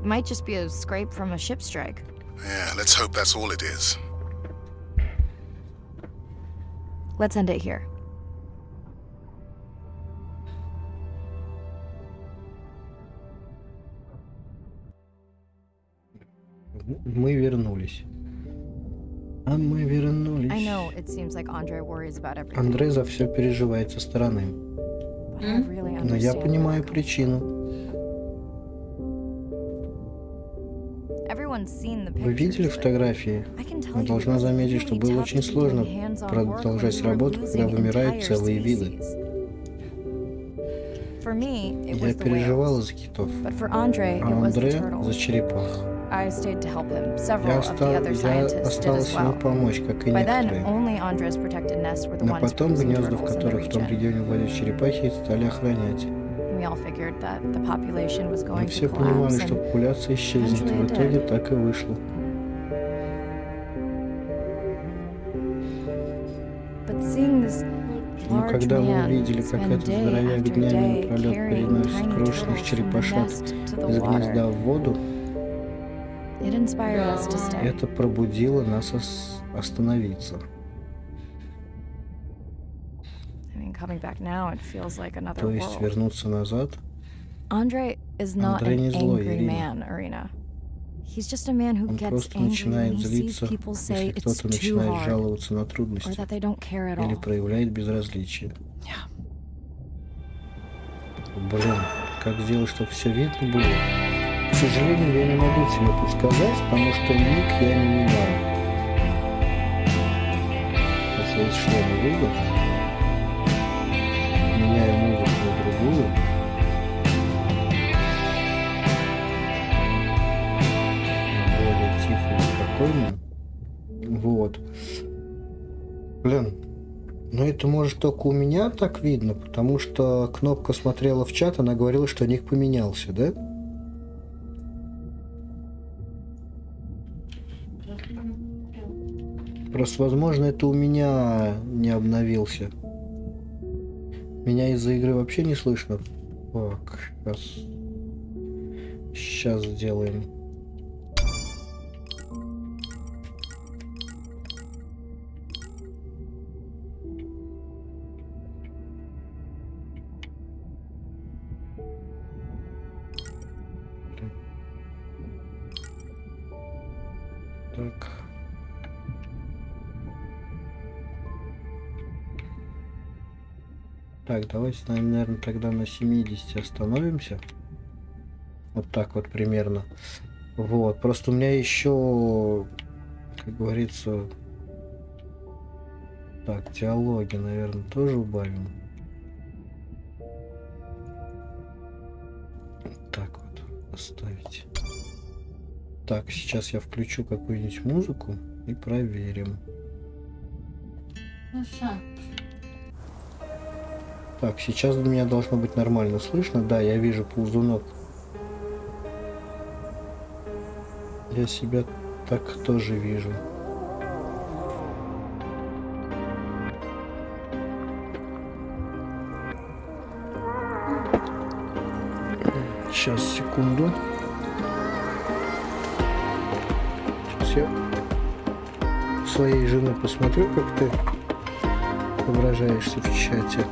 Might just be a scrape from a ship strike. Yeah, let's hope that's all it is. Let's end it here. Мы вернулись. А мы вернулись. I know it seems like Andre worries about everything. Андрей за все переживает со стороны. But I really Но я understand. понимаю причину. Everyone's seen the Вы видели pictures, but фотографии? I can tell Но you должна it was заметить, что really было tough очень to be сложно doing hands-on work продолжать when we were работу, когда losing вымирают entire целые виды. species. For me, it Я was the переживала whales. за китов, But for Andre, а it was the Андре turtles. за черепах. I stayed to help him. Several Я of the other я scientists did осталась as ему well. помочь, как и By then, некоторые. only Andre's protected nests were the Но ones потом producing гнезда, в turtles in the которых в том region. регионе водят черепахи, стали охранять. We all figured that the population was Мы going все to понимали, collapse, что and популяция исчезнет, и в eventually it итоге did. так и вышло. Но Large когда вы man увидели, как spend этот day здоровяк after днями day напролет carrying переносит tiny крошечных turtles from the черепашат nest to the из гнезда water, в воду, it inspired us to stay. это пробудило нас остановиться. I mean, coming back now, it feels like another То есть world. вернуться назад. Andre is not Андрей an не злой, angry Ирина. man, Irina. He's just a man who Он gets просто angry when начинает he sees злиться, people say если it's кто-то too начинает hard жаловаться на or трудности that they don't care at или all. проявляет безразличие. Блин, как сделать, чтобы все видно было? К сожалению, я не могу тебе подсказать, потому что ник я не меняю. Если что, я выйду, меняю музыку на другую. Более тихую и спокойную. Вот. Блин. Но это может только у меня так видно, потому что Кнопка смотрела в чат, она говорила, что ник поменялся, да? Просто, возможно, это у меня не обновился. Меня из-за игры вообще не слышно. Так, сейчас сделаем. Так. Так, давайте, наверное, тогда на 70 остановимся. Вот так вот примерно. Вот. Просто у меня еще, как говорится... Так, диалоги, наверное, тоже убавим. Так вот, оставить. Так, сейчас я включу какую-нибудь музыку и проверим. Ну что? Так, сейчас меня должно быть нормально слышно. Да, я вижу ползунок. Я себя так тоже вижу. Сейчас, секунду. Сейчас я своей жены посмотрю, как ты отображаешься в чате.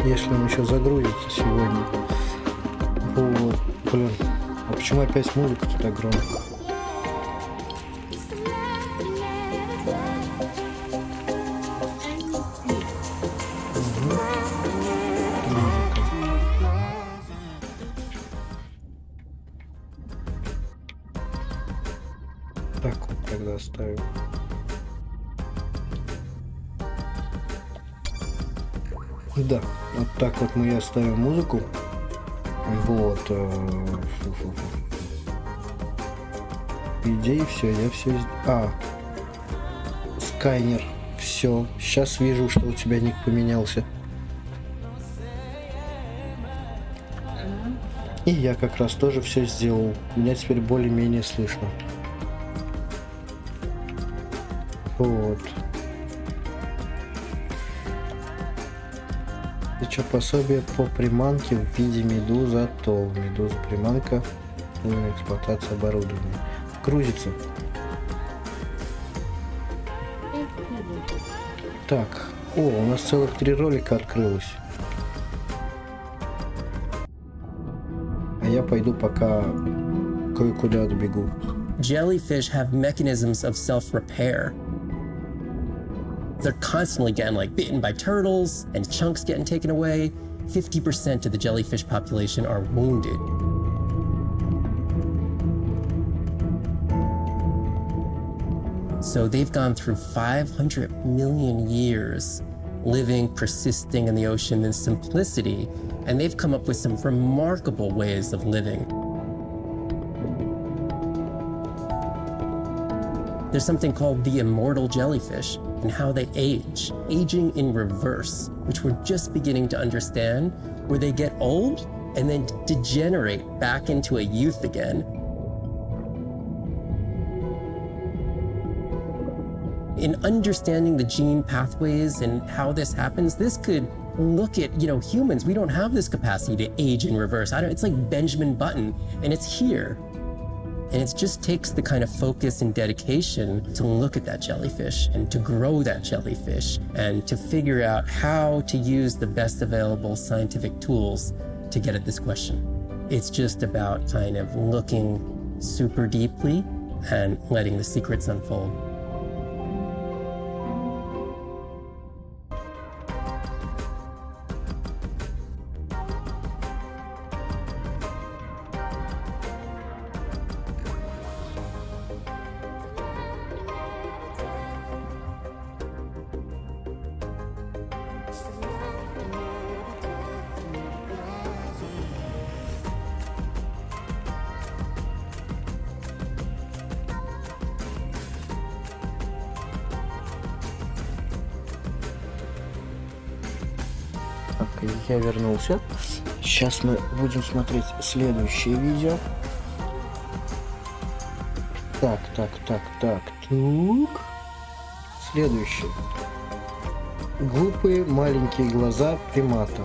Если он еще загрузится сегодня. Вот, блин. А почему опять музыка-то так громко? Так вот тогда оставим. Да, вот так вот мы и оставим музыку. Вот. По идее, все, я все... Скайнер. Все. Сейчас вижу, что у тебя ник поменялся. И я как раз тоже все сделал. Меня теперь более-менее слышно. Вот. Что пособие по приманке в виде медуза атолл. Медуза приманка. Эксплуатация оборудования. Грузится. Так. О, у нас целых 3 ролика открылось. А я пойду пока кое-куда добегу. Jellyfish have mechanisms of self-repair. They're constantly getting bitten by turtles and chunks getting taken away. 50% of the jellyfish population are wounded. So they've gone through 500 million years living, persisting in the ocean in simplicity, and they've come up with some remarkable ways of living. There's something called the immortal jellyfish and how they age, aging in reverse, which we're just beginning to understand, where they get old and then degenerate back into a youth again. In understanding the gene pathways and how this happens, this could look at, humans. We don't have this capacity to age in reverse. It's like Benjamin Button, and it's here. And it just takes the kind of focus and dedication to look at that jellyfish and to grow that jellyfish and to figure out how to use the best available scientific tools to get at this question. It's just about kind of looking super deeply and letting the secrets unfold. Я вернулся. Сейчас мы будем смотреть следующее видео. Так. Следующее. Глупые маленькие глаза примата.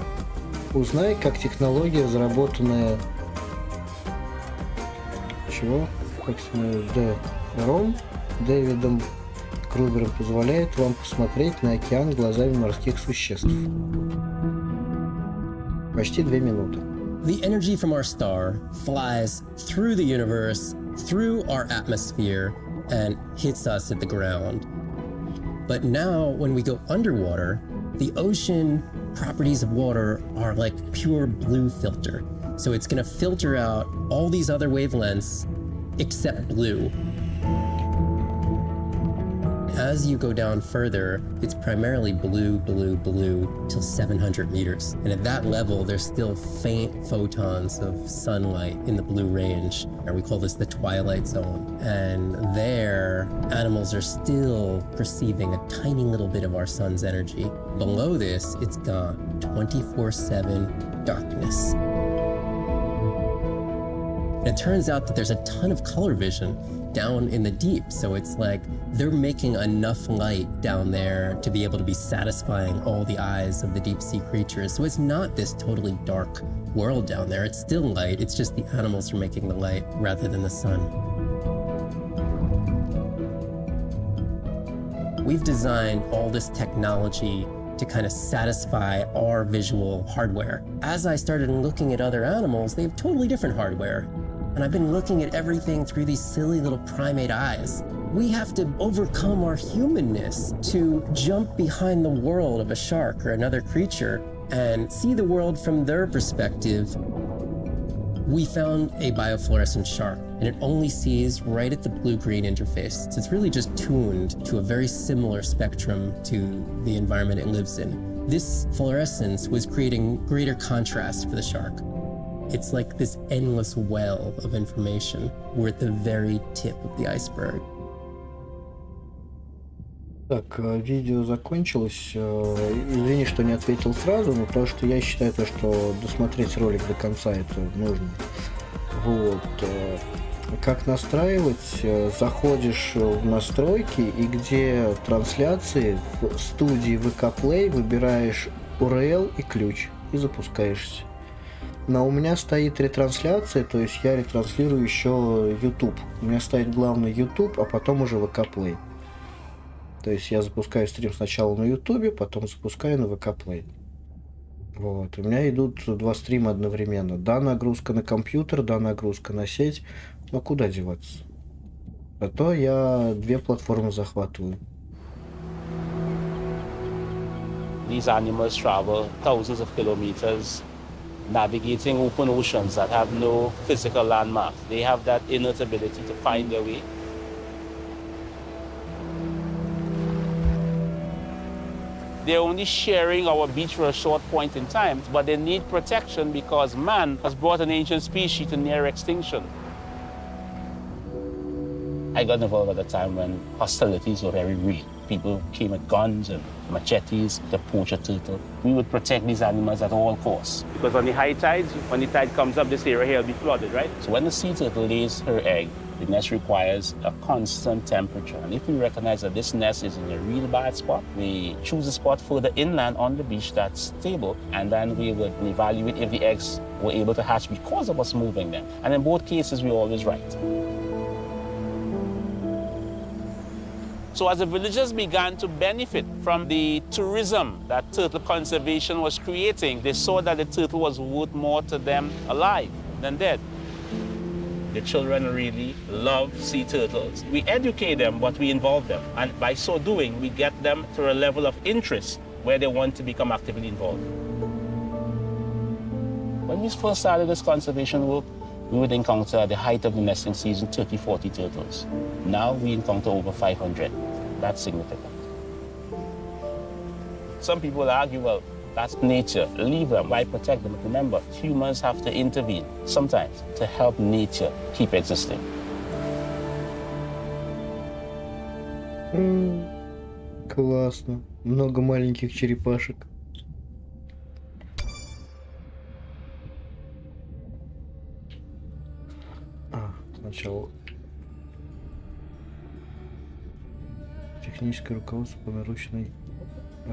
Узнай, как технология, разработанная... Чего? Как Дэвидом Крубером позволяет вам посмотреть на океан глазами морских существ. Почти 2 минуты. The energy from our star flies through the universe, through our atmosphere, and hits us at the ground. But now, when we go underwater, the ocean properties of water are like pure blue filter. So it's going to filter out all these other wavelengths except blue. As you go down further, it's primarily blue till 700 meters. And at that level, there's still faint photons of sunlight in the blue range. And we call this the twilight zone. And there, animals are still perceiving a tiny little bit of our sun's energy. Below this, it's gone. 24/7 darkness. And it turns out that there's a ton of color vision down in the deep. So it's like they're making enough light down there to be able to be satisfying all the eyes of the deep sea creatures. So it's not this totally dark world down there. It's still light. It's just the animals are making the light rather than the sun. We've designed all this technology to kind of satisfy our visual hardware. As I started looking at other animals, they have totally different hardware. And I've been looking at everything through these silly little primate eyes. We have to overcome our humanness to jump behind the world of a shark or another creature and see the world from their perspective. We found a biofluorescent shark, and it only sees right at the blue-green interface. So it's really just tuned to a very similar spectrum to the environment it lives in. This fluorescence was creating greater contrast for the shark. It's like this endless well of information. We're at the very tip of the iceberg. Так, видео закончилось. Извини, что не ответил сразу, но потому что я считаю, что досмотреть ролик до конца это нужно. Вот. Как настраивать? Заходишь в настройки, и где трансляции в студии VK Play выбираешь URL и ключ и запускаешься. Но у меня стоит ретрансляция, то есть я ретранслирую еще YouTube. У меня стоит главный YouTube, а потом уже VK Play. То есть я запускаю стрим сначала на YouTube, потом запускаю на VK Play. Вот. У меня идут 2 стрима одновременно. Да, нагрузка на компьютер, да, нагрузка на сеть. Но куда деваться? Зато я 2 платформы захватываю. These animals travel thousands of kilometers, navigating open oceans that have no physical landmarks. They have that innate ability to find their way. They're only sharing our beach for a short point in time, but they need protection because man has brought an ancient species to near extinction. I got involved at a time when hostilities were very real. People came with guns and machetes to poach a turtle. We would protect these animals at all costs. Because on the high tides, when the tide comes up, this area here will be flooded, right? So when the sea turtle lays her egg, the nest requires a constant temperature. And if we recognize that this nest is in a real bad spot, we choose a spot further inland on the beach that's stable, and then we would evaluate if the eggs were able to hatch because of us moving them. And in both cases, we're always right. So as the villagers began to benefit from the tourism that turtle conservation was creating, they saw that the turtle was worth more to them alive than dead. The children really love sea turtles. We educate them, but we involve them. And by so doing, we get them to a level of interest where they want to become actively involved. When we first started this conservation work, we would encounter at the height of the nesting season 30, 40 turtles. Now we encounter over 500. That's significant. Some people argue, well, that's nature. Leave them. Why protect them? But remember, humans have to intervene sometimes to help nature keep existing. Классно. Много маленьких черепашек. Сначала техническое руководство по наручной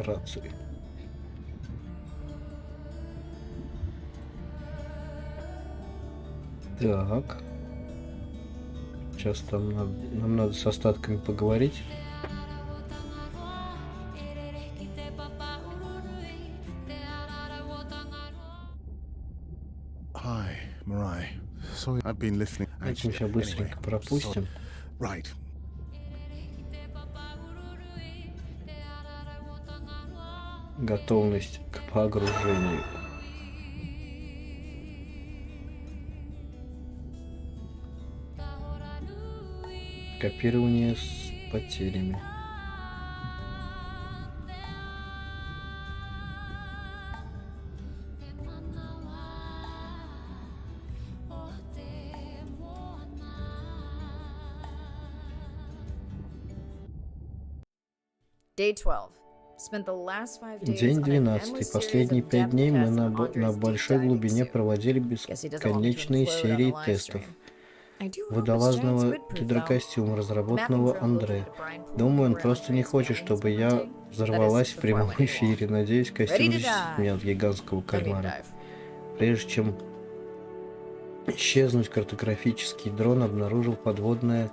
рации. Так. Сейчас там нам надо с остатками поговорить. Hi, Mirai. Sorry, I've been listening. Это мы сейчас быстренько пропустим. Right. Готовность к погружению. Копирование с потерями. Day 12. Spent the last 5 days День on an 12. endless series Последние of 5 дней мы depth на tests on Andre's большой deep глубине diving suit. проводили Guess he doesn't want me to бесконечные implode on серии the live тестов stream. I do hope this giant водолазного squid proof, гидрокостюма, though. разработанного Mapping drone Андре. located Brian Poole Думаю, он around просто не хочет, чтобы я взорвалась в прямом эфире. Надеюсь, костюм Ready to защитит меня от гигантского Ready to кальмара. dive. Прежде чем исчезнуть, картографический дрон обнаружил подводное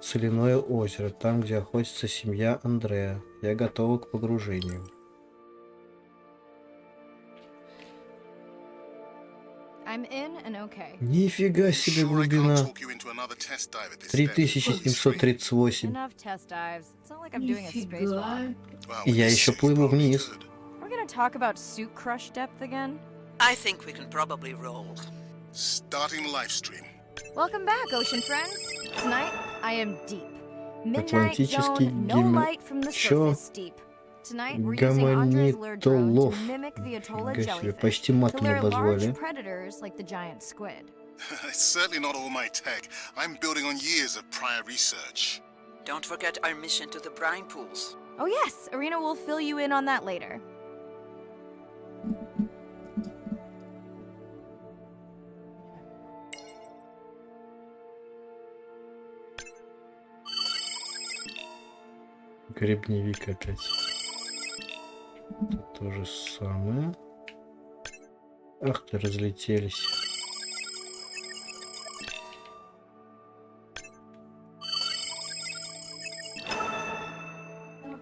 соляное озеро, там, где охотится семья Андрея. Я готова к погружению. I'm in and okay. Нифига себе глубина. 3738. Enough test dives. It's not like I'm doing a spacewalk. И я еще плыву вниз. We're gonna talk about suit crush depth again? I think we can probably roll. Starting the live stream. Welcome back, ocean friends. Tonight, I am deep. Midnight Атлантический zone, no light from the surface deep. Tonight, we're using Andre's lure drone гаманитолов. to mimic the Atolla Нифига себе, jellyfish почти to матом lure обозвали. large predators like the giant squid. It's certainly not all my tech. I'm building on years of prior research. Don't forget our mission to the brine pools. Oh yes, Arena will fill you in on that later. Гребневик опять. Это то же самое. Ах ты, разлетелись.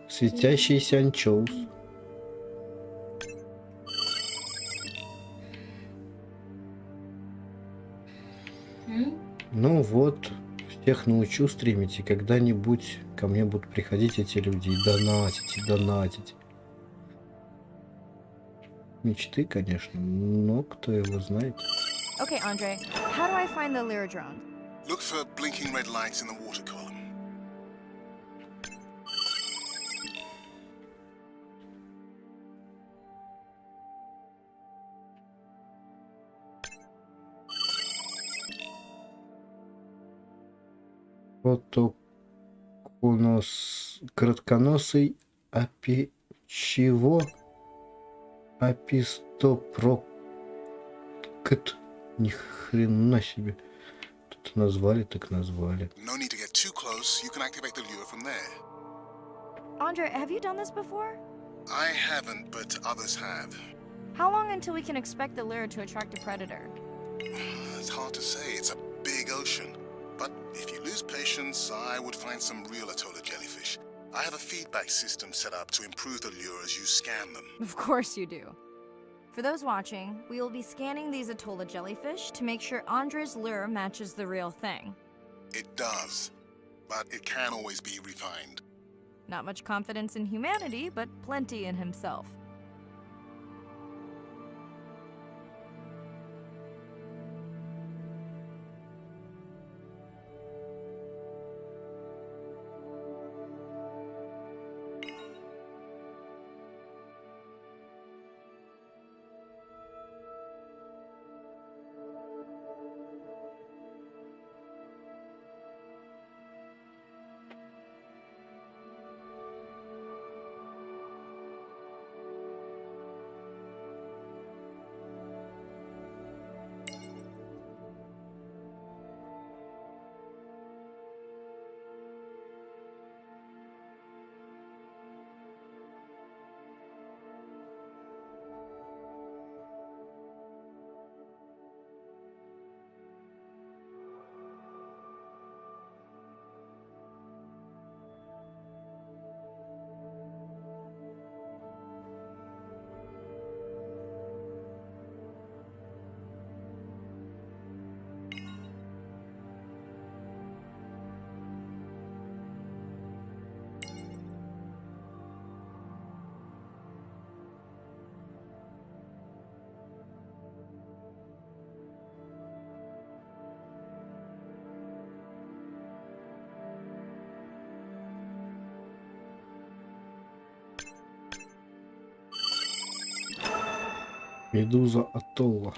Светящийся анчоус. Ну вот, всех научу стримить, и когда-нибудь ко мне будут приходить эти люди и донатить, и донатить. Мечты, конечно, но кто его знает. Okay, Andre, how do I find the lure drone? Look for blinking red lights in the water column. Кратконосый чего? Апистопрокт. Ни хрена себе. Тут назвали, так назвали. No need to get too close. You can activate the lure from there. Andre, have you done this before? I haven't, but others have. How long until we can expect the lure to attract a predator? It's hard to say. It's a big ocean. But if you lose patience, I would find some real Atolla jellyfish. I have a feedback system set up to improve the lure as you scan them. Of course you do. For those watching, we will be scanning these Atolla jellyfish to make sure Andre's lure matches the real thing. It does, but it can always be refined. Not much confidence in humanity, but plenty in himself. Медуза Атолла.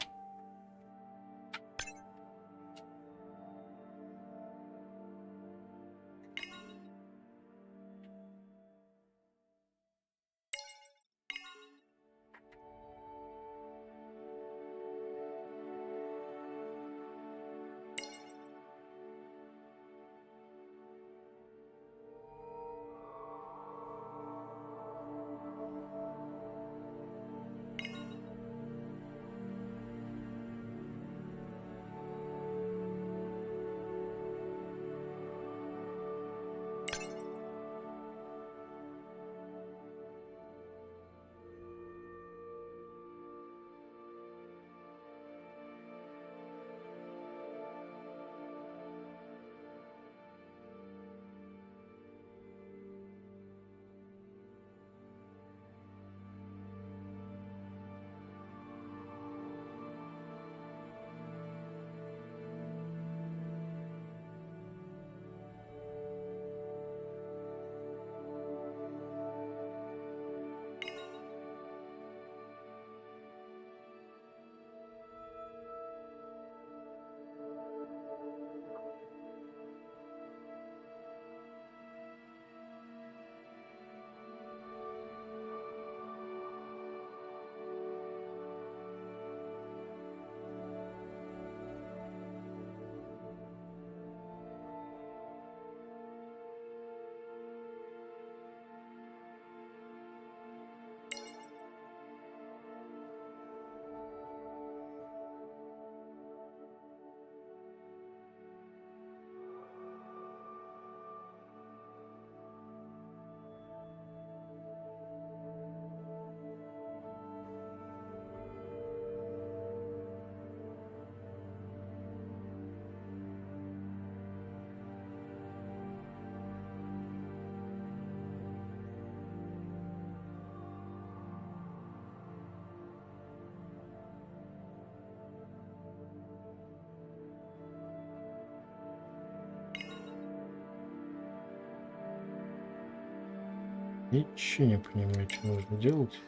Ничего не понимаю, что нужно делать.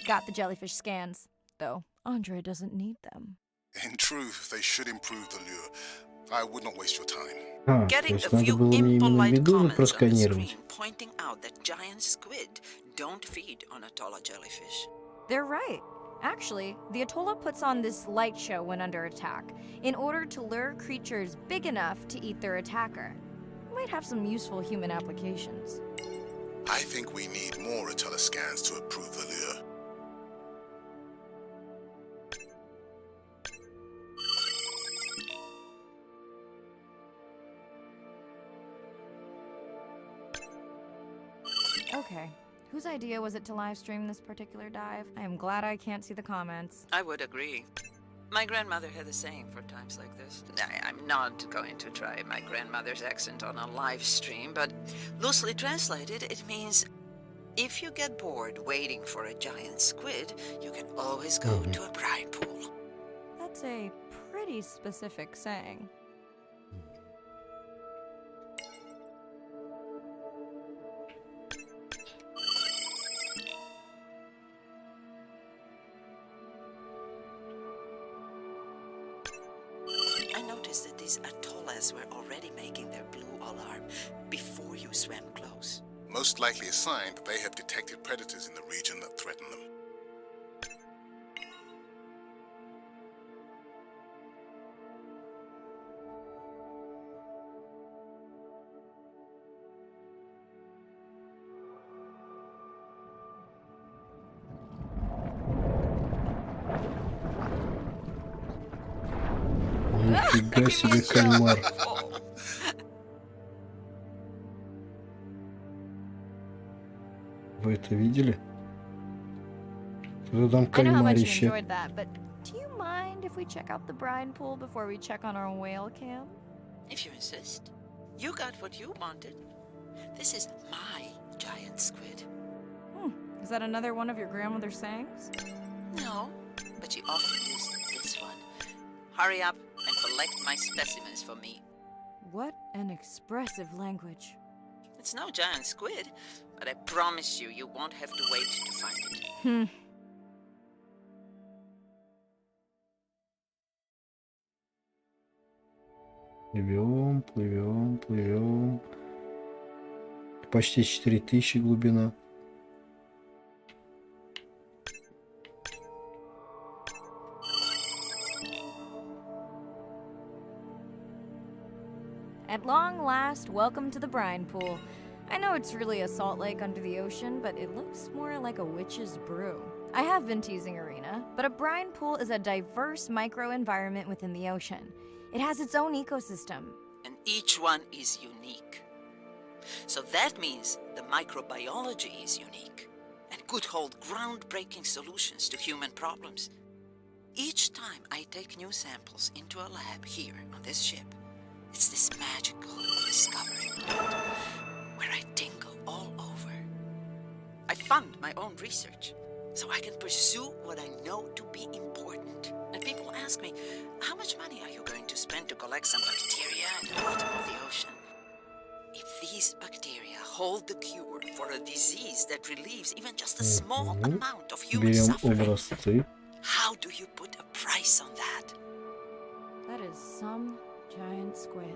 got the jellyfish scans, though Andre doesn't need them. In truth, they should improve the lure. I would not waste your time. То Getting есть a надо few было мне именно impolite бедовый comments on the просканировать. screen pointing out that giant squid don't feed on Atolla jellyfish. They're right. Actually, the Atolla puts on this light show when under attack, in order to lure creatures big enough to eat their attacker. Might have some useful human applications. I think we need more Atolla scans to approve the lure. Okay, whose idea was it to live stream this particular dive? I am glad I can't see the comments. I would agree. My grandmother had a saying for times like this. I'm not going to try my grandmother's accent on a live stream, but loosely translated, it means if you get bored waiting for a giant squid, you can always go to a bride pool. That's a pretty specific saying. I noticed that these Atollas were already making their blue alarm before you swam close. Most likely a sign that they have detected predators in the region that threaten them. Нифига себе кальмар. Вы это видели? Кто там I know how much you кальмарище? enjoyed that, but do you mind if we check out the brine pool before we check on our whale cam? If you insist. You got what you wanted. This is my giant squid. Is that another one of your grandmother's sayings? No, but she often used this one. Hurry up and collect my specimens for me. What an expressive language. It's no giant squid, but I promise you, you won't have to wait to find it. Плывем, плывем, плывем. Почти 4000 глубина. At long last, welcome to the brine pool. I know it's really a salt lake under the ocean, but it looks more like a witch's brew. I have been teasing Arena, but a brine pool is a diverse microenvironment within the ocean. It has its own ecosystem. And each one is unique. So that means the microbiology is unique and could hold groundbreaking solutions to human problems. Each time I take new samples into a lab here on this ship, it's this magical discovery moment where I tingle all over. I fund my own research so I can pursue what I know to be important. And people ask me, how much money are you going to spend to collect some bacteria at the bottom of the ocean? If these bacteria hold the cure for a disease that relieves even just a small amount of human Берем suffering, образцы. how do you put a price on that? That is some giant squid.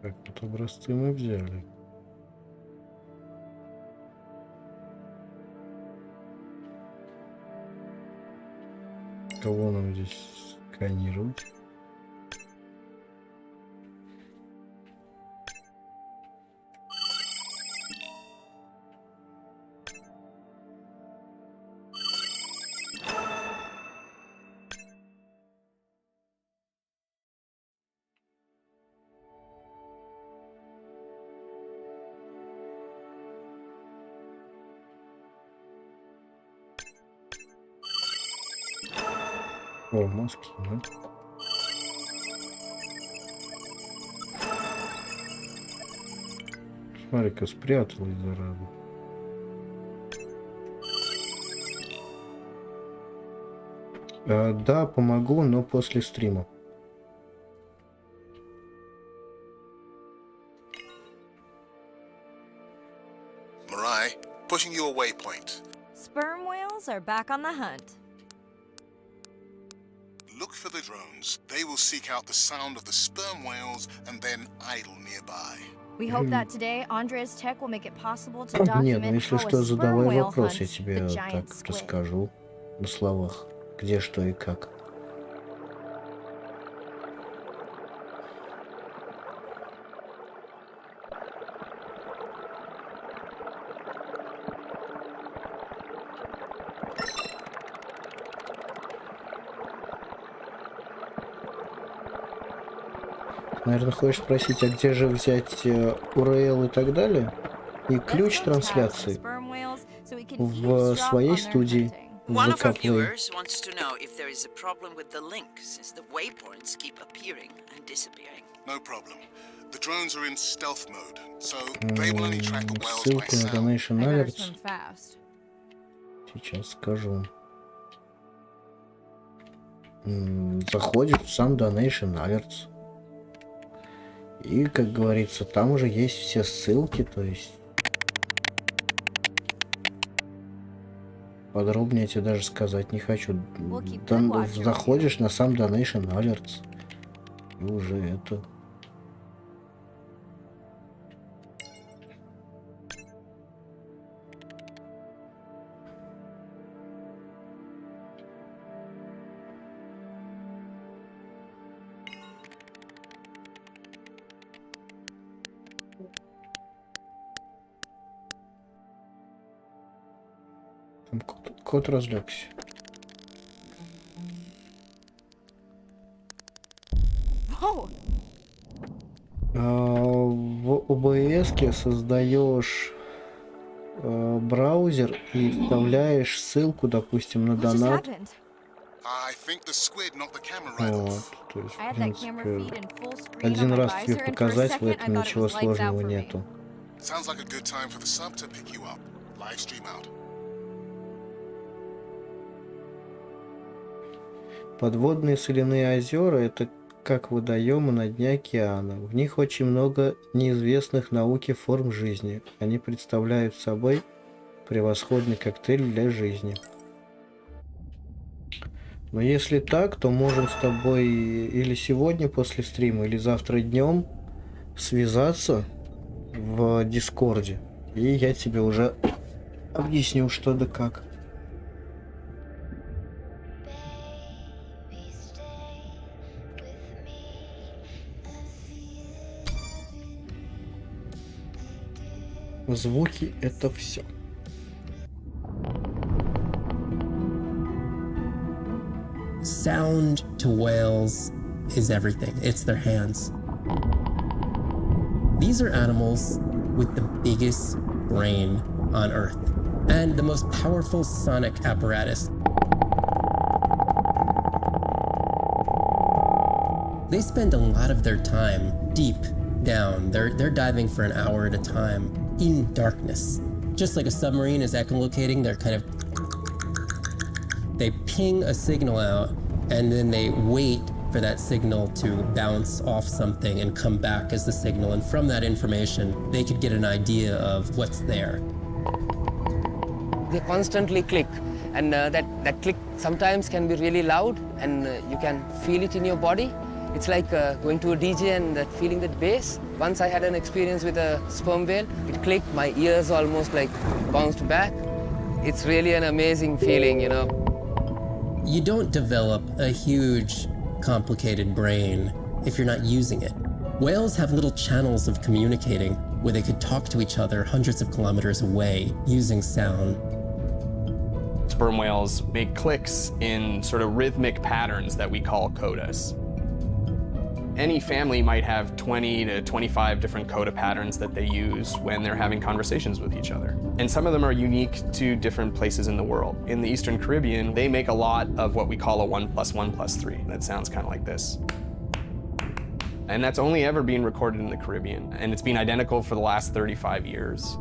Так, вот образцы мы взяли. Кого нам здесь сканировать? О, маски, да? Смотри-ка, спряталась, зараза. Да, помогу, но после стрима. Mirai, pushing your waypoint. Sperm whales are back on the hunt. Look for the drones. They will seek out the sound of the sperm whales and then idle nearby. We hope that today Andrea's tech will make it possible to Нет, ну document если how что, a sperm задавай whale вопрос, я hunts тебе the так giant squid. расскажу на словах, где, что и как. Наверное, хочешь спросить, а где же взять URL и так далее? И ключ трансляции в своей студии в One of our VK Play. viewers wants to know if there is a problem with the link, since the waypoints keep appearing and disappearing. No problem. The drones are in stealth mode, so they will only track the whales by Ссылку на sound. Donation I better Alerts. swim fast. Сейчас скажу. Заходишь в сам Donation Alerts. И, как говорится, там уже есть все ссылки, то есть подробнее тебе даже сказать не хочу. Заходишь на сам Donation Alerts и уже это. Там кот разлегся. В OBS создаешь браузер и вставляешь ссылку, допустим, на донат. Вот, то есть, в принципе, один раз тебе показать, в этом ничего сложного нету. Sounds like a good time for the sub to pick you up. Live stream out. Подводные соляные озера — это как водоемы на дне океана. В них очень много неизвестных науке форм жизни. Они представляют собой превосходный коктейль для жизни. Но если так, то можем с тобой или сегодня после стрима, или завтра днем связаться в Дискорде. И я тебе уже объясню, что да как. Звуки — это все. Sound to whales is everything. It's their hands. These are animals with the biggest brain on Earth and the most powerful sonic apparatus. They spend a lot of their time deep down. They're diving for an hour at a time in darkness. Just like a submarine is echolocating, they're kind of... They ping a signal out, and then they wait for that signal to bounce off something and come back as the signal. And from that information, they could get an idea of what's there. They constantly click, and that click sometimes can be really loud, and you can feel it in your body. It's like going to a DJ and feeling that bass. Once I had an experience with a sperm whale. It clicked, my ears almost like bounced back. It's really an amazing feeling, you know. You don't develop a huge, complicated brain if you're not using it. Whales have little channels of communicating where they could talk to each other hundreds of kilometers away using sound. Sperm whales make clicks in sort of rhythmic patterns that we call codas. Any family might have 20 to 25 different coda patterns that they use when they're having conversations with each other. And some of them are unique to different places in the world. In the Eastern Caribbean, they make a lot of what we call a 1 + 1 + 3. That sounds kind of like this. And that's only ever been recorded in the Caribbean. And it's been identical for the last 35 years.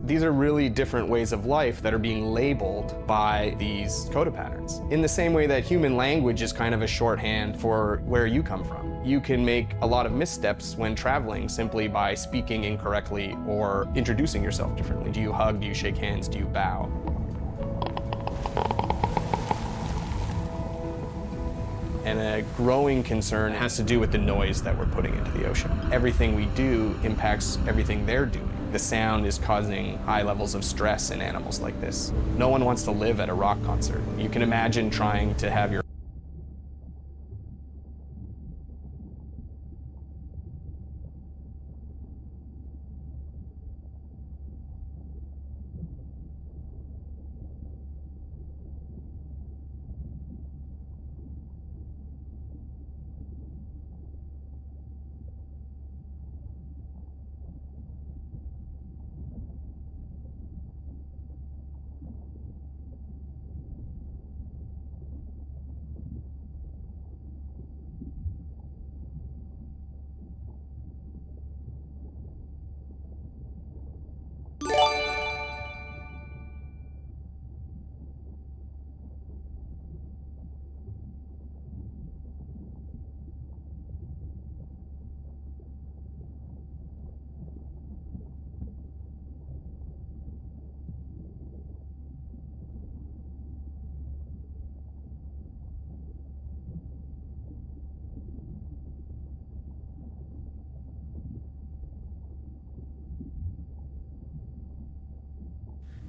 These are really different ways of life that are being labeled by these coda patterns. In the same way that human language is kind of a shorthand for where you come from. You can make a lot of missteps when traveling simply by speaking incorrectly or introducing yourself differently. Do you hug? Do you shake hands? Do you bow? And a growing concern has to do with the noise that we're putting into the ocean. Everything we do impacts everything they're doing. The sound is causing high levels of stress in animals like this. No one wants to live at a rock concert. You can imagine trying to have your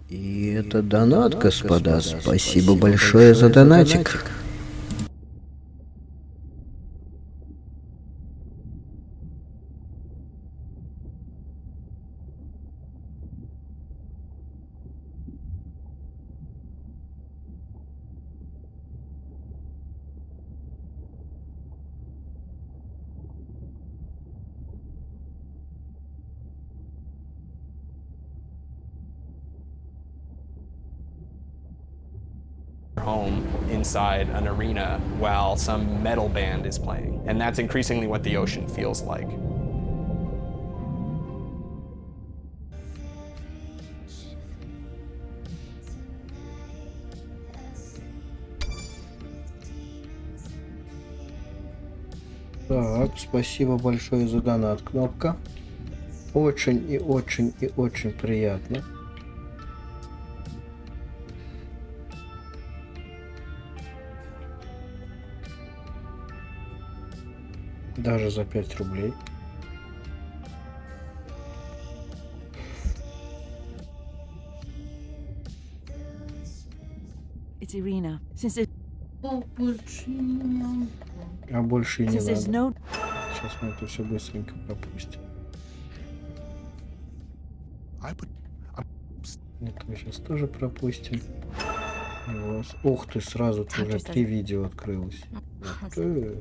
И это донат, господа. Спасибо большое за донатик. home inside an arena while some metal band is playing. And that's increasingly what the ocean feels like. Так, спасибо большое за донат, кнопка. Очень и очень и очень приятно. Даже за 5 рублей. It's Irina. Since it... А больше и не Since there's надо. no... Сейчас мы это все быстренько пропустим. Это мы сейчас тоже пропустим. Вот. Ух ты, сразу уже 3 видео открылось. Ух ты.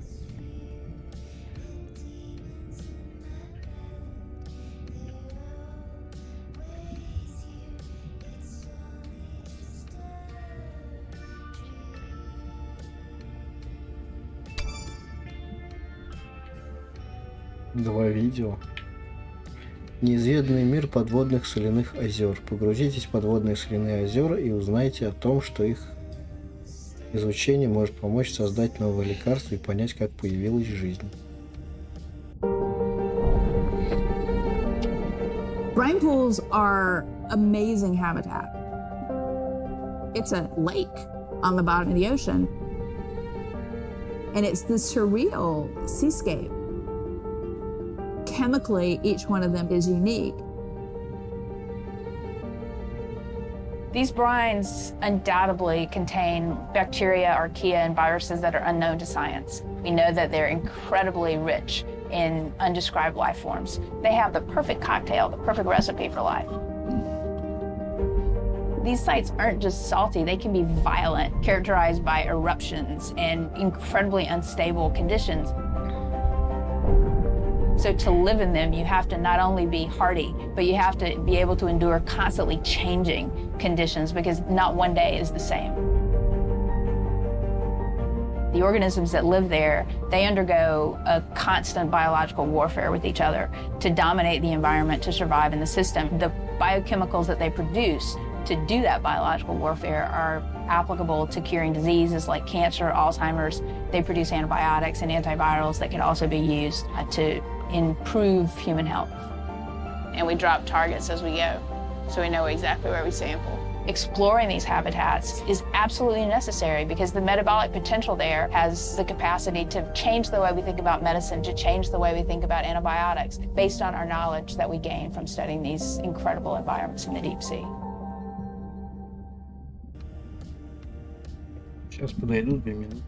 Два видео. Неизведанный мир подводных соляных озер. Погрузитесь в подводные соляные озера и узнайте о том, что их изучение может помочь создать новые лекарства и понять, как появилась жизнь. Brine pools are amazing habitat. It's a lake on the bottom of the ocean, and it's this surreal seascape. Chemically, each one of them is unique. These brines undoubtedly contain bacteria, archaea, and viruses that are unknown to science. We know that they're incredibly rich in undescribed life forms. They have the perfect cocktail, the perfect recipe for life. These sites aren't just salty, they can be violent, characterized by eruptions and incredibly unstable conditions. So to live in them, you have to not only be hardy, but you have to be able to endure constantly changing conditions because not one day is the same. The organisms that live there, they undergo a constant biological warfare with each other to dominate the environment, to survive in the system. The biochemicals that they produce to do that biological warfare are applicable to curing diseases like cancer, Alzheimer's. They produce antibiotics and antivirals that can also be used to improve human health. And we drop targets as we go, so we know exactly where we sample. Exploring these habitats is absolutely necessary because the metabolic potential there has the capacity to change the way we think about medicine, to change the way we think about antibiotics, based on our knowledge that we gain from studying these incredible environments in the deep sea. Сейчас подойдут 2 минуты.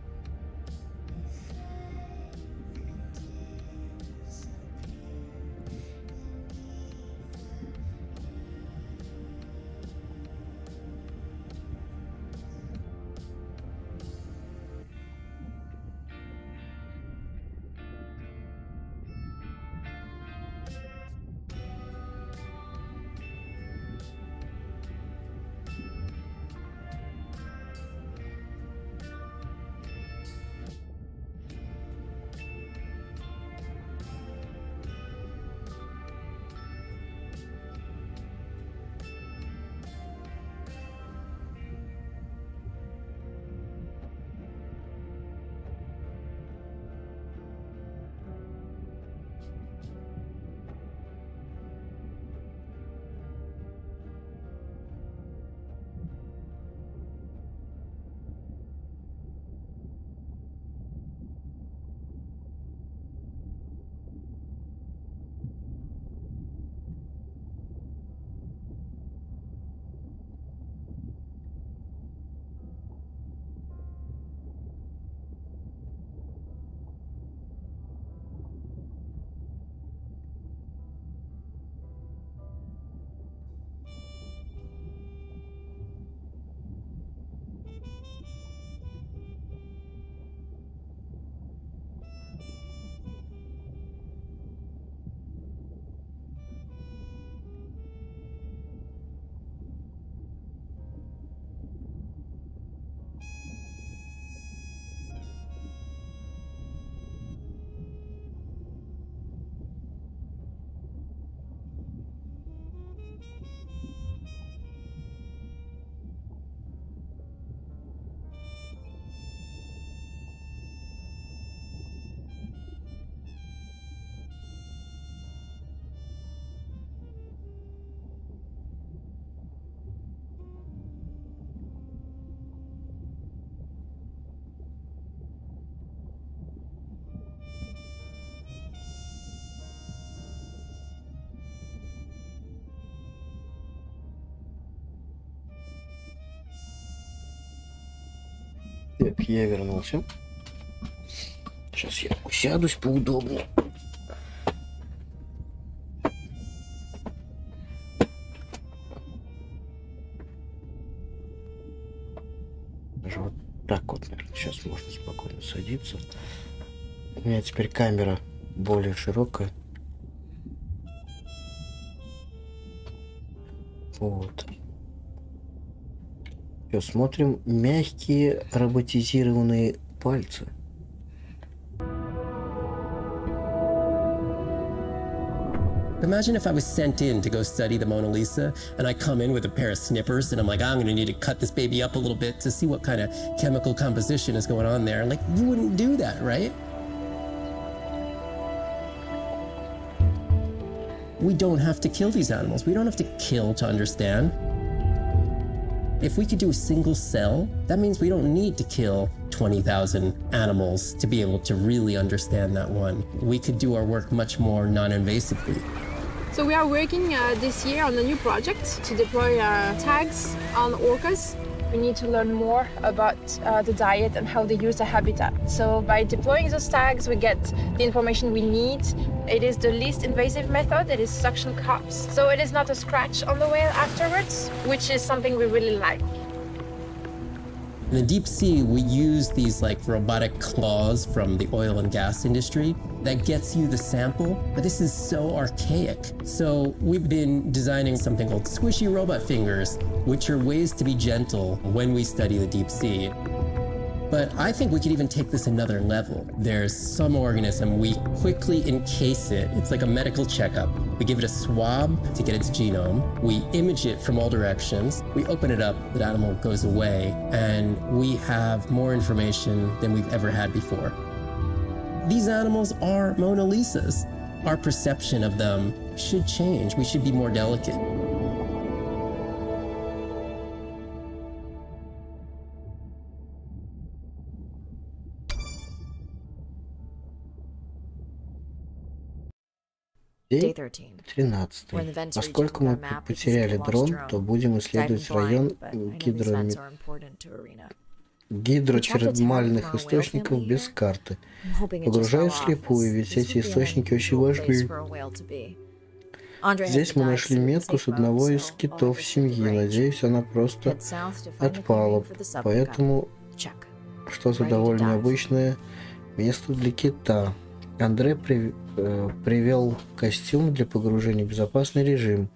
Так, я вернулся. Сейчас я усядусь поудобнее. Даже вот так вот, наверное, сейчас можно спокойно садиться. У меня теперь камера более широкая. Вот. Все, смотрим мягкие роботизированные пальцы. Imagine if I was sent in to go study the Mona Lisa and I come in with a pair of snippers and I'm like, I'm gonna need to cut this baby up a little bit to see what kind of chemical composition is going on there. Like, you wouldn't do that, right? We don't have to kill these animals. We don't have to kill to understand. If we could do a single cell, that means we don't need to kill 20,000 animals to be able to really understand that one. We could do our work much more non-invasively. So we are working this year on a new project to deploy tags on orcas we need to learn more about the diet and how they use the habitat. So by deploying those tags, we get the information we need. It is the least invasive method, it is suction cups. So it is not a scratch on the whale afterwards, which is something we really like. In the deep sea, we use these like robotic claws from the oil and gas industry that gets you the sample, but this is so archaic. So we've been designing something called squishy robot fingers, which are ways to be gentle when we study the deep sea. But I think we could even take this another level. There's some organism, we quickly encase it. It's like a medical checkup. We give it a swab to get its genome. We image it from all directions. We open it up, the animal goes away, and we have more information than we've ever had before. These animals are Mona Lisas. Our perception of them should change. We should be more delicate. Day 13. 13. Поскольку мы потеряли дрон, то будем исследовать район гидротермальных источников без карты. Погружаясь вслепую, ведь эти источники очень важны. Здесь мы нашли метку с одного из китов семьи. Надеюсь, она просто отпала. Поэтому что-то довольно необычное место для кита. Андре привел костюм для погружения в безопасный режим,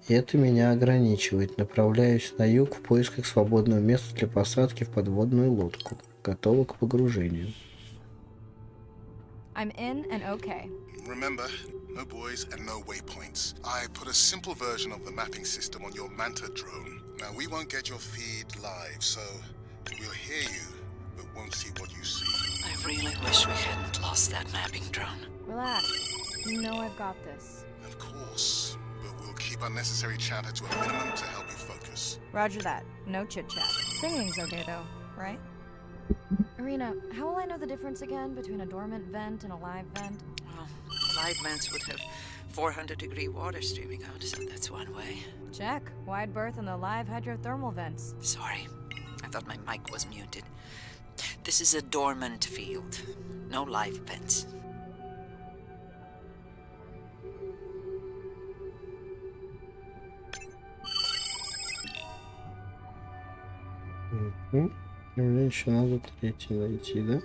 и это меня ограничивает. Направляюсь на юг в поисках свободного места для посадки в подводную лодку. Готова к погружению. I'm in and okay. Remember, no buoys and no waypoints. I put a simple version of the mapping system on your Manta drone. Now, we won't get your feed live, so we'll hear you, but won't see what you see. I really wish we hadn't lost that mapping drone. Relax. You know I've got this. Of course, but we'll keep unnecessary chatter to a minimum to help you focus. Roger that. No chit-chat. Singing's okay though, right? Irina, how will I know the difference again between a dormant vent and a live vent? Well, live vents would have 400-degree water streaming out, so that's one way. Check. Wide berth in the live hydrothermal vents. Sorry, I thought my mic was muted. This is a dormant field. No live vents. Мне еще надо третий найти, да?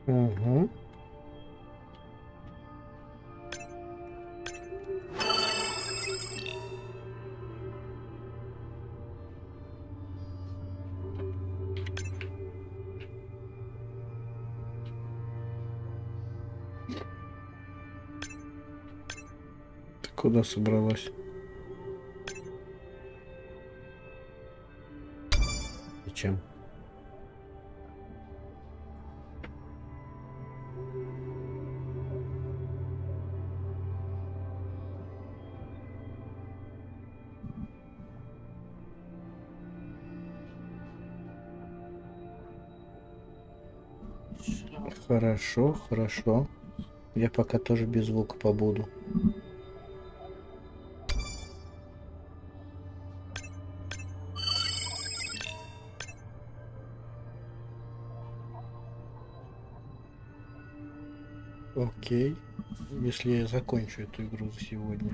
Угу. Ты куда собралась? Зачем? Хорошо, хорошо. Я пока тоже без звука побуду. Окей. Если я закончу эту игру за сегодня.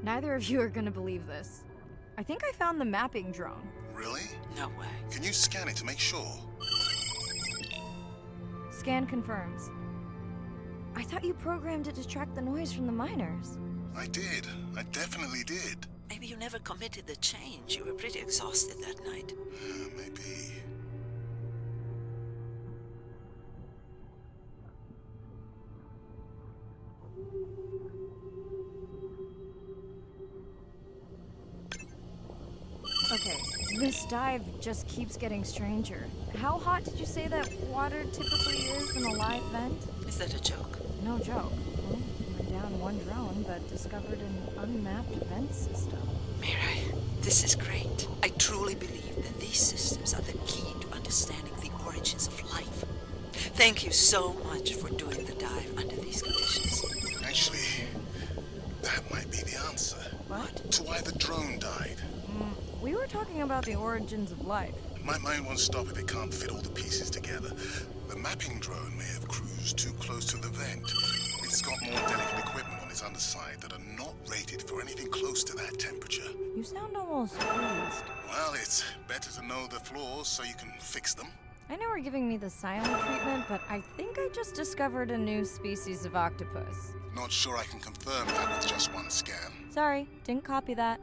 Neither of you are gonna believe this. I think I found the mapping drone. Really? No way. Can you scan it to make sure? Scan confirms. I thought you programmed it to track the noise from the miners. I did. I definitely did. Maybe you never committed the change. You were pretty exhausted that night. Maybe. Okay, this dive just keeps getting stranger. How hot did you say that water typically is in a live vent? Is that a joke? No joke. Well, we're down one drone, but discovered an unmapped vent system. Mirai, this is great. I truly believe that these systems are the key to understanding the origins of life. Thank you so much for doing the dive under these conditions. Actually, that might be the answer. What? To why the drone died. We were talking about the origins of life. My mind won't stop if it can't fit all the pieces together. The mapping drone may have cruised too close to the vent. It's got more delicate equipment on its underside that are not rated for anything close to that temperature. You sound almost pleased. Well, it's better to know the flaws so you can fix them. I know we're giving me the silent treatment, but I think I just discovered a new species of octopus. Not sure I can confirm that with just one scan. Sorry, didn't copy that.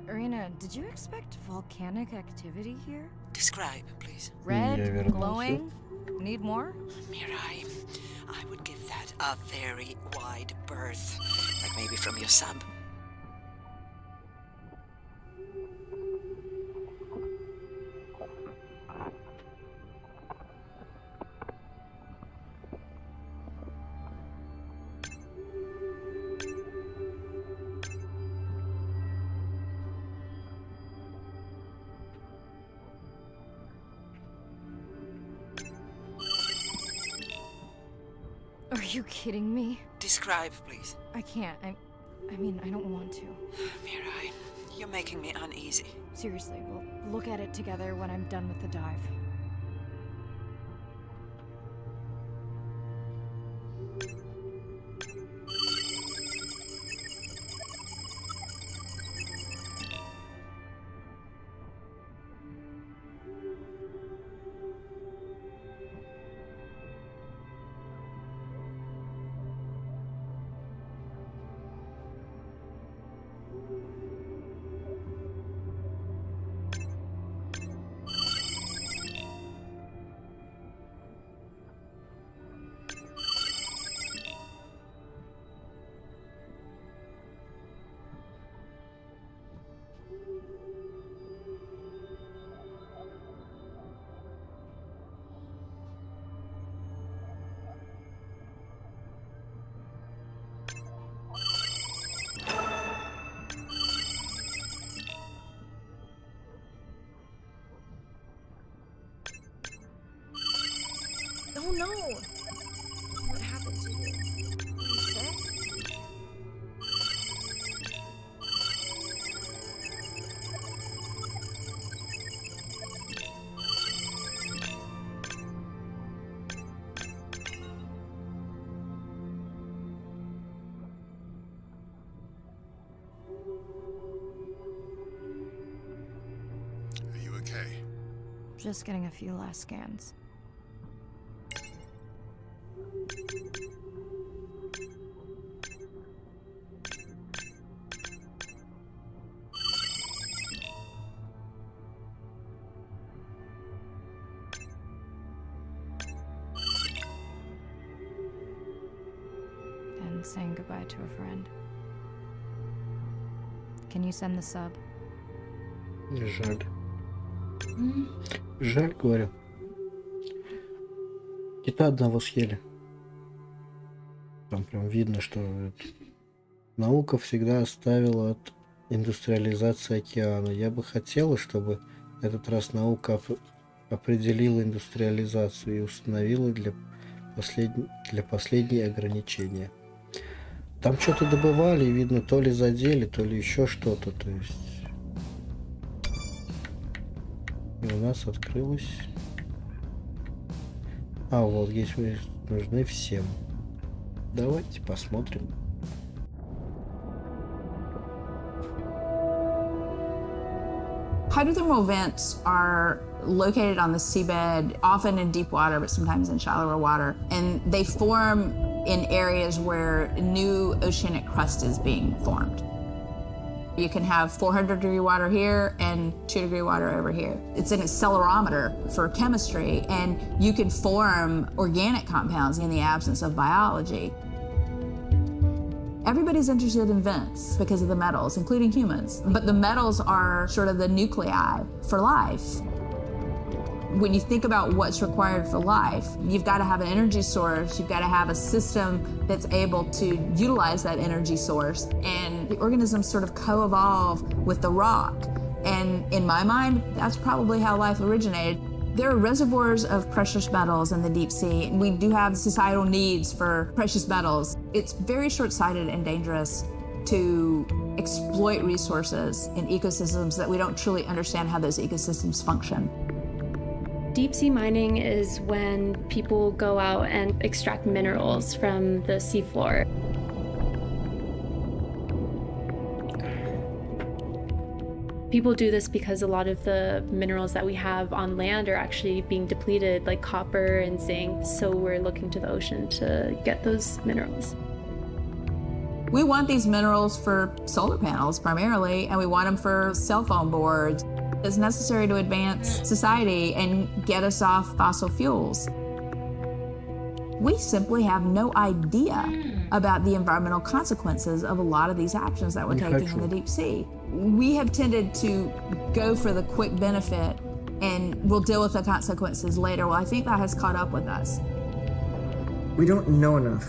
Irina, did you expect volcanic activity here? Describe, please. Red, glowing? Need more? Mirai, I would give that a very wide berth. Like maybe from your sub. Are you kidding me? Describe, please. I can't. I mean, I don't want to. Mirai, you're making me uneasy. Seriously, we'll look at it together when I'm done with the dive. Oh no! What happened to you? Are you sick? Are you okay? Just getting a few last scans. And saying goodbye to a friend. Can you send the sub? Жаль. Жаль, говорю. Кита одного съели. Там прям видно, что наука всегда оставила от индустриализации океана. Я бы хотела, чтобы в этот раз наука определила индустриализацию и установила для последней ограничения. Там что-то добывали, видно, то ли задели, то ли еще что-то, то есть. И у нас открылось. А, вот здесь нужны всем. Давайте посмотрим. Hydrothermal vents are located on the seabed, often in deep water, but sometimes in shallower water. And they form in areas where new oceanic crust is being formed. You can have 400-degree water here and 2-degree water over here. It's an accelerometer for chemistry, and you can form organic compounds in the absence of biology. Everybody's interested in vents because of the metals, including humans. But the metals are sort of the nuclei for life. When you think about what's required for life, you've got to have an energy source, you've got to have a system that's able to utilize that energy source, and the organisms sort of co-evolve with the rock. And in my mind, that's probably how life originated. There are reservoirs of precious metals in the deep sea. We do have societal needs for precious metals. It's very short-sighted and dangerous to exploit resources in ecosystems that we don't truly understand how those ecosystems function. Deep sea mining is when people go out and extract minerals from the seafloor. People do this because a lot of the minerals that we have on land are actually being depleted, like copper and zinc, so we're looking to the ocean to get those minerals. We want these minerals for solar panels primarily, and we want them for cell phone boards. It's necessary to advance society and get us off fossil fuels. We simply have no idea about the environmental consequences of a lot of these actions that we're taking in the deep sea. We have tended to go for the quick benefit and we'll deal with the consequences later. Well, I think that has caught up with us. We don't know enough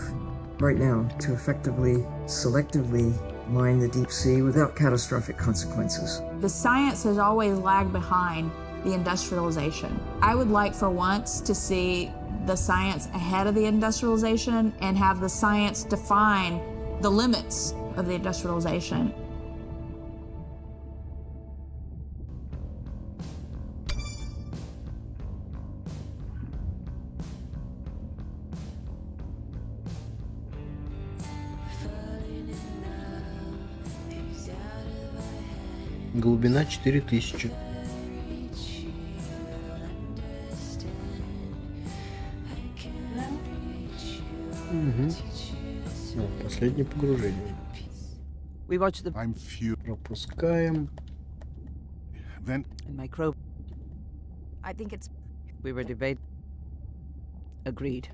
right now to effectively, selectively mine the deep sea without catastrophic consequences. The science has always lagged behind the industrialization. I would like for once to see the science ahead of the industrialization and have the science define the limits of the industrialization. Глубина 4000. Угу. Вот, последнее погружение. We watch the пропускаем. Then micro. I think it's... We were debating. Agreed.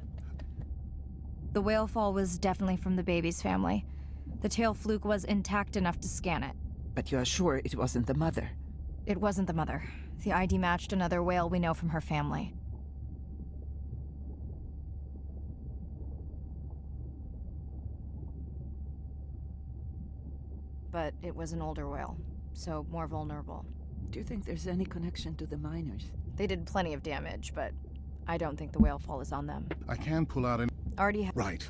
The whale fall was definitely from the baby's family. The tail fluke was intact enough to scan it. But you are sure it wasn't the mother? It wasn't the mother. The ID matched another whale we know from her family. But it was an older whale, so more vulnerable. Do you think there's any connection to the miners? They did plenty of damage, but I don't think the whale fall is on them. I can pull out an... Already Right.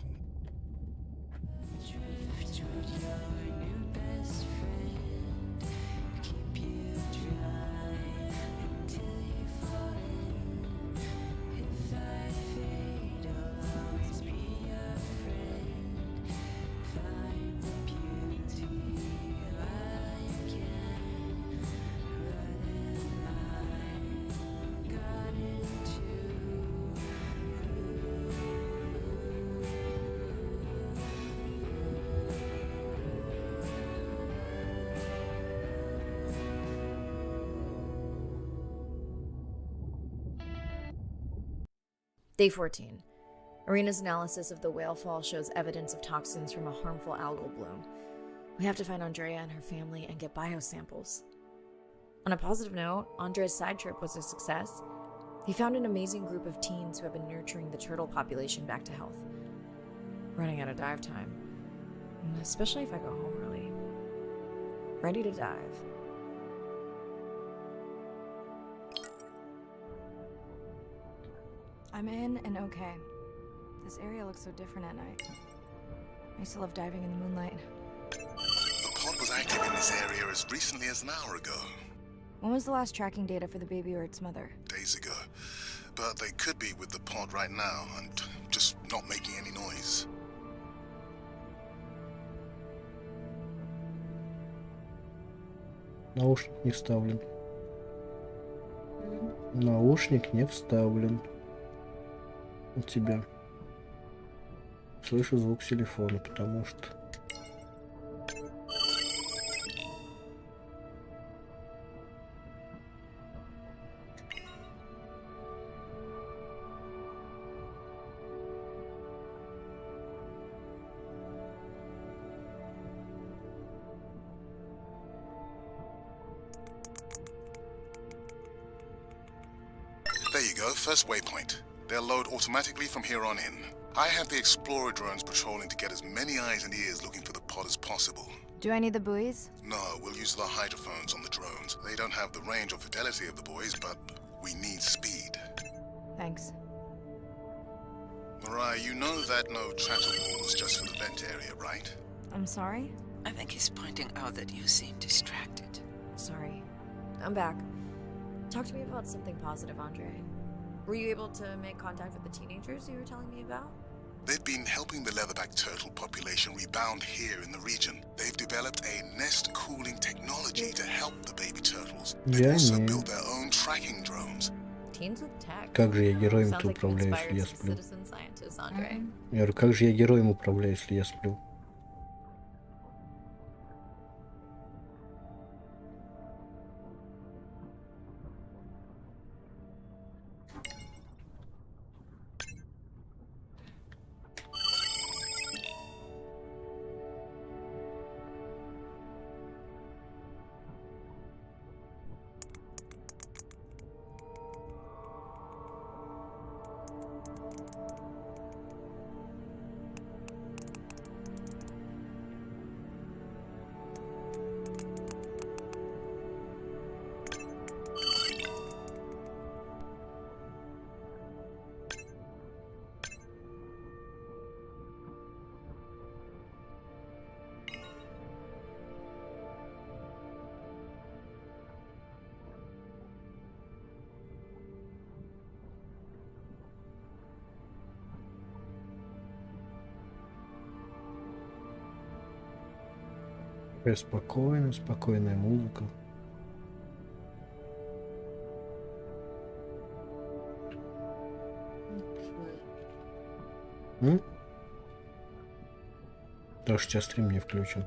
Day 14. Arena's analysis of the whale fall shows evidence of toxins from a harmful algal bloom. We have to find Andrea and her family and get biosamples. On a positive note, Andrea's side trip was a success. He found an amazing group of teens who have been nurturing the turtle population back to health. Running out of dive time, especially if I go home early. Ready to dive. I'm in and okay. This area looks so different at night. I used to love diving in the moonlight. The pod was active in this area as recently as an hour ago. When was the last tracking data for the baby or its mother? Days ago. But they could be with the pod right now and just not making any noise. Наушник не вставлен. Наушник не вставлен. У тебя. Слышу звук телефона, потому что... There you go, first waypoint. They'll load automatically from here on in. I have the Explorer drones patrolling to get as many eyes and ears looking for the pod as possible. Do I need the buoys? No, we'll use the hydrophones on the drones. They don't have the range or fidelity of the buoys, but we need speed. Thanks. Mariah, you know that no chatter wall was just for the vent area, right? I'm sorry? I think he's pointing out that you seem distracted. Sorry. I'm back. Talk to me about something positive, Andre. Were you able to make contact with the teenagers you were telling me about? They've been helping the leatherback turtle population rebound here in the region. They've developed a nest cooling technology to help the baby turtles. They've also built their own tracking drones. Teens with tech. Как же я героем-то Sounds like you управляю, inspired если я some сплю? citizen scientists, Andre. Я говорю, как же я героем управляю, если я сплю? Спокойно, спокойная музыка. Даже сейчас стрим не включен.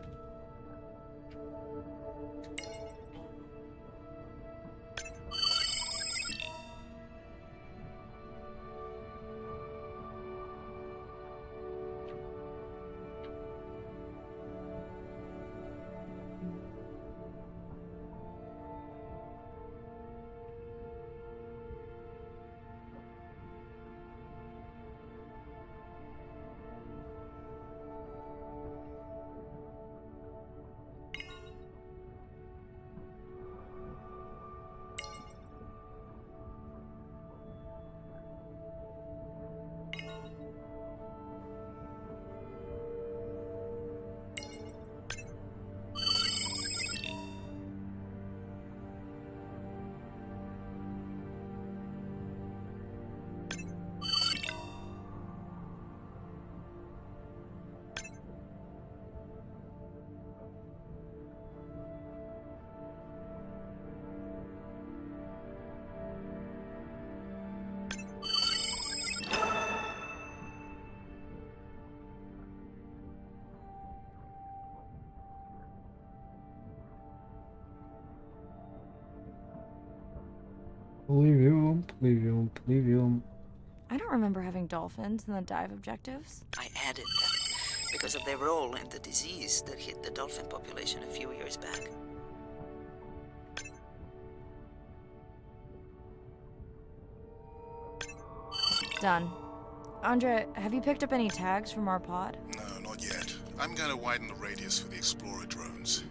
Плывем, плывем, плывем. I don't remember having dolphins in the dive objectives. I added them because of their role in the disease that hit the dolphin population a few years back. Done. Andre, have you picked up any tags from our pod? No, not yet. I'm going to widen the radius for the Explorer drones.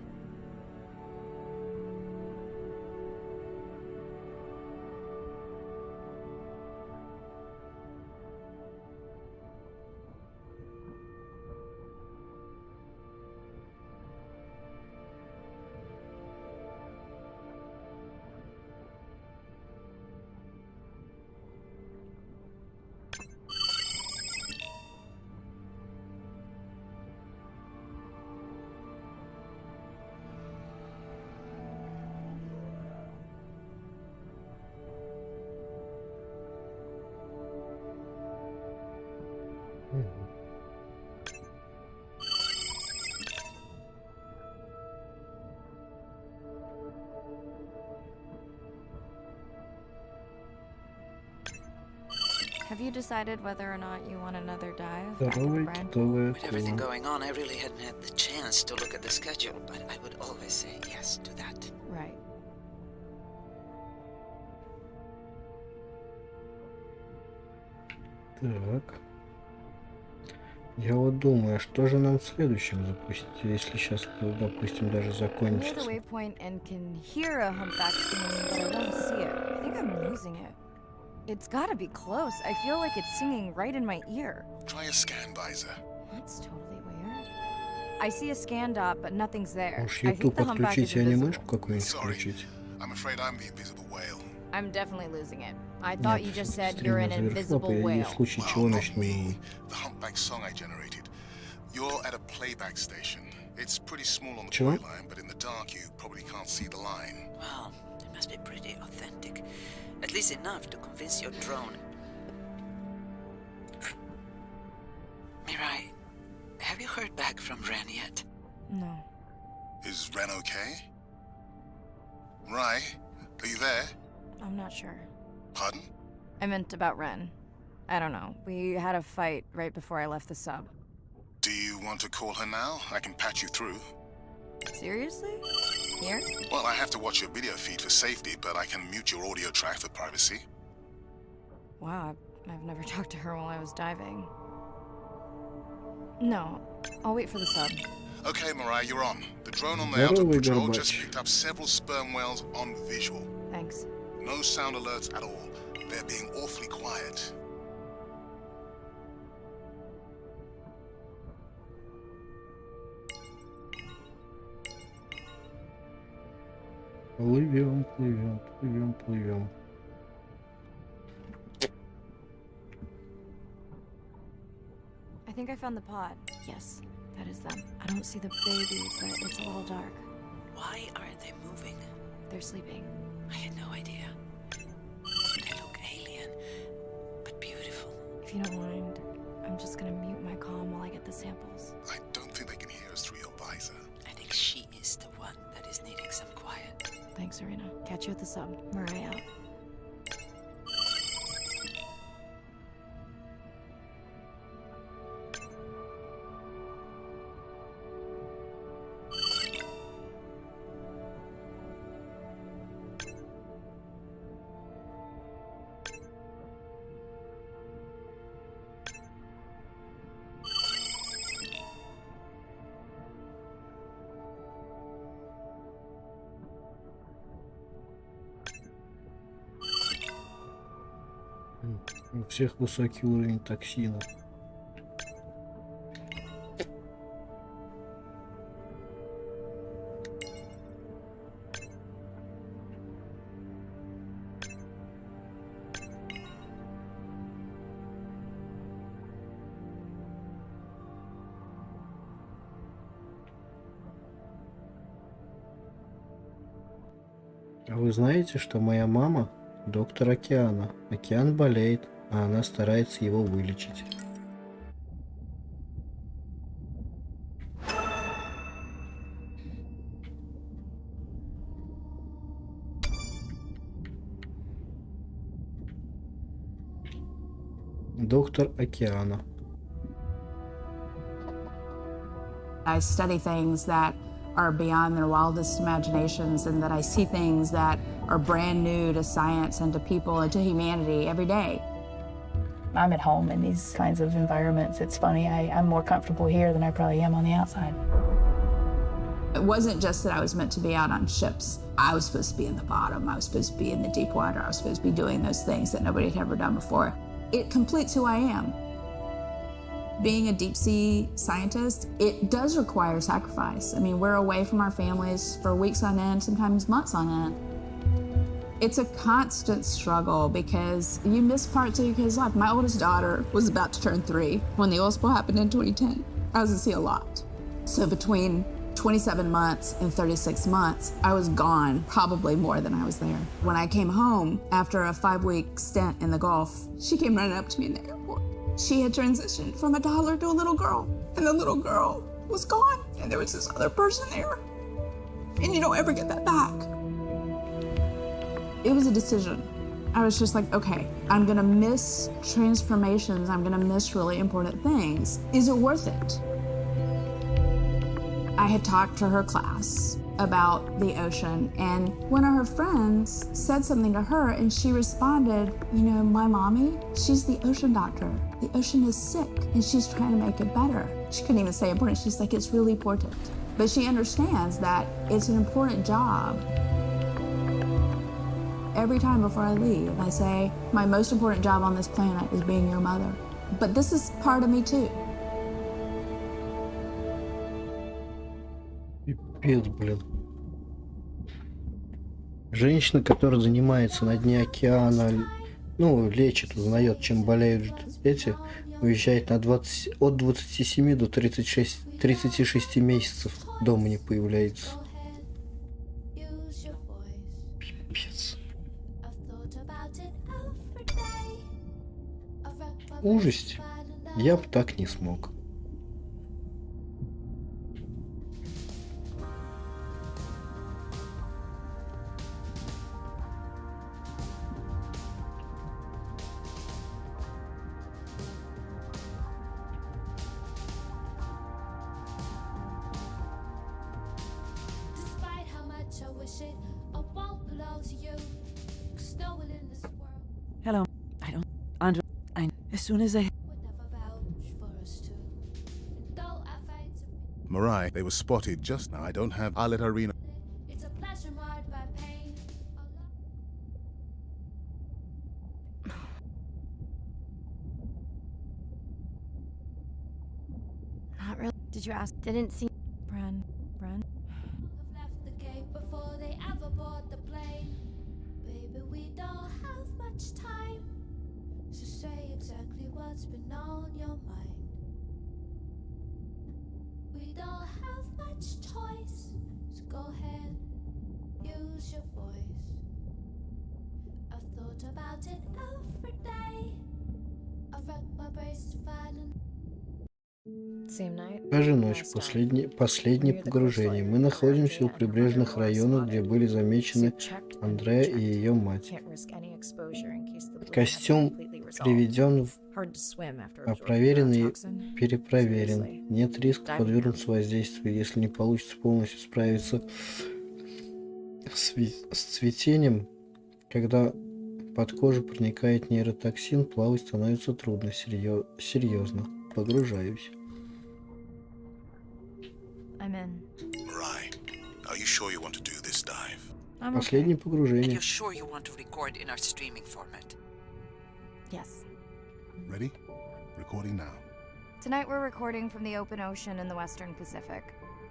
Have you decided whether or not you want another dive? Back at the Здорово, Brine здорово. With everything going on, I really hadn't had the chance to look at the schedule, but I would always say yes to that. Right. Так. Я вот думаю, что же нам следующим запустить, если сейчас, допустим, даже I'm near the закончится. waypoint and can hear a humpback singing, but I don't see it. I think I'm losing it. It's gotta be close. I feel like it's singing right in my ear. Try a scan visor. That's totally weird. I see a scan dot, but nothing's there. Уж I YouTube think the humpback is подключить и invisible. анимешку какую-нибудь Sorry. включить. I'm afraid I'm the invisible whale. I'm definitely losing it. I thought you just said Стрим you're an завершу, invisible и в whale. случае чего Well, not начну. me. The humpback song I generated. You're at a playback station. It's pretty small on the Чего? toy line, but in the dark you probably can't see the line. Well, it must be pretty authentic. At least enough to convince your drone. Mirai, have you heard back from Ren yet? No. Is Ren okay? Rai, are you there? I'm not sure. Pardon? I meant about Ren. I don't know. We had a fight right before I left the sub. Do you want to call her now? I can patch you through. Seriously? Here? Well, I have to watch your video feed for safety, but I can mute your audio track for privacy. Wow, I've never talked to her while I was diving. No, I'll wait for the sub. Okay, Mariah, you're on. The drone on the Здорово, outer patrol Горбач. just picked up several sperm whales on visual. Thanks. No sound alerts at all. They're being awfully quiet. Плывем, плывем, плывем, плывем. I think I found the pod. Yes, that is them. I don't see the baby, but it's a little dark. Why aren't they moving? They're sleeping. I had no idea. They look alien, but beautiful. If you don't mind, I'm just gonna mute my comm while I get the samples. I don't think they can hear us through your visor. I think she is the one that is needing some quiet. Thanks, Arena. Catch you at the sub. Mariah out. У всех высокий уровень токсина. А вы знаете, что моя мама доктор Океана? Океан болеет, а она старается его вылечить. Доктор Океана. I study things that are beyond their wildest imaginations, and that I see things that are brand new to science and to people and to humanity every day. I'm at home in these kinds of environments. It's funny, I'm more comfortable here than I probably am on the outside. It wasn't just that I was meant to be out on ships. I was supposed to be in the bottom. I was supposed to be in the deep water. I was supposed to be doing those things that nobody had ever done before. It completes who I am. Being a deep sea scientist, it does require sacrifice. I mean, we're away from our families for weeks on end, sometimes months on end. It's a constant struggle because you miss parts of your kid's life. My oldest daughter was about to turn 3 when the oil spill happened in 2010. I was at sea a lot. So between 27 months and 36 months, I was gone probably more than I was there. When I came home after a 5-week stint in the Gulf, she came running up to me in the airport. She had transitioned from a toddler to a little girl, and the little girl was gone, and there was this other person there. And you don't ever get that back. It was a decision. I was just like, okay, I'm gonna miss transformations, I'm gonna miss really important things. Is it worth it? I had talked to her class about the ocean, and one of her friends said something to her, and she responded, you know, my mommy, she's the ocean doctor. The ocean is sick, and she's trying to make it better. She couldn't even say important. She's like, it's really important. But she understands that it's an important job. Every time before I leave, I say, my most important job on this planet is being your mother. But this is part of me too. Пипец, блин. Женщина, которая занимается на дне океана, ну, лечит, узнает, чем болеют эти, уезжает на 20, от 27 до 36 месяцев, дома не появляется. Пипец. Ужасть. Я бы так не смог. Hello. I don't. Andrew. As soon as I. Mirai, they were spotted just now. I don't have. I'll let Irina. Not really. Did you ask? Didn't see. Bren. We don't have much time, so say exactly what's been on your mind. We don't have much choice, so go ahead, use your voice. I've thought about it every day. I've wrapped my brains to find an Даже ночь, последнее погружение. Мы находимся у прибрежных районов, где были замечены Андреа и ее мать. Костюм приведен проверен и перепроверен. Нет риска подвергнуться воздействию, если не получится полностью справиться с цветением. Когда под кожу проникает нейротоксин, плавать становится трудно. Серьезно. Погружаюсь. Mirai, are you sure you want to do this dive? Последнее And погружение. you're sure you want to record in our streaming format? Yes. Ready? Recording now. Tonight we're recording from the open ocean in the Western Pacific.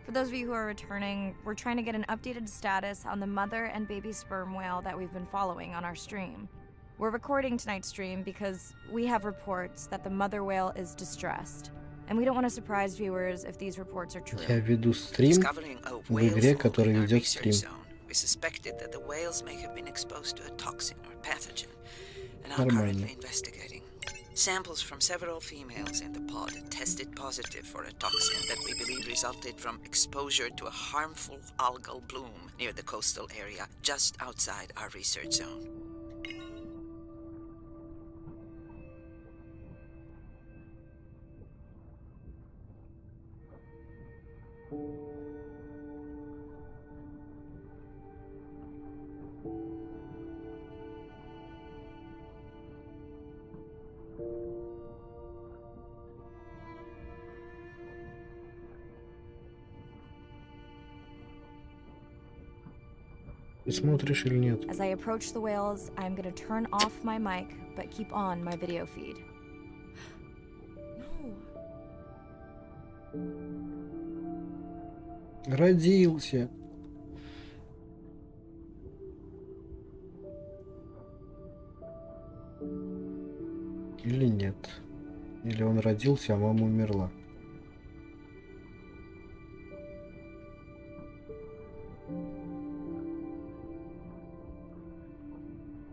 For those of you who are returning, we're trying to get an updated status on the mother and baby sperm whale that we've been following on our stream. We're recording tonight's stream because we have reports that the mother whale is distressed. And we don't want to surprise viewers if these reports are true. Я веду стрим в игре, которая ведет стрим. We suspected that the whales may have been exposed to a toxin or pathogen, and are currently investigating. Samples from several females in the pod tested positive for a toxin that we believe resulted from exposure to a harmful algal bloom near the coastal area just outside our research zone. Ты смотришь или нет? As I approach the whales, I'm gonna turn off my mic, but keep on my video feed. Родился. Или нет? Или он родился, а мама умерла?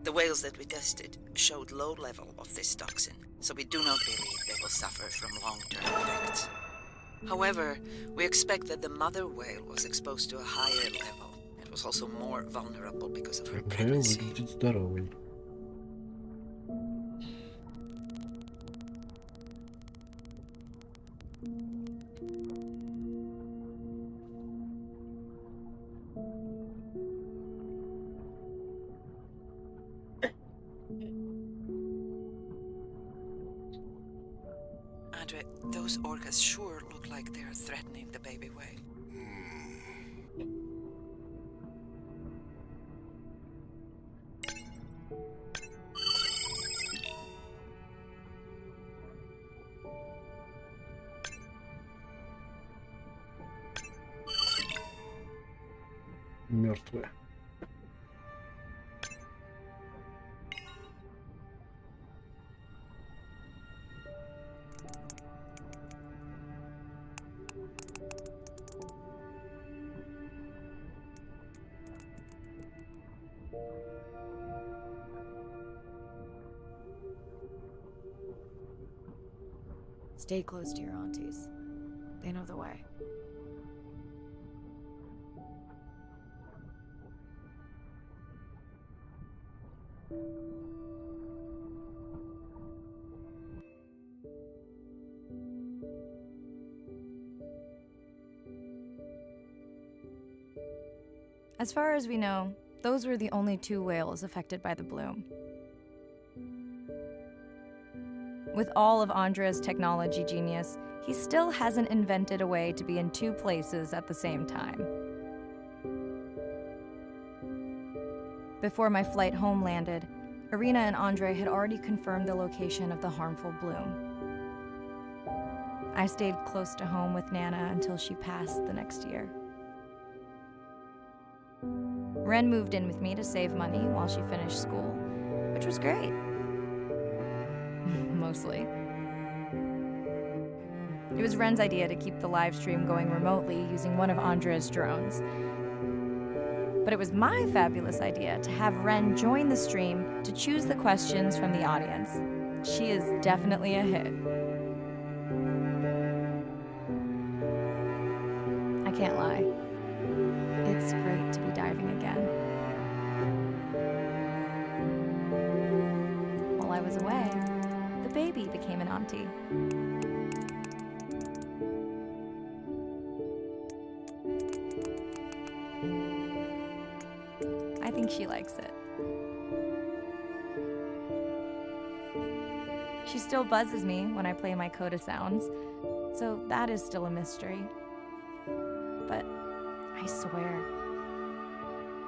The whales that we tested showed low level of this toxin, so we do not believe they will suffer from long-term effects. However, we expect that the mother whale was exposed to a higher level and was also more vulnerable because of her Врайл pregnancy. выглядит здоровый. Those orcas sure look like they're threatening the baby whale. Мертвые. Stay close to your aunties. They know the way. As far as we know, those were the only 2 whales affected by the bloom. With all of Andrea's technology genius, he still hasn't invented a way to be in 2 places at the same time. Before my flight home landed, Irina and Andre had already confirmed the location of the harmful bloom. I stayed close to home with Nana until she passed the next year. Ren moved in with me to save money while she finished school, which was great. Mostly. It was Ren's idea to keep the live stream going remotely using one of Andrea's drones. But it was my fabulous idea to have Ren join the stream to choose the questions from the audience. She is definitely a hit. I can't lie. It's great to be diving again. While I was away, the baby became an auntie. I think she likes it. She still buzzes me when I play my coda sounds, so that is still a mystery. But I swear,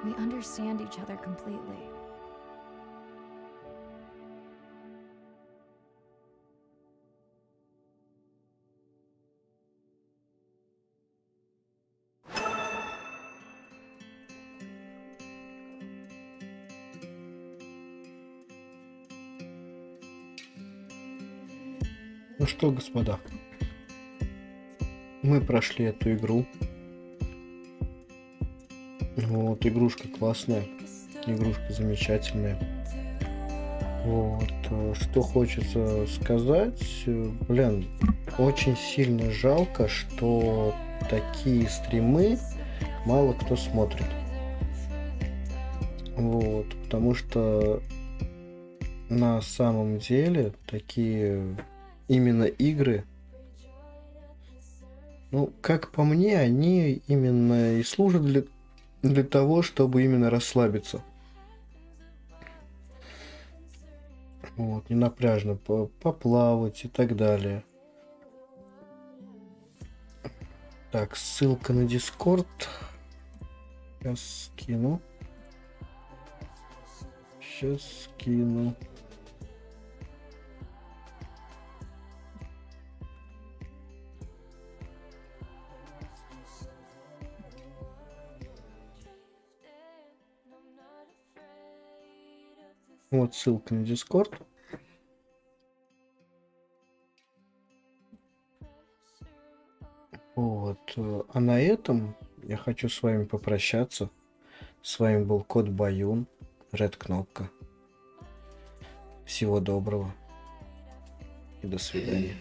we understand each other completely. Ну что, господа, мы прошли эту игру. Вот, игрушка классная, игрушка замечательная. Вот, что хочется сказать, блин, очень сильно жалко, что такие стримы мало кто смотрит. Вот, потому что на самом деле такие именно игры, ну, как по мне, они именно и служат для того, чтобы именно расслабиться. Вот, ненапряжно поплавать и так далее. Так, ссылка на Discord. Сейчас скину. Вот ссылка на Discord. Вот. А на этом я хочу с вами попрощаться. С вами был Кот Баюн, Red Кнопка. Всего доброго и до свидания.